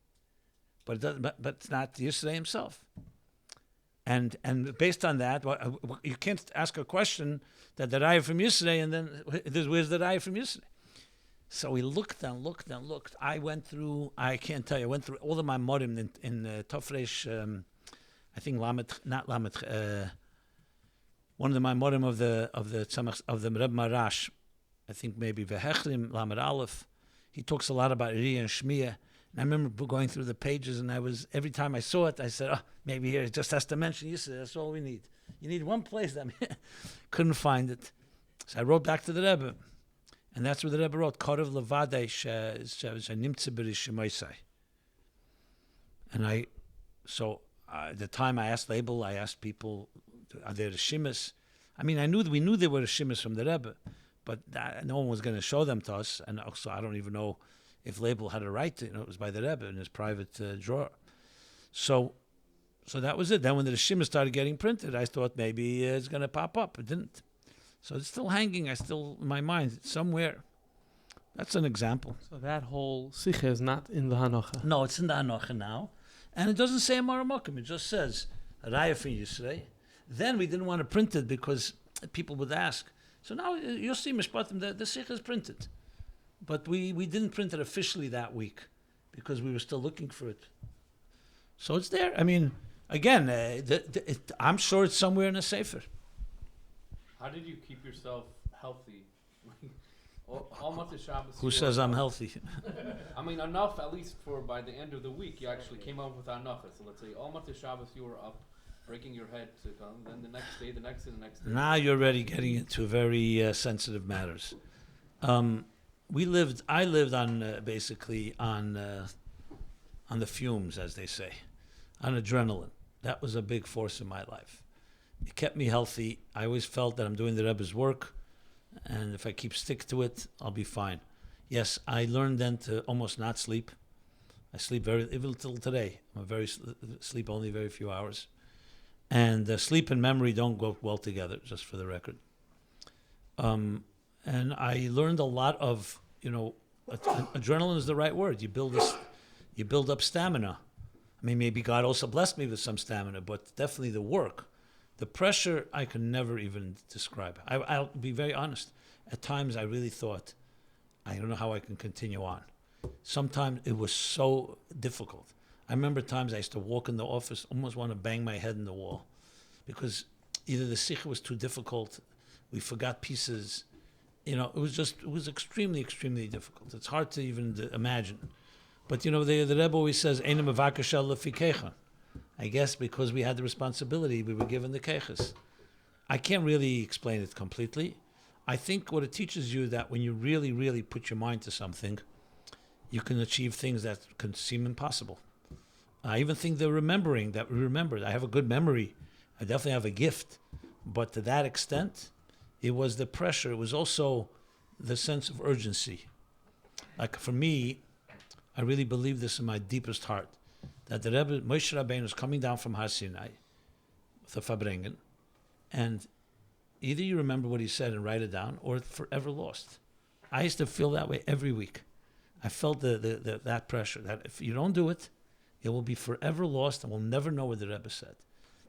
B: But it's not Yisrei himself. And based on that, you can't ask a question that the raya from Yisrei, and then where's the raya from Yisrei? So we looked and looked and looked. I went through all of my morim in Tofresh, I think one of the Maimorim of the Rebbe Marash, I think maybe Vehechlim Lamed Aleph. He talks a lot about Riyah and Shmiya. And I remember going through the pages, and every time I saw it, I said, maybe here it just has to mention Yisrei. That's all we need. You need one place. Couldn't find it. So I wrote back to the Rebbe. And that's where the Rebbe wrote, Korov Levadei Nimtze B'Rishumoisai. And at the time I asked Label, I asked people, are there Rishimas? I mean, we knew there were Rishimas from the Rebbe, but no one was going to show them to us. And also, I don't even know if Label had a right to, it was by the Rebbe in his private drawer. So that was it. Then when the Rishimas started getting printed, I thought maybe it's going to pop up. It didn't. So it's still hanging. In my mind, somewhere. That's an example.
A: So that whole sicha is not in the Hanocha.
B: No, it's in the Hanocha now. And it doesn't say Maramokim. It just says Raya from Yisrei. Then we didn't want to print it because people would ask. So now you'll see Mishpatim, the sicha is printed. But we didn't print it officially that week because we were still looking for it. So it's there. I mean, again, I'm sure it's somewhere in a sefer.
E: How did you keep yourself healthy? All month of Shabbos.
B: Who says I'm healthy?
E: I mean, enough at least for by the end of the week. You actually came up with enough. So let's say all month of Shabbos you were up, breaking your head to come. Then the next day, the next day, the next day.
B: Now you're already getting into very sensitive matters. I lived on basically on the fumes, as they say, on adrenaline. That was a big force in my life. It kept me healthy. I always felt that I'm doing the Rebbe's work, and if I stick to it, I'll be fine. Yes, I learned then to almost not sleep. I sleep even till today. Sleep only very few hours, and sleep and memory don't go well together. Just for the record. And I learned a lot of, adrenaline is the right word. You build up stamina. I mean, maybe God also blessed me with some stamina, but definitely the work. The pressure I can never even describe. I'll be very honest. At times I really thought, I don't know how I can continue on. Sometimes it was so difficult. I remember times I used to walk in the office, almost want to bang my head in the wall, because either the sichos was too difficult, we forgot pieces. It was extremely, extremely difficult. It's hard to even imagine. But the Rebbe always says, "Eina mevakasha lefikecha." I guess because we had the responsibility, we were given the keches. I can't really explain it completely. I think what it teaches you that when you really, really put your mind to something, you can achieve things that can seem impossible. I even think the remembering that we remembered. I have a good memory. I definitely have a gift. But to that extent, it was the pressure. It was also the sense of urgency. Like for me, I really believe this in my deepest heart, that the Rebbe, Moshe Rabbeinu, is coming down from Har Sinai with the Farbrengen, and either you remember what he said and write it down, or it's forever lost. I used to feel that way every week. I felt that pressure, that if you don't do it, it will be forever lost and we'll never know what the Rebbe said.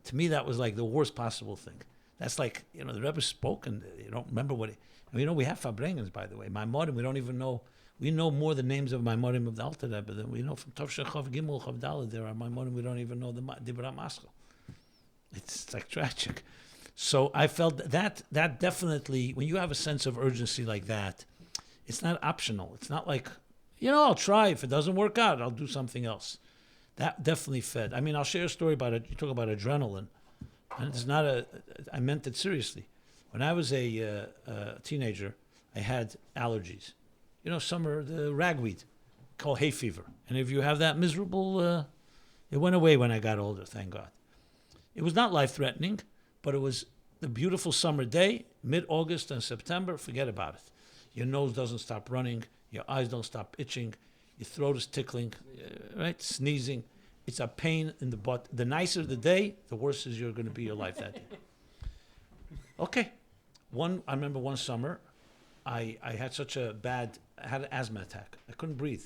B: To me, that was like the worst possible thing. That's like, the Rebbe spoke and you don't remember what he... we have Farbrengens, by the way. My modern, we don't even know... We know more the names of my Maimonim of the Alter Rebbe than we know from Tov Shechav Gimel Chav Daled. There are Maimonim we don't even know the Dibra Maskal. It's like tragic. So I felt that definitely, when you have a sense of urgency like that, it's not optional. It's not like, I'll try. If it doesn't work out, I'll do something else. That definitely fed. I mean, I'll share a story about it. You talk about adrenaline, and it's not I meant it seriously. When I was a teenager, I had allergies. Some are the ragweed, called hay fever. And if you have that miserable, it went away when I got older, thank God. It was not life-threatening, but it was the beautiful summer day, mid-August and September, forget about it. Your nose doesn't stop running, your eyes don't stop itching, your throat is tickling, right? Sneezing. It's a pain in the butt. The nicer the day, the worse is you're going to be your life that day. Okay. I remember one summer, I had I had an asthma attack. I couldn't breathe.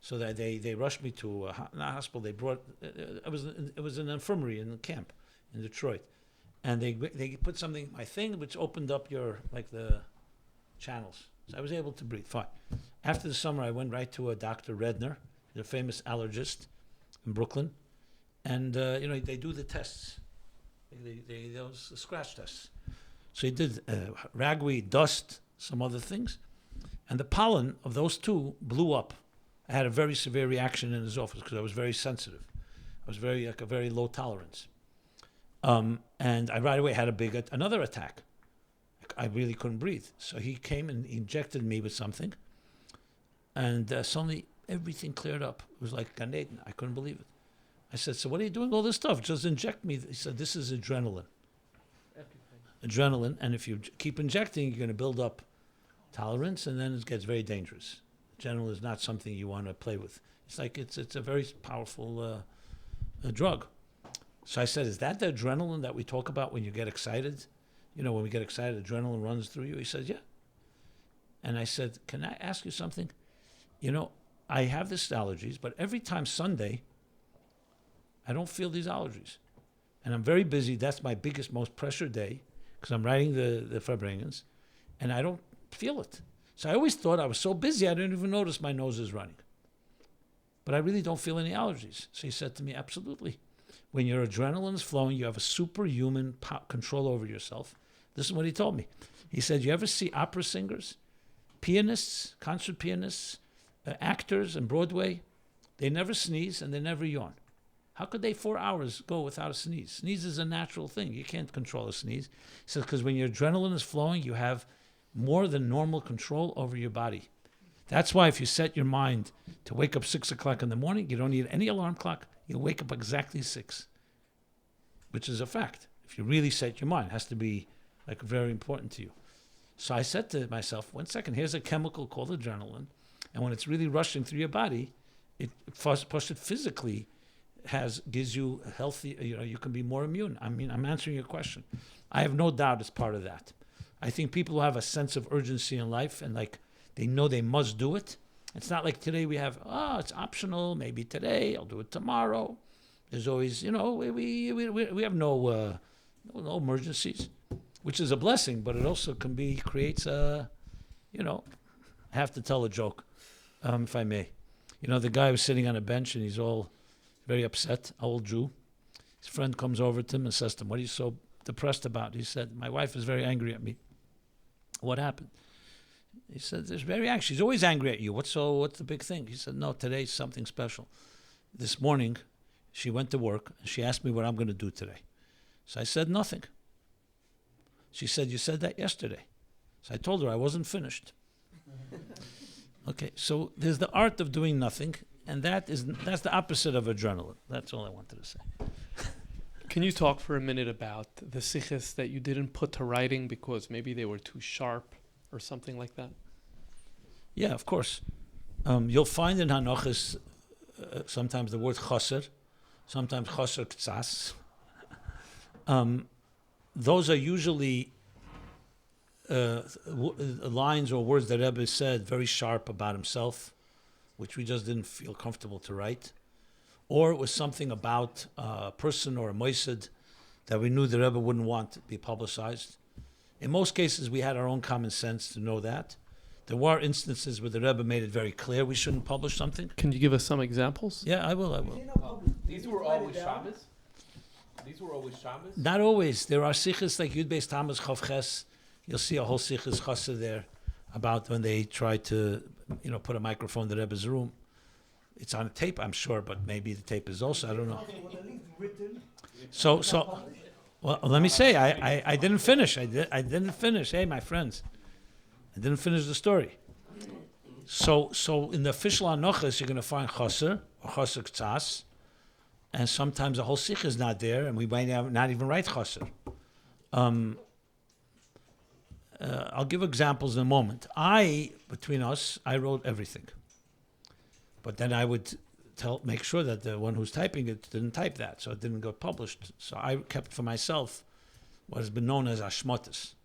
B: So that they rushed me to a hospital. They brought, it was an infirmary in the camp in Detroit. And they put something in my thing which opened up the channels. So I was able to breathe, fine. After the summer, I went right to a Dr. Redner, the famous allergist in Brooklyn. And, they do the tests. Those scratch tests. So he did ragweed, dust, some other things. And the pollen of those two blew up. I had a very severe reaction in his office because I was very sensitive. I was a very low tolerance. And I right away had another attack. I really couldn't breathe. So he came and injected me with something. And suddenly everything cleared up. It was like Gan Eden. I couldn't believe it. I said, "So what are you doing all this stuff? Just inject me." He said, "This is adrenaline." Adrenaline. And if you keep injecting, you're going to build up tolerance, and then it gets very dangerous. Adrenaline is not something you want to play with. It's like it's a very powerful drug. So I said, "Is that the adrenaline that we talk about when you get excited? When we get excited, adrenaline runs through you?" He said, "Yeah." And I said, "Can I ask you something? I have these allergies, but every time Sunday, I don't feel these allergies. And I'm very busy. That's my biggest, most pressure day because I'm writing the Farbrengens, and I don't feel it. So I always thought I was so busy I didn't even notice my nose is running. But I really don't feel any allergies." So he said to me, "Absolutely. When your adrenaline is flowing, you have a superhuman control over yourself. This is what he told me. He said, you ever see opera singers, pianists, concert pianists, actors in Broadway? They never sneeze and they never yawn. How could they 4 hours go without a sneeze? Sneeze is a natural thing. You can't control a sneeze. He says, because when your adrenaline is flowing, you have more than normal control over your body. That's why if you set your mind to wake up 6 o'clock in the morning, you don't need any alarm clock. You'll wake up exactly 6, which is a fact. If you really set your mind, it has to be like very important to you. So I said to myself, 1 second, here's a chemical called adrenaline. And when it's really rushing through your body, it physically gives you a healthy, you can be more immune. I mean, I'm answering your question. I have no doubt it's part of that. I think people who have a sense of urgency in life and like they know they must do it. It's not like today we have, it's optional, maybe today, I'll do it tomorrow. There's always, we have no emergencies, which is a blessing, but it also creates a, I have to tell a joke, if I may. The guy was sitting on a bench and he's all very upset, an old Jew. His friend comes over to him and says to him, what are you so depressed about? He said, my wife is very angry at me. What happened? He said, "She's very angry. She's always angry at you. What's the big thing?" He said, "No, today's something special. This morning, she went to work and she asked me what I'm going to do today. So I said nothing. She said, you said that yesterday. So I told her I wasn't finished." Okay, so there's the art of doing nothing, and that's the opposite of adrenaline. That's all I wanted to say.
A: Can you talk for a minute about the sichos that you didn't put to writing because maybe they were too sharp or something like that?
B: Yeah, of course. You'll find in Hanochis sometimes the word Chozer, sometimes Chozer Ktsas. Those are usually lines or words that Rebbe said very sharp about himself, which we just didn't feel comfortable to write. Or it was something about a person or a moisid that we knew the Rebbe wouldn't want to be publicized. In most cases, we had our own common sense to know that. There were instances where the Rebbe made it very clear we shouldn't publish something.
A: Can you give us some examples?
B: Yeah, I will.
E: These were always Shabbos? These were always Shabbos?
B: Not always. There are sichos like Yud Beis Tammuz Chav Ches. You'll see a whole sichos Chozer there about when they tried to, put a microphone in the Rebbe's room. It's on a tape, I'm sure, but maybe the tape is also, I don't know. Well, let me say, I didn't finish. I didn't finish. Hey, my friends, I didn't finish the story. So in the official Anochas, you're going to find Chozer or Chozer Ktsas, and sometimes the whole sikh is not there, and we might not even write Chozer. I'll give examples in a moment. Between us, I wrote everything. But then I would make sure that the one who's typing it didn't type that, so it didn't get published. So I kept for myself what has been known as ashmotas.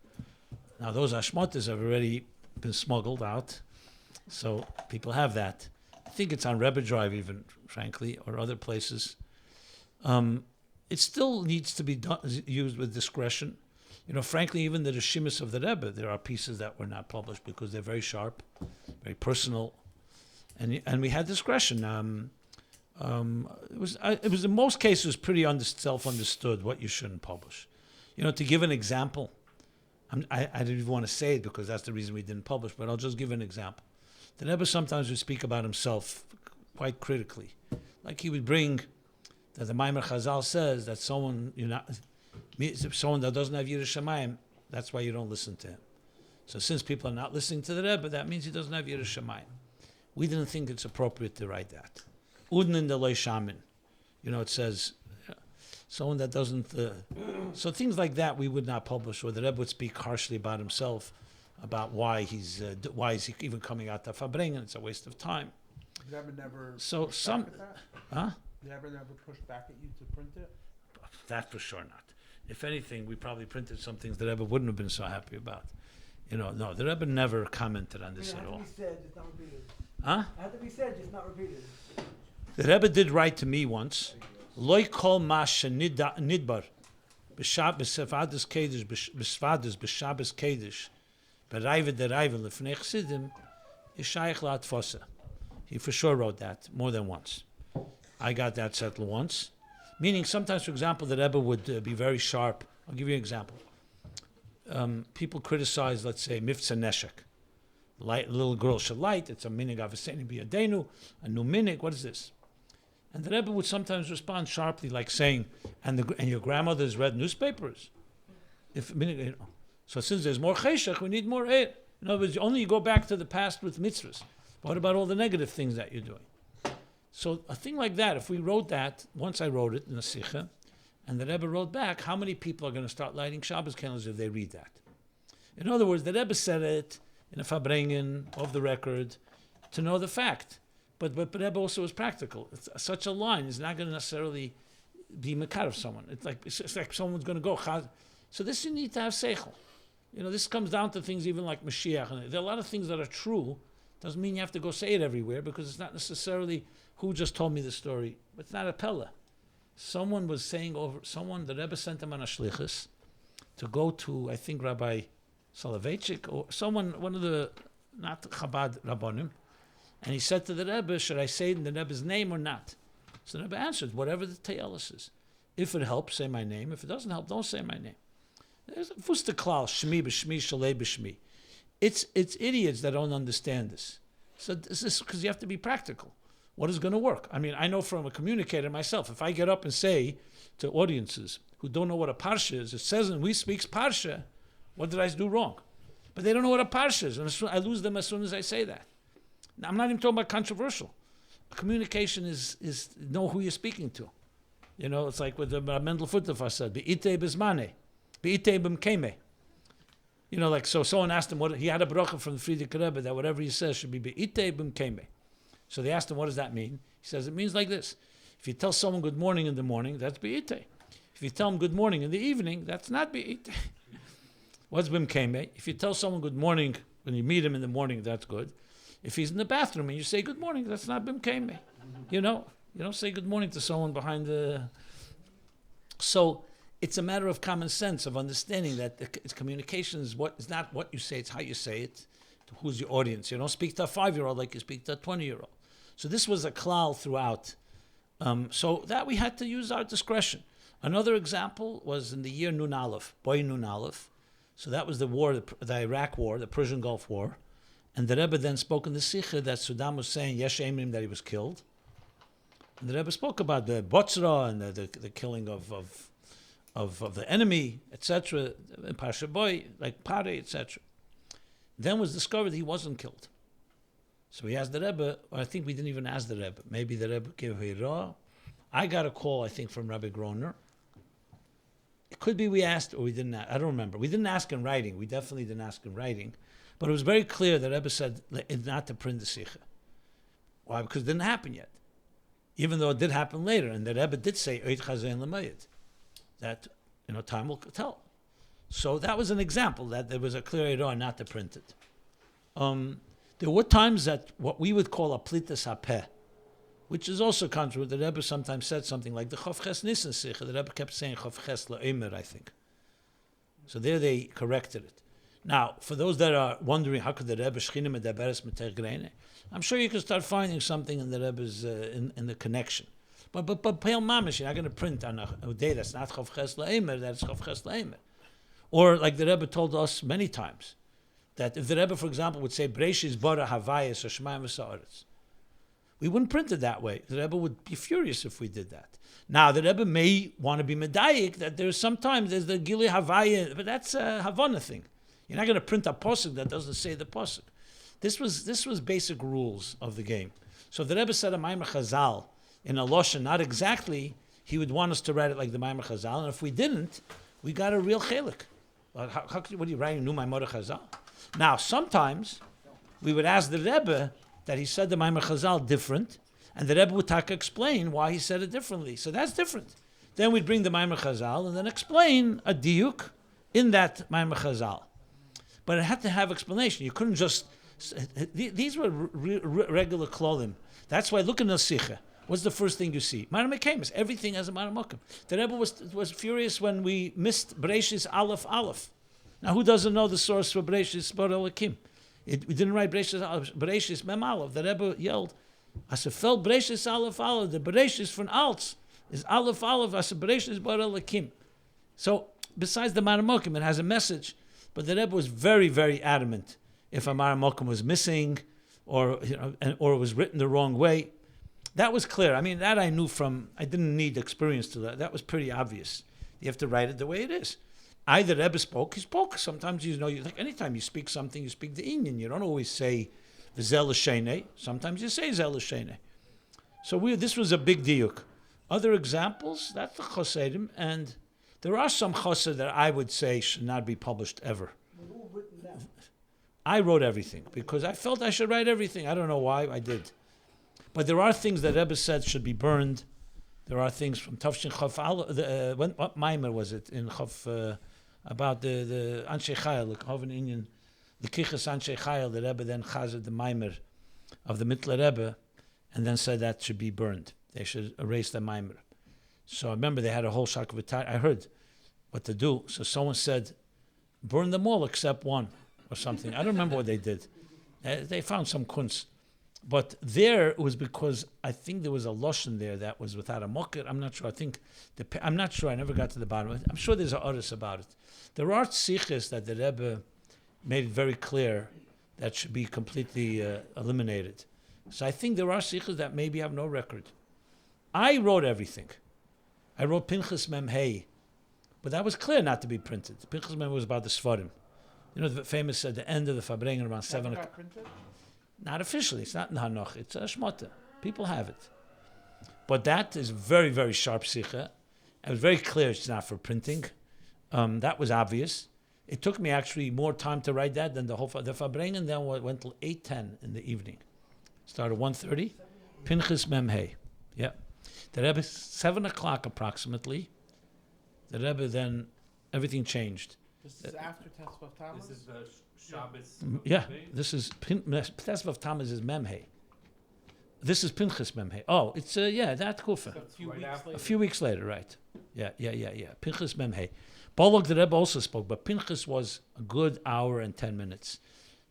B: Now those ashmotas have already been smuggled out, so people have that. I think it's on Rebbe Drive even, frankly, or other places. It still needs to be used with discretion. Frankly, even the Rishimis of the Rebbe, there are pieces that were not published because they're very sharp, very personal. And we had discretion. It was in most cases pretty self-understood what you shouldn't publish. To give an example, I didn't even want to say it because that's the reason we didn't publish, but I'll just give an example. The Rebbe sometimes would speak about himself quite critically. Like he would bring, that the Maimer Chazal says that someone that doesn't have Yiras Shamayim, that's why you don't listen to him. So since people are not listening to the Rebbe, that means he doesn't have Yiras Shamayim. We didn't think it's appropriate to write that. Uden in the loy shamin. It says, someone that doesn't... so things like that we would not publish, or the Rebbe would speak harshly about himself, about why is he even coming out to Fabringen, it's a waste of time.
D: Did Rebbe never
B: Did
D: Rebbe never push back at you to print it?
B: That for sure not. If anything, we probably printed some things the Rebbe wouldn't have been so happy about. No, the Rebbe never commented on this at all. Huh?
C: It had to be said, just not repeated.
B: The Rebbe did write to me once, Loi kol mash nidbar, b'sefades kedish, b'shabes kedish, b'raive deraive lefnei chesidim, yishayich la'atfosa. He for sure wrote that more than once. I got that settled once. Meaning sometimes, for example, the Rebbe would be very sharp. I'll give you an example. people criticize, let's say, Mifza Neshek. Light, little girl should light. It's a minig aveseni biyadenu, a new minig. What is this? And the Rebbe would sometimes respond sharply, like saying, "And your grandmother's read newspapers." So since there's more cheshach, we need more air. In other words, only you go back to the past with mitzvahs. What about all the negative things that you're doing? So a thing like that, if we wrote that, once I wrote it in a sicha, and the Rebbe wrote back, how many people are going to start lighting Shabbos candles if they read that? In other words, the Rebbe said it in a fabrengen of the record to know the fact. But Rebbe also was practical. Such a line is not going to necessarily be mekar of someone. It's like someone's going to go. So this you need to have seichel. This comes down to things even like Mashiach. And there are a lot of things that are true. Doesn't mean you have to go say it everywhere because it's not necessarily who just told me the story. It's not a pella. Someone was saying the Rebbe sent him on a shlichus to go to, I think, Rabbi Soloveitchik or someone, one of the, not Chabad Rabbanim, and he said to the Rebbe, should I say it in the Rebbe's name or not? So the Rebbe answered, whatever the Te'elis is. If it helps, say my name. If it doesn't help, don't say my name. There's a fusta klal, shmi b'shmi, shalei b'shmi. It's idiots that don't understand this. So this is because you have to be practical. What is going to work? I mean, I know from a communicator myself, if I get up and say to audiences who don't know what a parsha is, it says and we speaks parsha, what did I do wrong? But they don't know what a parsha is, and I lose them as soon as I say that. Now, I'm not even talking about controversial. Communication is know who you're speaking to. It's like what the Mendel Futtefa said, Be'ite bizmane, Be'ite b'mkeme. Like, so someone asked him, he had a bracha from the Friedrich Rebbe that whatever he says should be Be'ite b'mkeme. So they asked him, what does that mean? He says, it means like this. If you tell someone good morning in the morning, that's Be'ite. If you tell them good morning in the evening, that's not Be'ite. What's b'mkeme? If you tell someone good morning when you meet him in the morning, that's good. If he's in the bathroom and you say good morning, that's not b'mkeme. You don't say good morning to someone behind the... So it's a matter of common sense, of understanding that communication is not what you say, it's how you say it, to who's your audience. You don't speak to a 5-year-old like you speak to a 20-year-old. So this was a klal throughout. So that we had to use our discretion. Another example was in the year Nun Aleph, Boy Nun Aleph. So that was the war, the Iraq war, the Persian Gulf War. And the Rebbe then spoke in the Sikha that Saddam was saying, Yesh Emrim, that he was killed. And the Rebbe spoke about the Botzra and the killing of the enemy, etc., in Pasha Boy, like Pare, etc. Then was discovered he wasn't killed. So he asked the Rebbe, or I think we didn't even ask the Rebbe. Maybe the Rebbe gave Hira. I got a call, I think, from Rabbi Groner. It could be we asked or we didn't ask. I don't remember. We didn't ask in writing. We definitely didn't ask in writing. But it was very clear that Rebbe said not to print the Sikha. Why? Because it didn't happen yet. Even though it did happen later. And the Rebbe did say, Oid Chazein L'Mayit. That, time will tell. So that was an example that there was a clear error not to print it. There were times that what we would call a plitas hapeh, which is also contrary. The Rebbe sometimes said something like the Chof Ches Nissen Sikha. The Rebbe kept saying Chof Ches La'omer, I think. So there they corrected it. Now, for those that are wondering how could the Rebbe Shechina Medaberes Meter Greine, I'm sure you can start finding something in the Rebbe's in the connection. But Peil Mamish, you're not going to print on a day that's not Chof Ches La'omer, that's Chof Ches La'omer. Or like the Rebbe told us many times, that if the Rebbe, for example, would say Breishis Bara Havayas or Shemayim V'Sa'aretz, we wouldn't print it that way. The Rebbe would be furious if we did that. Now, the Rebbe may want to be medayik that there's the Gili Havaya, but that's a Havana thing. You're not going to print a posuk that doesn't say the posuk. This was basic rules of the game. So if the Rebbe said a Maimer Chazal in a Loshen, not exactly, he would want us to write it like the Maimer Chazal, and if we didn't, we got a real chelik. What are you writing, Nu Maimer Chazal? Now, sometimes we would ask the Rebbe that he said the Maimer Chazal different, and the Rebbe would explain why he said it differently. So that's different. Then we'd bring the Maimer Chazal and then explain a diuk in that Maimer Chazal. But it had to have explanation. You couldn't just... These were regular klolim. That's why, look in the Sikha. What's the first thing you see? Mara Mekamis. Everything has a Mara Mokim. The Rebbe was furious when we missed Breishis Aleph. Now, who doesn't know the source for Breishis Bar Elokim? We didn't write Breishis Mem Aleph. The Rebbe yelled, as a fell Breishis Aleph. The Breishis from Alts is Aleph, as a Breishis Bar Elokim. So, besides the Mara Mokim, it has a message but the Rebbe was very, very adamant if a Mar Mokum was missing, or or it was written the wrong way. That was clear. I mean, that I knew from. I didn't need experience to that. That was pretty obvious. You have to write it the way it is. Either Rebbe spoke, he spoke. Sometimes you like anytime you speak something, you speak the Inyan. You don't always say v'zel l'sheinei. Sometimes you say zel l'sheinei. So this was a big diuk. Other examples, that's the Choserim, and there are some Choser that I would say should not be published ever. I wrote everything because I felt I should write everything. I don't know why I did. But there are things that Rebbe said should be burned. There are things from Tafshin Chaf what Maimer was it in Chaf about the Anshe Chayil, the Hoven Inyan, the Kichas Anshe Chayil, the Rebbe then chazed the Maimer of the Mittler Rebbe and then said that should be burned. They should erase the Maimer. So I remember they had a whole shak of I heard what to do. So someone said, burn them all except one or something. I don't remember what they did. They found some kunz. But there it was because I think there was a lashon there that was without a mokir. I'm not sure. I'm not sure. I never got to the bottom of it. I'm sure there's a oris about it. There are sichos that the Rebbe made it very clear that should be completely eliminated. So I think there are sichos that maybe have no record. I wrote everything. I wrote Pinchas Mem Hey, but that was clear not to be printed. Pinchas Mem was about the Svarim. You know, the famous at the end of the Fabrengen around 7 o'clock. Not officially. It's not in Hanoch. It's a Shmota. People have it. But that is very, very sharp sikha. It was very clear it's not for printing. That was obvious. It took me actually more time to write that than the whole... The Fabrengen then went till 8:10 in the evening. Started 1:30. Pinchas Mem Hey. Yeah. The Rebbe, 7 o'clock approximately, the Rebbe then, everything changed.
D: This is after Tesvav Tammuz?
E: This is the Shabbos.
B: Yeah, this is Tesvav Tammuz is Memhe. This is Pinchas Memhe. Oh, it's that kufa. A few weeks later, right? Yeah. Pinchas Memhe. Bolog the Rebbe also spoke, but Pinchas was a good hour and 10 minutes.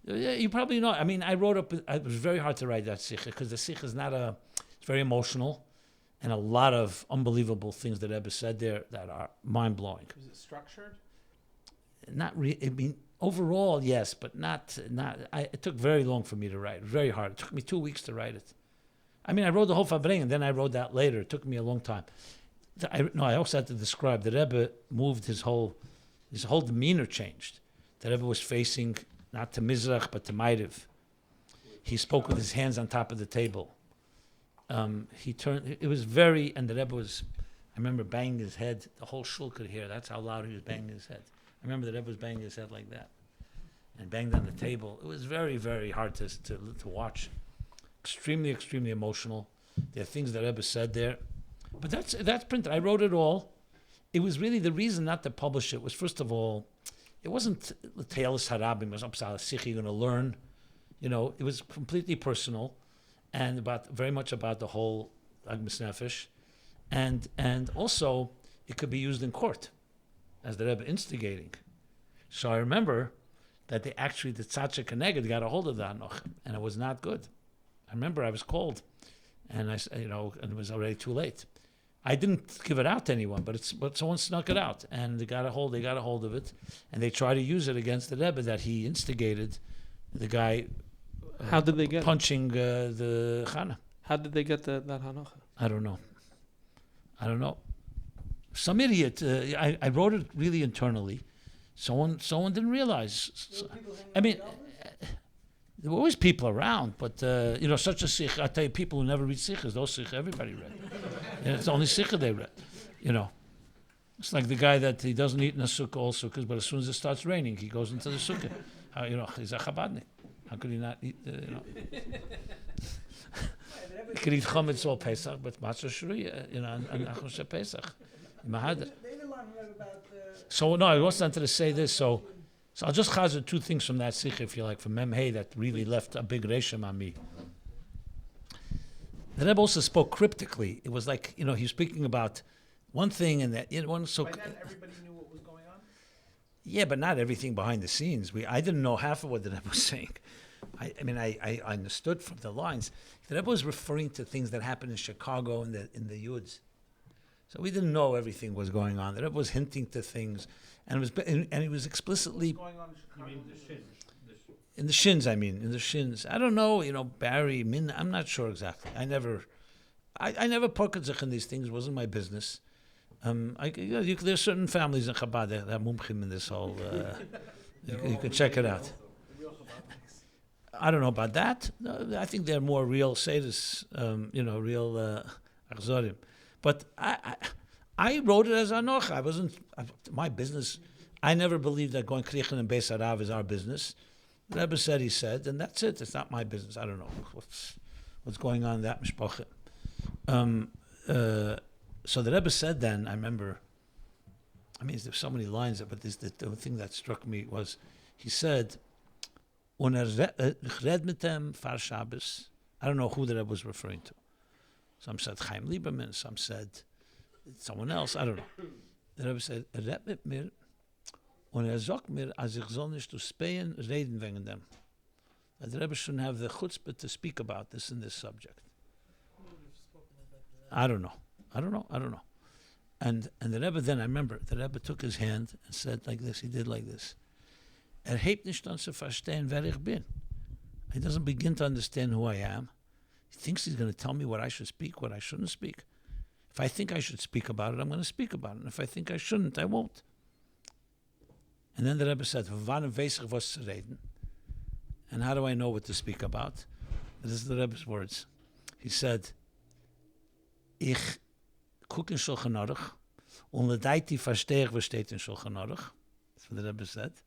B: You probably know. I mean, I wrote up. It was very hard to write that sikha because the sikha is it's very emotional, and a lot of unbelievable things that Rebbe said there that are mind blowing.
D: Was it structured?
B: Not really. I mean, overall, yes, but not. It took very long for me to write. Very hard. It took me 2 weeks to write it. I mean, I wrote the whole Fabring, and then I wrote that later. It took me a long time. I also had to describe the Rebbe moved his whole demeanor changed. The Rebbe was facing not to Mizrach but to Ma'ariv. He spoke with his hands on top of the table. He turned. It was very, and the Rebbe was. I remember banging his head. The whole shul could hear. That's how loud he was banging his head. I remember the Rebbe was banging his head like that, and banged on the table. It was very, very hard to watch. Extremely, extremely emotional. There are things that Rebbe said there, but that's printed. I wrote it all. It was really the reason not to publish it was, first of all, it wasn't the Te'elis Harabim, it was Sikh you're going to learn. You know, it was completely personal, and very much about the whole Agmas Nefesh, and also it could be used in court as the Rebbe instigating. So I remember that the Tzaddik Keneged got a hold of the Hanoch, and it was not good. I remember I was called, and and it was already too late. I didn't give it out to anyone, but someone snuck it out, and they got a hold of it, and they tried to use it against the Rebbe that he instigated. The guy,
A: how did they get
B: punching the Chana?
A: How did they get that Hanocha? I don't
B: know. Some idiot. I wrote it really internally. Someone didn't realize. I mean, there were always people around, but such a sikh. I tell you, people who never read sikhs, those sikh everybody read. It's the only sikh they read. It's like the guy that he doesn't eat in a sukkah, all sukkahs, but as soon as it starts raining, he goes into the sukkah. He's a Chabadnik. How could he not eat? He could eat chametz all Pesach, but matzah shriya, and Achos Pesach. So no, I wanted to say this. So I'll just chazer two things from that sikh, if you like, from Mem Hey, that really left a big reshem on me. The Rebbe also spoke cryptically. It was like he was speaking about one thing, and that one so.
D: By then, everybody knew what was going on.
B: Yeah, but not everything behind the scenes. I didn't know half of what the Rebbe was saying. I understood from the lines. The Rebbe was referring to things that happened in Chicago in the Yuds. So we didn't know everything was going on. The Rebbe was hinting to things, and he was explicitly
D: Going on in Chicago.
B: in the shins. I mean, in the shins. I don't know. Barry, Min. I'm not sure exactly. I never pocket in these things. It wasn't my business. There's certain families in Chabad that have mumchim in this whole. You can check it out. I don't know about that. No, I think they're more real sadis, real achzorim. But I wrote it as anoch. My business. I never believed that going krichin and beis harav is our business. The Rebbe said he said, and that's it. It's not my business. I don't know what's going on in that mishpacha. So the Rebbe said then, I remember, there's so many lines, but the thing that struck me was, he said, when red mit them far Shabbos, I don't know who the Rebbe was referring to. Some said Chaim Lieberman, some said someone else, I don't know. The Rebbe said, red mit mir, und sagt mir, als ich soll nicht zu spähen, reden wegen dem. That the Rebbe shouldn't have the chutzpah to speak about this in this subject. I don't know. And the Rebbe then, I remember, the Rebbe took his hand and said like this, he did like this. Hebt nicht an zu verstehen, wer ich bin. He doesn't begin to understand who I am. He thinks he's going to tell me what I should speak, what I shouldn't speak. If I think I should speak about it, I'm going to speak about it. And if I think I shouldn't, I won't. And then the Rebbe said, wann weiß ich was zu reden? And how do I know what to speak about? This is the Rebbe's words. He said, ich gucke in Shulchan Aruch, und ledaiti verstehe ich, was steht in Shulchan Aruch. That's what the Rebbe said.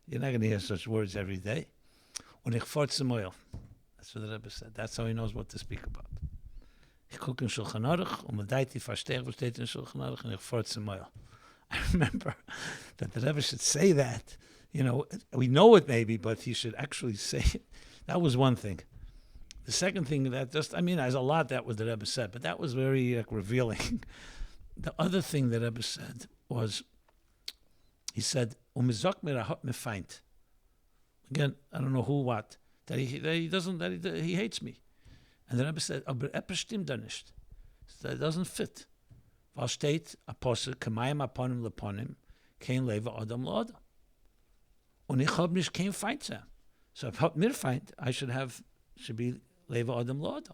B: You're not going to hear such words every day. Und ich forze moil. That's what the Rebbe said. That's how he knows what to speak about. Ich gucke in Shulchan Aruch, und ledaiti verstehe ich, was steht in Shulchan Aruch, und ich forze moil. I remember that the Rebbe should say that. We know it maybe, but he should actually say it. That was one thing. The second thing there's a lot that was the Rebbe said, but that was very revealing. The other thing the Rebbe said was, he said, "Umizok mir hat me feind." Again, I don't know who, what, that he hates me, and the Rebbe said, "Aber etwas stimmt da nicht. That doesn't fit." Was steht Apostel kemayim aponim leponim, kein leva adam laadam. Und ich hab nicht kein Feind sein. So if mir Feind, I should be leva adam laadam.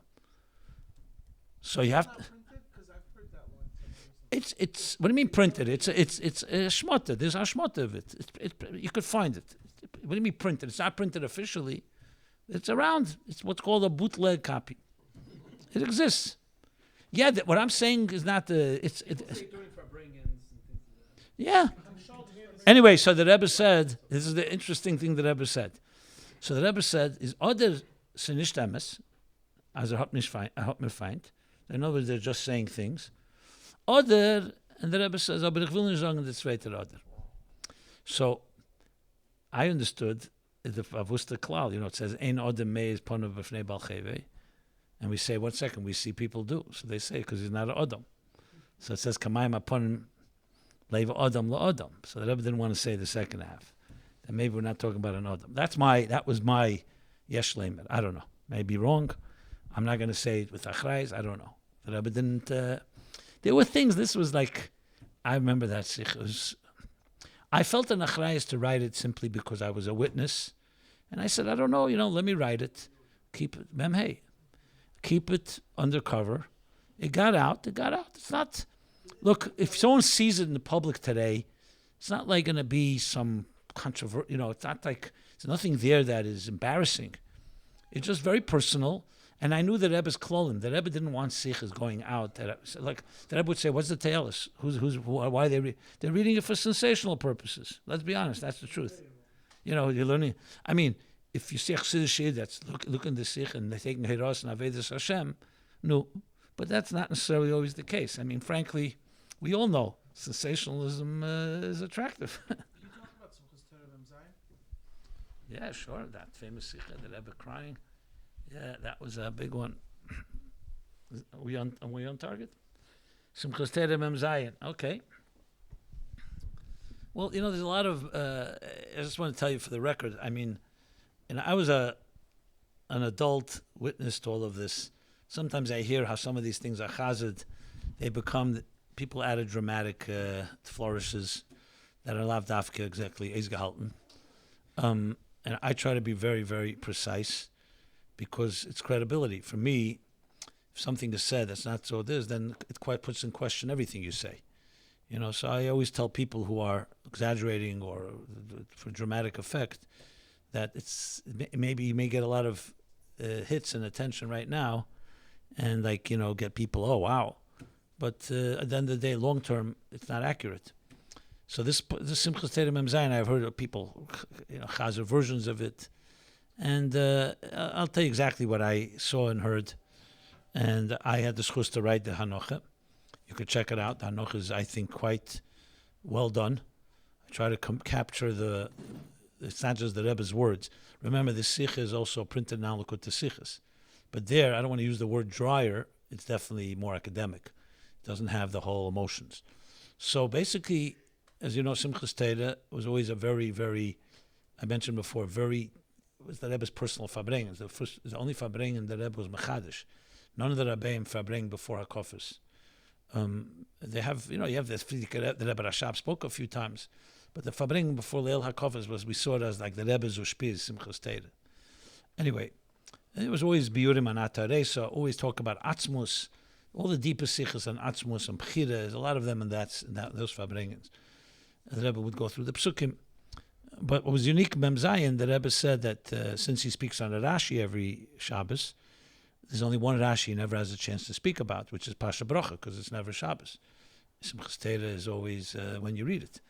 B: So you have to. It's what do you mean printed? It's a shmota. There's a shmota of it. You could find it. What do you mean printed? It's not printed officially. It's around. It's what's called a bootleg copy. It exists. Yeah, what I'm saying is not the. Yeah. Anyway, so the Rebbe said, this is the interesting thing the Rebbe said. So the Rebbe said, is other sinish emes, as a hot mir feind. In other words, they're just saying things. Other, and the Rebbe says, aber ich will nicht sagen, the zweite other. So, I understood, the Avusta Klal, it says, ein other mei is ponu b'fnei bal chevei. And we say, 1 second, we see people do. So they say, because he's not an Adam. So it says, kamayim upon leiva Adam la Adam. So the Rebbe didn't want to say the second half. And maybe we're not talking about an Adam. That was my yesh leimer. I don't know. Maybe wrong. I'm not going to say it with achrayis. I don't know. The Rebbe didn't. There were things. This was like, I remember that sichos. I felt an achrayis to write it simply because I was a witness. And I said, I don't know, let me write it. Keep it. Mem hey. Keep it undercover. It got out. It's not. Look, if someone sees it in the public today, it's not like going to be some controversy. It's not like there's nothing there that is embarrassing. It's just very personal. And I knew the Rebbe's klolim. The Rebbe didn't want sichos going out. Like the Rebbe would say, "What's the talis? Why they they're reading it for sensational purposes." Let's be honest. That's the truth. You're learning. If you see Chassidus that's looking to sich and they're taking Hiros and Avedis Hashem, no. But that's not necessarily always the case. Frankly, we all know sensationalism is attractive.
D: Can you talk about sichos Torah Mem Zayin?
B: Yeah, sure. That famous sikha, the Rebbe crying. Yeah, that was a big one. Are we on target? Sichos Torah Mem Zayin. Okay. Well, there's a lot of. I just want to tell you for the record. And I was an adult witness to all of this. Sometimes I hear how some of these things are chazed. They become people added dramatic flourishes that are lav dafka exactly eisgehalten. And I try to be very, very precise because it's credibility. For me, if something is said that's not so it is, then it quite puts in question everything you say. So I always tell people who are exaggerating or for dramatic effect that maybe you may get a lot of hits and attention right now and get people, oh, wow. But at the end of the day, long term, it's not accurate. So this Simchas Torah Mem Zayin, I've heard of people, Chozer versions of it. And I'll tell you exactly what I saw and heard. And I had the sichos to write the Hanocha. You could check it out. The Hanocha is, I think, quite well done. I try to capture it's not just the Rebbe's words. Remember, the sichos is also printed now, look at the sichos. But there, I don't want to use the word drier. It's definitely more academic. It doesn't have the whole emotions. So basically, as you know, Simchas Torah was always a very, very, I mentioned before, it was the Rebbe's personal fabring. The only fabring in the Rebbe was Mechadish. None of the Rabbeim fabring before HaKofis. They have, you have this, the Rebbe Rashab spoke a few times, but the fabring before Leil HaKofis we saw it as like the Rebbe's Ushpiz, Simchas Torah. Anyway, it was always Biurim and Ataresa, always talk about Atzmus, all the deepest sichos and Atzmus and Bechira, there's a lot of them in those fabringings. The Rebbe would go through the psukim. But what was unique, Mem Zayin, the Rebbe said that since he speaks on a Rashi every Shabbos, there's only one Rashi he never has a chance to speak about, which is Pasha Bracha, because it's never Shabbos. Simchas Torah is always when you read it.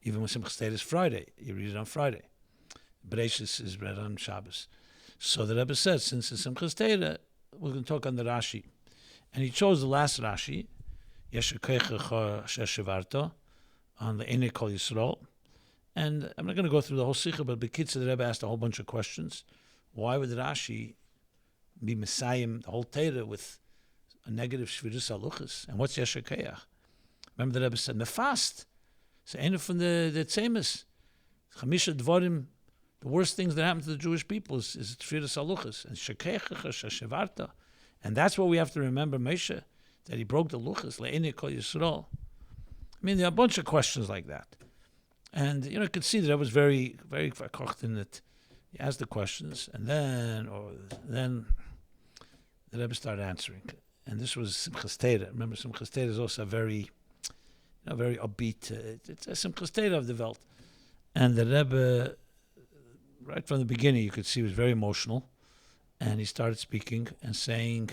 B: Even when Simchas Torah is Friday, you read it on Friday. Bereshis is read on Shabbos. So the Rebbe said, since it's Simchas Torah, we're going to talk on the Rashi. And he chose the last Rashi, Yesher Keichecha Sheshevarto, on the Ene Kol Yisrael. And I'm not going to go through the whole Sikha, but Bekitza, the Rebbe asked a whole bunch of questions. Why would Rashi be Messiahim, the whole Torah, with a negative Shvirus Haluchas? And what's Yesher Keach? Remember the Rebbe said, Mefast. So Ene from the Tzemes. Chamisha Dvorim, the worst things that happen to the Jewish people is Shvirus Haluchas. And Shekecha, Sheshevarta. And that's what we have to remember, Moshe, that he broke the Luchas, Le'ene Kol Yisrael. I mean, there are a bunch of questions like that. And, you could see that I was very, very verkocht in it. He asked the questions, and then the Rebbe started answering. And this was Simchas Torah. Remember, Simchas Torah is also a very, very upbeat. It's a Simchas Torah of the Welt. And the Rebbe, right from the beginning, you could see he was very emotional. And he started speaking and saying,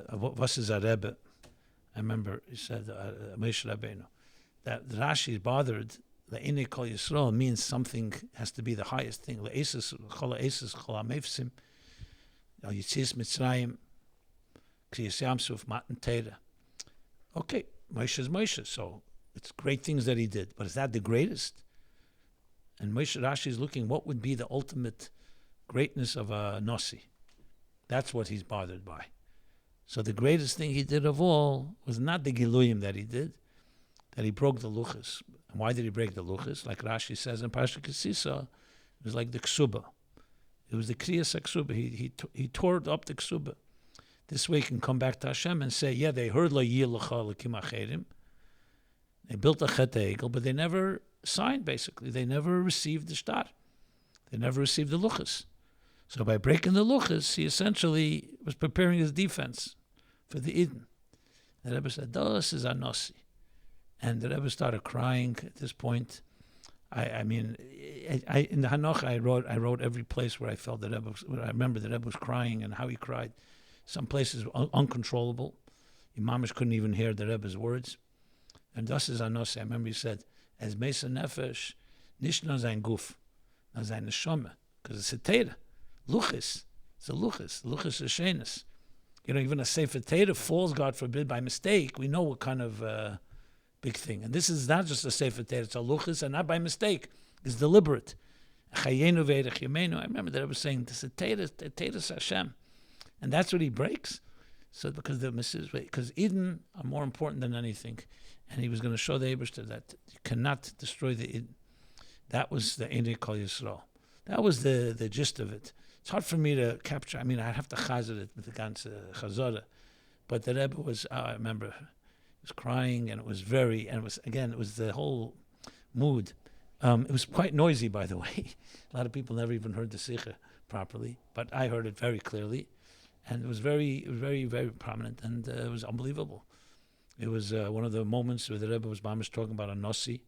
B: "What is a Rebbe?" I remember he said, "Moshe Rabbeinu." That Rashi is bothered. Le'inei Kol Yisrael means something has to be the highest thing. Le'eses chol ha'eses chol ha'mefsim al Yitzias Mitzrayim Kriyas Yamsuf Matan Torah. Okay, Moshe is Moshe, so it's great things that he did, but is that the greatest? And Moshe Rashi is looking, what would be the ultimate greatness of a Nasi? That's what he's bothered by. So the greatest thing he did of all was not the Giluyim that he did, that he broke the Luchas. And why did he break the Luchas? Like Rashi says in Parsha Kisisa, it was like the Ksuba. It was the Kriyas HaKsuba. He tore up the Ksuba. This way he can come back to Hashem and say, yeah, they heard La Yilacha L'kim Acherim. They built a Chet Egel, but they never signed, basically. They never received the Shtar. They never received the Luchas. So by breaking the Luchas, he essentially was preparing his defense for the Eden. The Rebbe said, Das is a Nasi. And the Rebbe started crying at this point. I mean, in the Hanoch, I wrote every place where I felt the Rebbe, I remember the Rebbe was crying and how he cried. Some places uncontrollable. Imamish couldn't even hear the Rebbe's words. And das is a Nasi. I remember he said, as Mesa Nefesh, nicht nur sein Guf, nur seine Neshama. Because it's a Teira. Luchis. It's a Luchis. Luchis is Shenis. Even a Sefer Teira falls, God forbid, by mistake. We know what kind of big thing. And this is not just a Sefer Teira. It's a Luchis, and not by mistake. It's deliberate. Chayenu ve'erech yemenu. I remember that I was saying, this is Teira Hashem. And that's what he breaks. So because Eden are more important than anything. And he was going to show the Eibishter that you cannot destroy the Eden. That was the Ene Kol Yisrael. That was the gist of it. It's hard for me to capture. I mean, I have to chazer it with the ganze chazara. But the Rebbe was, I remember, was crying, and it was the whole mood. It was quite noisy, by the way. A lot of people never even heard the Sikha properly, but I heard it very clearly, and it was very, very prominent, and it was unbelievable. It was one of the moments where the Rebbe was mamish talking about a Nossi,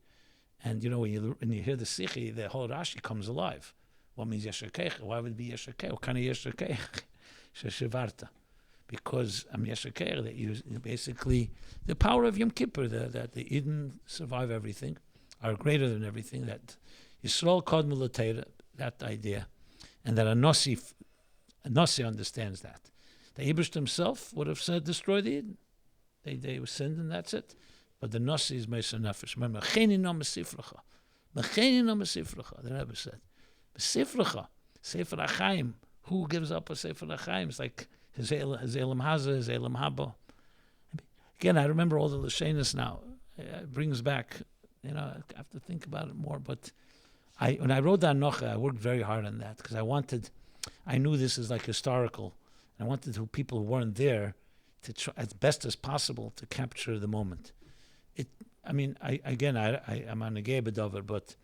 B: and when you hear the Sikhi, the whole Rashi comes alive. What means Yeshakech? Why would it be Yeshakech? What kind of Yeshakech? Sheshivarta. Because Yeshakech, that you basically, the power of Yom Kippur, that the Eden survive everything, are greater than everything, that Yisrael Kodmu L'Teira, that idea, and that a Nossi understands that. The Eibishter himself would have said, destroy the Eden. They were sinned and that's it. But the Nossi is Meisa Nefesh. Remember, Mecheni no Mesifracha. Mecheni no Mesifracha, the Rebbe said. Mesifracha, Sefer HaChaim. Who gives up a Sefer HaChaim? It's like his Elam Haza, his Elam Haba. Again, I remember all the Lashenis now. It brings back, I have to think about it more. But when I wrote that Nocha, I worked very hard on that because I knew this is like historical. I wanted people who weren't there to try as best as possible to capture the moment. I'm on a gay bedover, but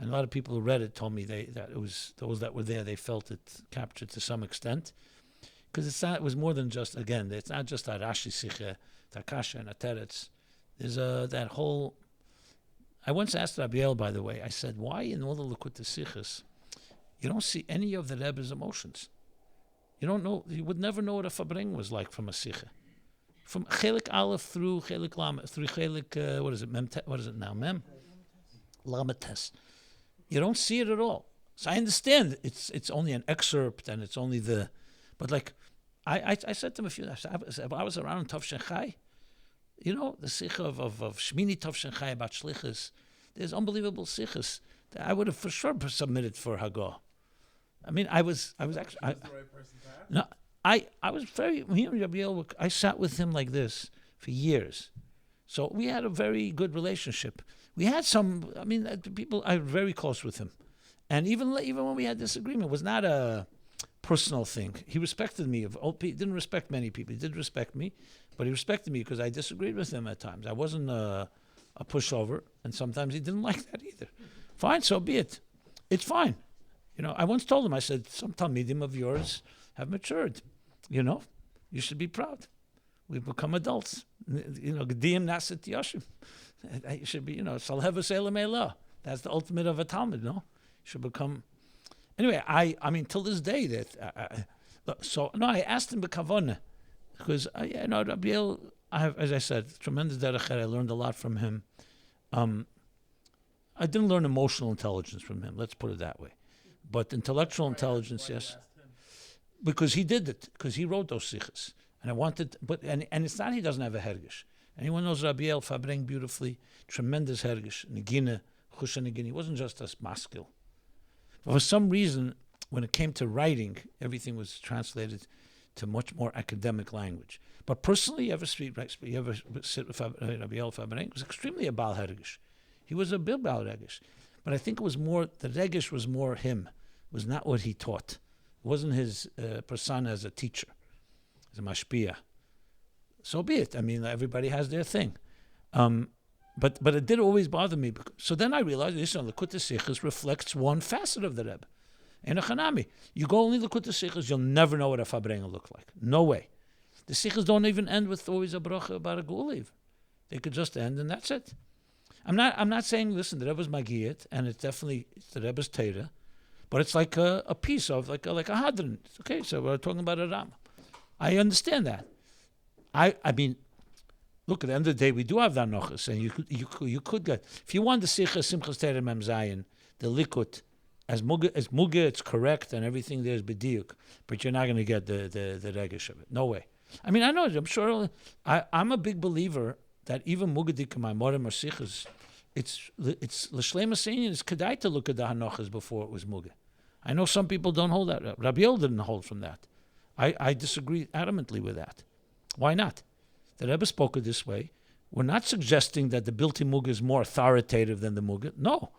B: a lot of people who read it told me that it was those that were there. They felt it captured to some extent, because it was more than just, again, it's not just a Rashi Sicha, Takasha and a Teretz. There's that whole. I once asked Rabbi, by the way. I said, why in all the Likutei Sichos you don't see any of the Rebbe's emotions? You don't know. You would never know what a Fabring was like from a Sicha. From Chelik Aleph through Chelik Lam, through Chelik, what is it? What is it now? Mem? Lamates. You don't see it at all. So I understand it's only an excerpt and it's only but like, I said to him a few times, if I was around in Tov Chai, the Sikha of Shmini Tov Chai about Shlichus, there's unbelievable Sichos that I would have for sure submitted for Hagah. I was actually. I was very. I sat with him like this for years, so we had a very good relationship. We had some. People. I was very close with him, and even when we had disagreement, it was not a personal thing. He respected me. He didn't respect many people. He did respect me, but he respected me because I disagreed with him at times. I wasn't a pushover, and sometimes he didn't like that either. Fine, so be it. It's fine. I once told him, I said, some Talmidim of yours have matured. You should be proud. We've become adults. Gediyim naset yashim. You should be, Salheva Selam Elah. That's the ultimate of a Talmud, no? You should become. Anyway, till this day, I asked him b'kavona, because, Rabbi, as I said, tremendous derech. I learned a lot from him. I didn't learn emotional intelligence from him, let's put it that way. But intellectual intelligence, yes. Because he did it, because he wrote those sichos. And I wanted, and it's not he doesn't have a hergish. Anyone knows Rabbi Fabring beautifully, tremendous hergish, negina, chusha negina. He wasn't just as masculine. But for some reason, when it came to writing, everything was translated to much more academic language. But personally, you ever sit with Rabbi Fabring, it was extremely a Baal hergish. He was a big Baal hergish. But I think it was more, the regish was more him. It was not what he taught. It wasn't his persona as a teacher, as a mashpia. So be it. Everybody has their thing. But it did always bother me. So then I realized, the Likutei Sichos reflects one facet of the Rebbe. In a Chanami, you go only Likutei Sichos, you'll never know what a Fabrenga looked like. No way. The Sichos don't even end with always a bracha about a guliv. They could just end and that's it. I'm not saying, listen, the Rebbe's Magiyat, and it's the Rebbe's Teira, but it's like a piece of, like a hadron. Okay, so we're talking about a Ram. I understand that. Look, at the end of the day, we do have that nochas, and you could get, if you want the Sicha Simchas Teira Mem Zayin, the Likut, as Muga, it's correct, and everything there is B'diuk, but you're not going to get the Regish of it. No way. I know, I'm sure, I'm a big believer that even Mugadik and my Morim or Sichos, it's L'Shlema Seinian, it's Kedai to look at the Hanochas before it was Muga. I know some people don't hold that. Rabbi didn't hold from that. I disagree adamantly with that. Why not? The Rebbe spoke it this way. We're not suggesting that the Bilti Muga is more authoritative than the Muga. No.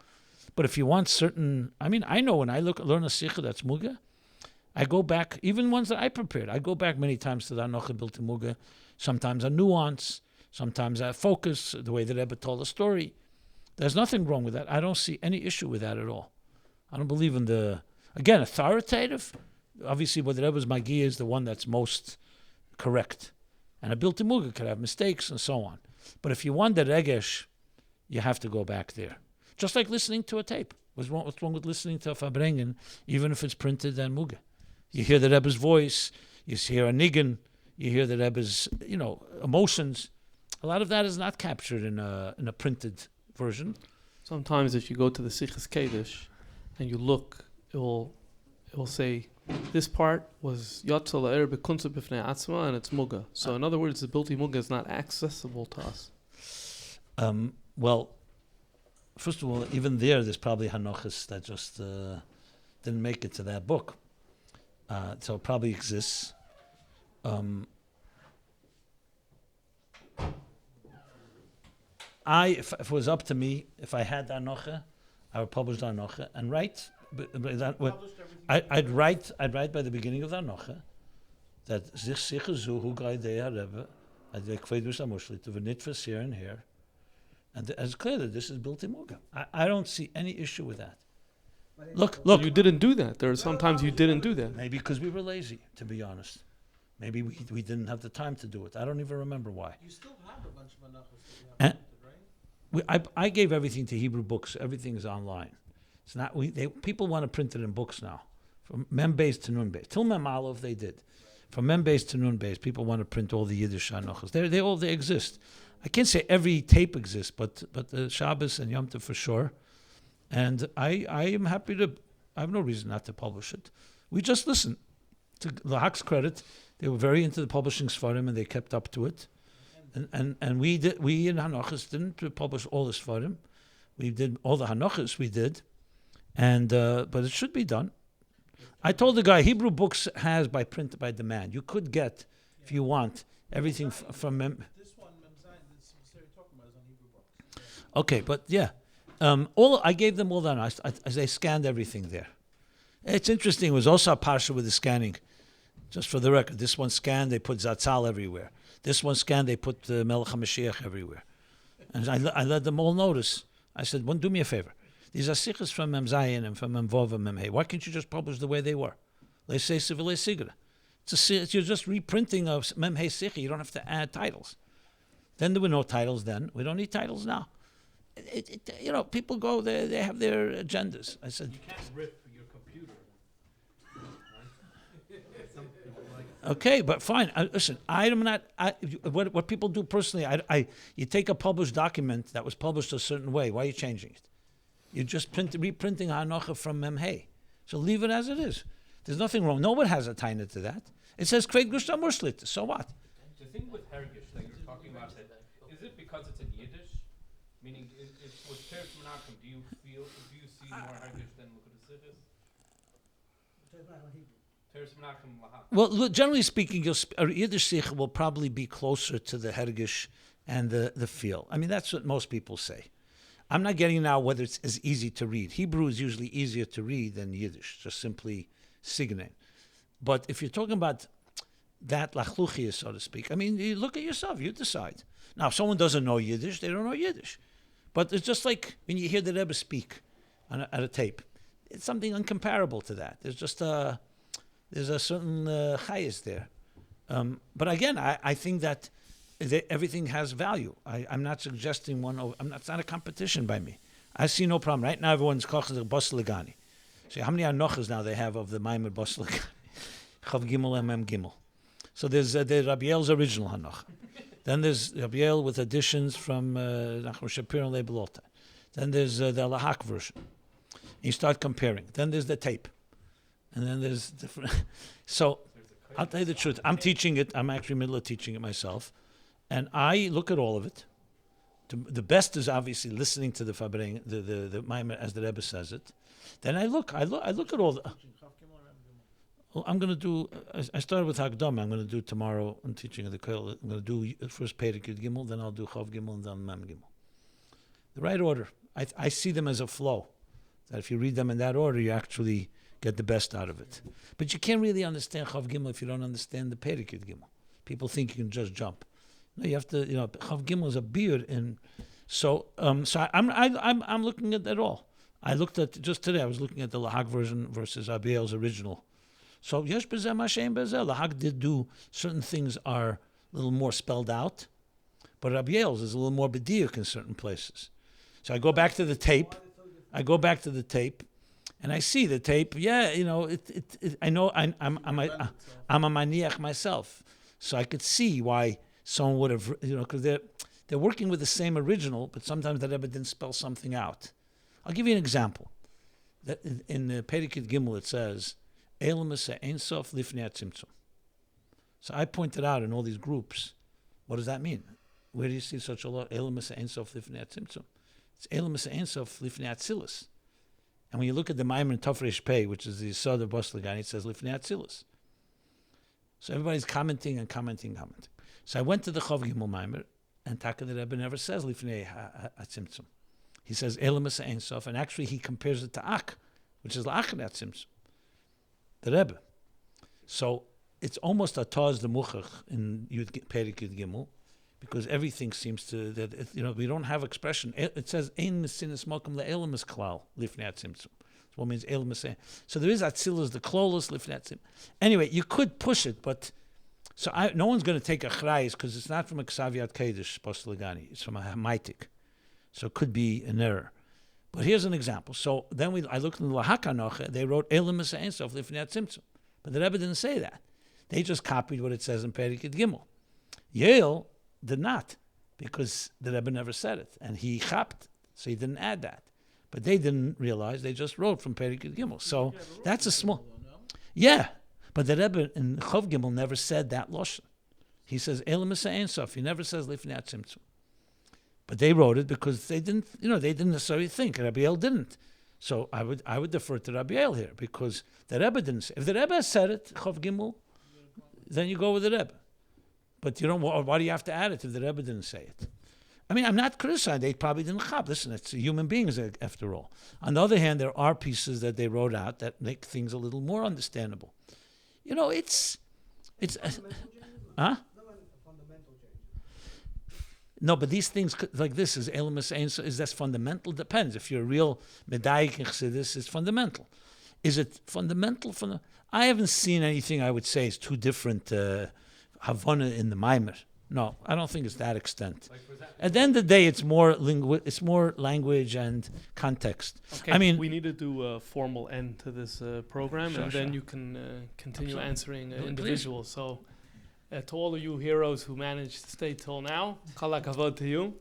B: But if you want certain, I know when I learn a Sikha that's Muga, I go back, even ones that I prepared, I go back many times to the Hanocha Bilti Muga, sometimes a nuance, Sometimes I focus, the way the Rebbe told a story. There's nothing wrong with that. I don't see any issue with that at all. I don't believe in again, authoritative. Obviously, what the Rebbe's Magi is the one that's most correct. And a Bilti Muga could have mistakes and so on. But if you want the Regesh, you have to go back there. Just like listening to a tape. What's wrong with listening to a Farbrengen, even if it's printed and Muga? You hear the Rebbe's voice, you hear a niggin, you hear the Rebbe's, emotions. A lot of that is not captured in a printed version.
A: Sometimes if you go to the Sichos Kodesh and you look, it will say, this part was Yatzel La'er B'kuntzah B'fnei Atzma, and it's Muga. So in other words, the Bilti Muga is not accessible to us.
B: Well, first of all, even there's probably Hanochas that just didn't make it to that book. So it probably exists. If it was up to me, if I had the Anocha, I would publish the Anocha and write. I'd write by the beginning of the Anocha that sichos hu gaidei Rebbe, I'd like kvedus amushli to v'nitfas here and here, and it's clear that this is built in Muga. I don't see any issue with that. Look.
A: You didn't do that. There are sometimes you didn't do that.
B: Maybe because we were lazy, to be honest. Maybe we didn't have the time to do it. I don't even remember why.
D: You still have a bunch of anachos that you have printed, right?
B: I gave everything to Hebrew books. Everything is online. It's not. People want to print it in books now, from Mem Beis to Nun Beis. Till Mem Aleph they did. From Mem Beis to Nun Beis, people want to print all the Yiddish anochos. They exist. I can't say every tape exists, but the Shabbos and Yom Tov for sure. And I am happy to. I have no reason not to publish it. We just listen. To the Hak's credit, they were very into the publishing Sfarim and they kept up to it. And we in Hanochas didn't publish all the Sfarim. We did all the Hanochas we did, and but it should be done. I told the guy Hebrew books has by print by demand. You could get, if you want, everything from them.
D: This one, this you're talking about is on Hebrew books.
B: Okay, but yeah, I gave them all that. As they scanned everything there. It's interesting. It was also a parsha with the scanning. Just for the record, this one scanned, they put Zatzal everywhere. This one scanned, they put Melech HaMashiach everywhere. And I let them all notice. I said, do me a favor. These are sichos from Mem Zayin and from Mem Vov and Mem Hey. Why can't you just publish the way they were? Let's say Sivile Sigra. You're just reprinting of Mem Hey Sicha. You don't have to add titles. Then there were no titles then. We don't need titles now. People go there, they have their agendas. I said,
E: you can't rip your computer.
B: Okay, but fine. Listen, I'm not. What people do personally, you take a published document that was published a certain way. Why are you changing it? You're just reprinting Hanocha from Memhei. So leave it as it is. There's nothing wrong. No one has a taina to that. It says Kved Gushta Murslit. So what?
E: The thing with Hergish that you're talking about, is it because it's in Yiddish? Meaning, it's with Teres Menachem. Do you see more Hergish than Lukudas? Teres Menachem Lahak.
B: Well, look, generally speaking, Yiddish Sikh will probably be closer to the Hergish and the feel. I mean, that's what most people say. I'm not getting now whether it's as easy to read. Hebrew is usually easier to read than Yiddish, just simply signet. But if you're talking about that lachluchia, so to speak, I mean, you look at yourself, you decide. Now, if someone doesn't know Yiddish, they don't know Yiddish. But it's just like when you hear the Rebbe speak at a tape. It's something incomparable to that. There's just there's a certain chayes there. But again, I think that everything has value. I'm not suggesting it's not a competition by me. I see no problem. Right now, everyone's koching the Baslegani. See how many anochas now they have of the Maimed Baslegani? Chav Gimel MM Gimel. So there's the Rabbiel's original hanocha. Then there's Rabbiel with additions from Nachman Shapiro and Lebelota. Then there's the Lahak version. You start comparing. Then there's the tape. And then there's different. So I'll tell you the truth. I'm teaching it. I'm actually in the middle of teaching it myself. And I look at all of it. The best is obviously listening to the Fabring, the Maimer, as the Rebbe says it. Then I look at all the. Well, I'm going to do. I started with Hagdom. I'm going to do tomorrow. I'm teaching at the Koil. I'm going to do first Perek Yud Gimel, then I'll do Chav Gimel, and then Mem Gimel. The right order. I see them as a flow. That if you read them in that order, you actually get the best out of it. But you can't really understand Chav Gimel if you don't understand the Perek Yud Gimel. People think you can just jump. No, you have to. Chav Gimel is a beard, and so I'm looking at that all. I looked at just today. I was looking at the Lahag version versus Abiel's original. So Yesh Bezel Mashem Bezel. Lahag did do certain things are a little more spelled out, but Abiel's is a little more bediuk in certain places. So I go back to the tape. And I see the tape. Yeah, I know. I'm a maniach myself, so I could see why someone would have, because they're working with the same original, but sometimes the Rebbe didn't spell something out. I'll give you an example. That in the Perikid Gimel it says, "Elam ein sof lifnei tzimtzum." So I pointed out in all these groups, what does that mean? Where do you see such a law? Elam ein sof lifnei tzimtzum. It's Elam ein sof lifnei atzilus. And when you look at the Maimer in Tafresh Pei, which is the Yisod of Bos Lagani, it says Lifnei Atzilus. So everybody's commenting. So I went to the Chav Gimel Maimer, and Taka the Rebbe never says Lifnei Atzimtzum. He says Elam Ein Sof, and actually he compares it to Ak, which is La'achar Atzimtzum, the Rebbe. So it's almost a Taz the Muchach in Perik Yud Gimel, because everything seems to we don't have expression. It says ein mesinas malkum le'elam is klal lifnei atzimtzum. So what means elam is? So there is atzilus the klolos lifnei atzimtzum. Anyway, you could push it, but no one's going to take a chrayis because it's not from a ksaviat kedush postelagani. It's from a hamaitik, so it could be an error. But here's an example. So then I looked in the lahakanoche. They wrote elam is ein sof lifnei atzimtzum, but the Rebbe didn't say that. They just copied what it says in Perik Yud Gimel. Yale did not, because the Rebbe never said it, and he chapped, so he didn't add that. But they didn't realize; they just wrote from Perek Yud Gimel. So that's a small, But the Rebbe in Chav Gimel never said that lashon. He says Elam Ein Sof. He never says Lifnei Atzimtzum. But they wrote it because they didn't necessarily think. Rabbi El didn't. So I would defer to Rabbi El here because the Rebbe didn't say. If the Rebbe said it, Chav Gimel, then you go with the Rebbe. But why do you have to add it if the Rebbe didn't say it? I mean, I'm not criticizing. They probably didn't chap. Listen, it's human beings after all. On the other hand, there are pieces that they wrote out that make things a little more understandable. It's No, but these things like this is Elamus Ein, is that's fundamental? Depends. If you're a real Medayik in Chassidus, it's fundamental. Is it fundamental? I haven't seen anything I would say is too different Havana in the Maimer. No, I don't think it's that extent. At the end of the day, it's more language and context.
A: Okay,
B: I mean,
A: we need to do a formal end to this program, and then you can continue answering individuals. So, to all of you heroes who managed to stay till now, kol hakavod to you.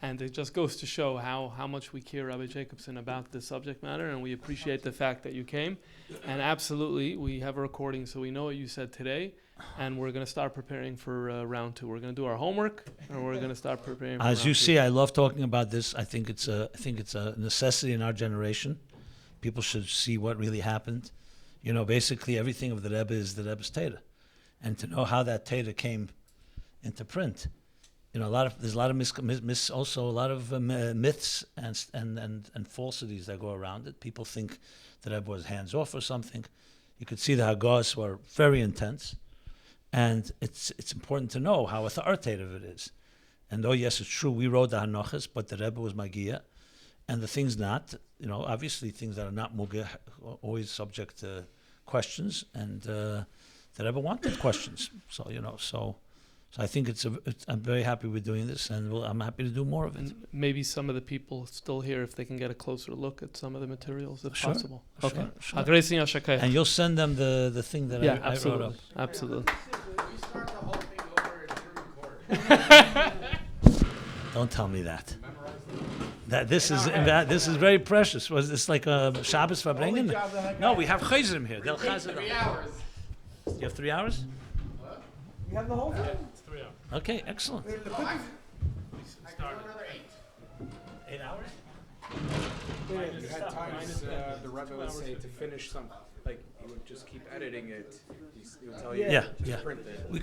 A: And it just goes to show how much we care, Rabbi Jacobson, about this subject matter, and we appreciate the fact that you came. And absolutely, we have a recording, so we know what you said today, and we're going to start preparing for round two. We're going to do our homework, and we're going to start preparing. For
B: As you
A: round
B: see,
A: two.
B: I love talking about this. I think it's a necessity in our generation. People should see what really happened. Basically, everything of the Rebbe is the Rebbe's Torah, and to know how that Torah came into print. There's a lot of myths and falsities that go around it. People think the Rebbe was hands off or something. You could see the Haggas were very intense, and it's important to know how authoritative it is. And yes, it's true, we wrote the Hanochas, but the Rebbe was Magia, and the things not, obviously things that are not Mugia are always subject to questions, and the Rebbe wanted questions. So I think I'm very happy we're doing this, and I'm happy to do more of it. And
A: maybe some of the people still here, if they can get a closer look at some of the materials, if possible. Okay.
B: Sure. And you'll send them the thing that I wrote up.
A: Absolutely.
F: We start the whole thing over and record.
B: Don't tell me that. This is very precious. Was this like a Shabbos Verbringen? No, we have Chozer here. They'll Chazer.
F: 3 hours.
B: You have 3 hours?
C: You have the whole thing?
B: Okay, excellent.
F: I can do another 8.
B: 8 hours?
G: You had times the Rebbe would say to finish something, like he would just keep editing it. He would tell you
B: Yeah.
G: to print it.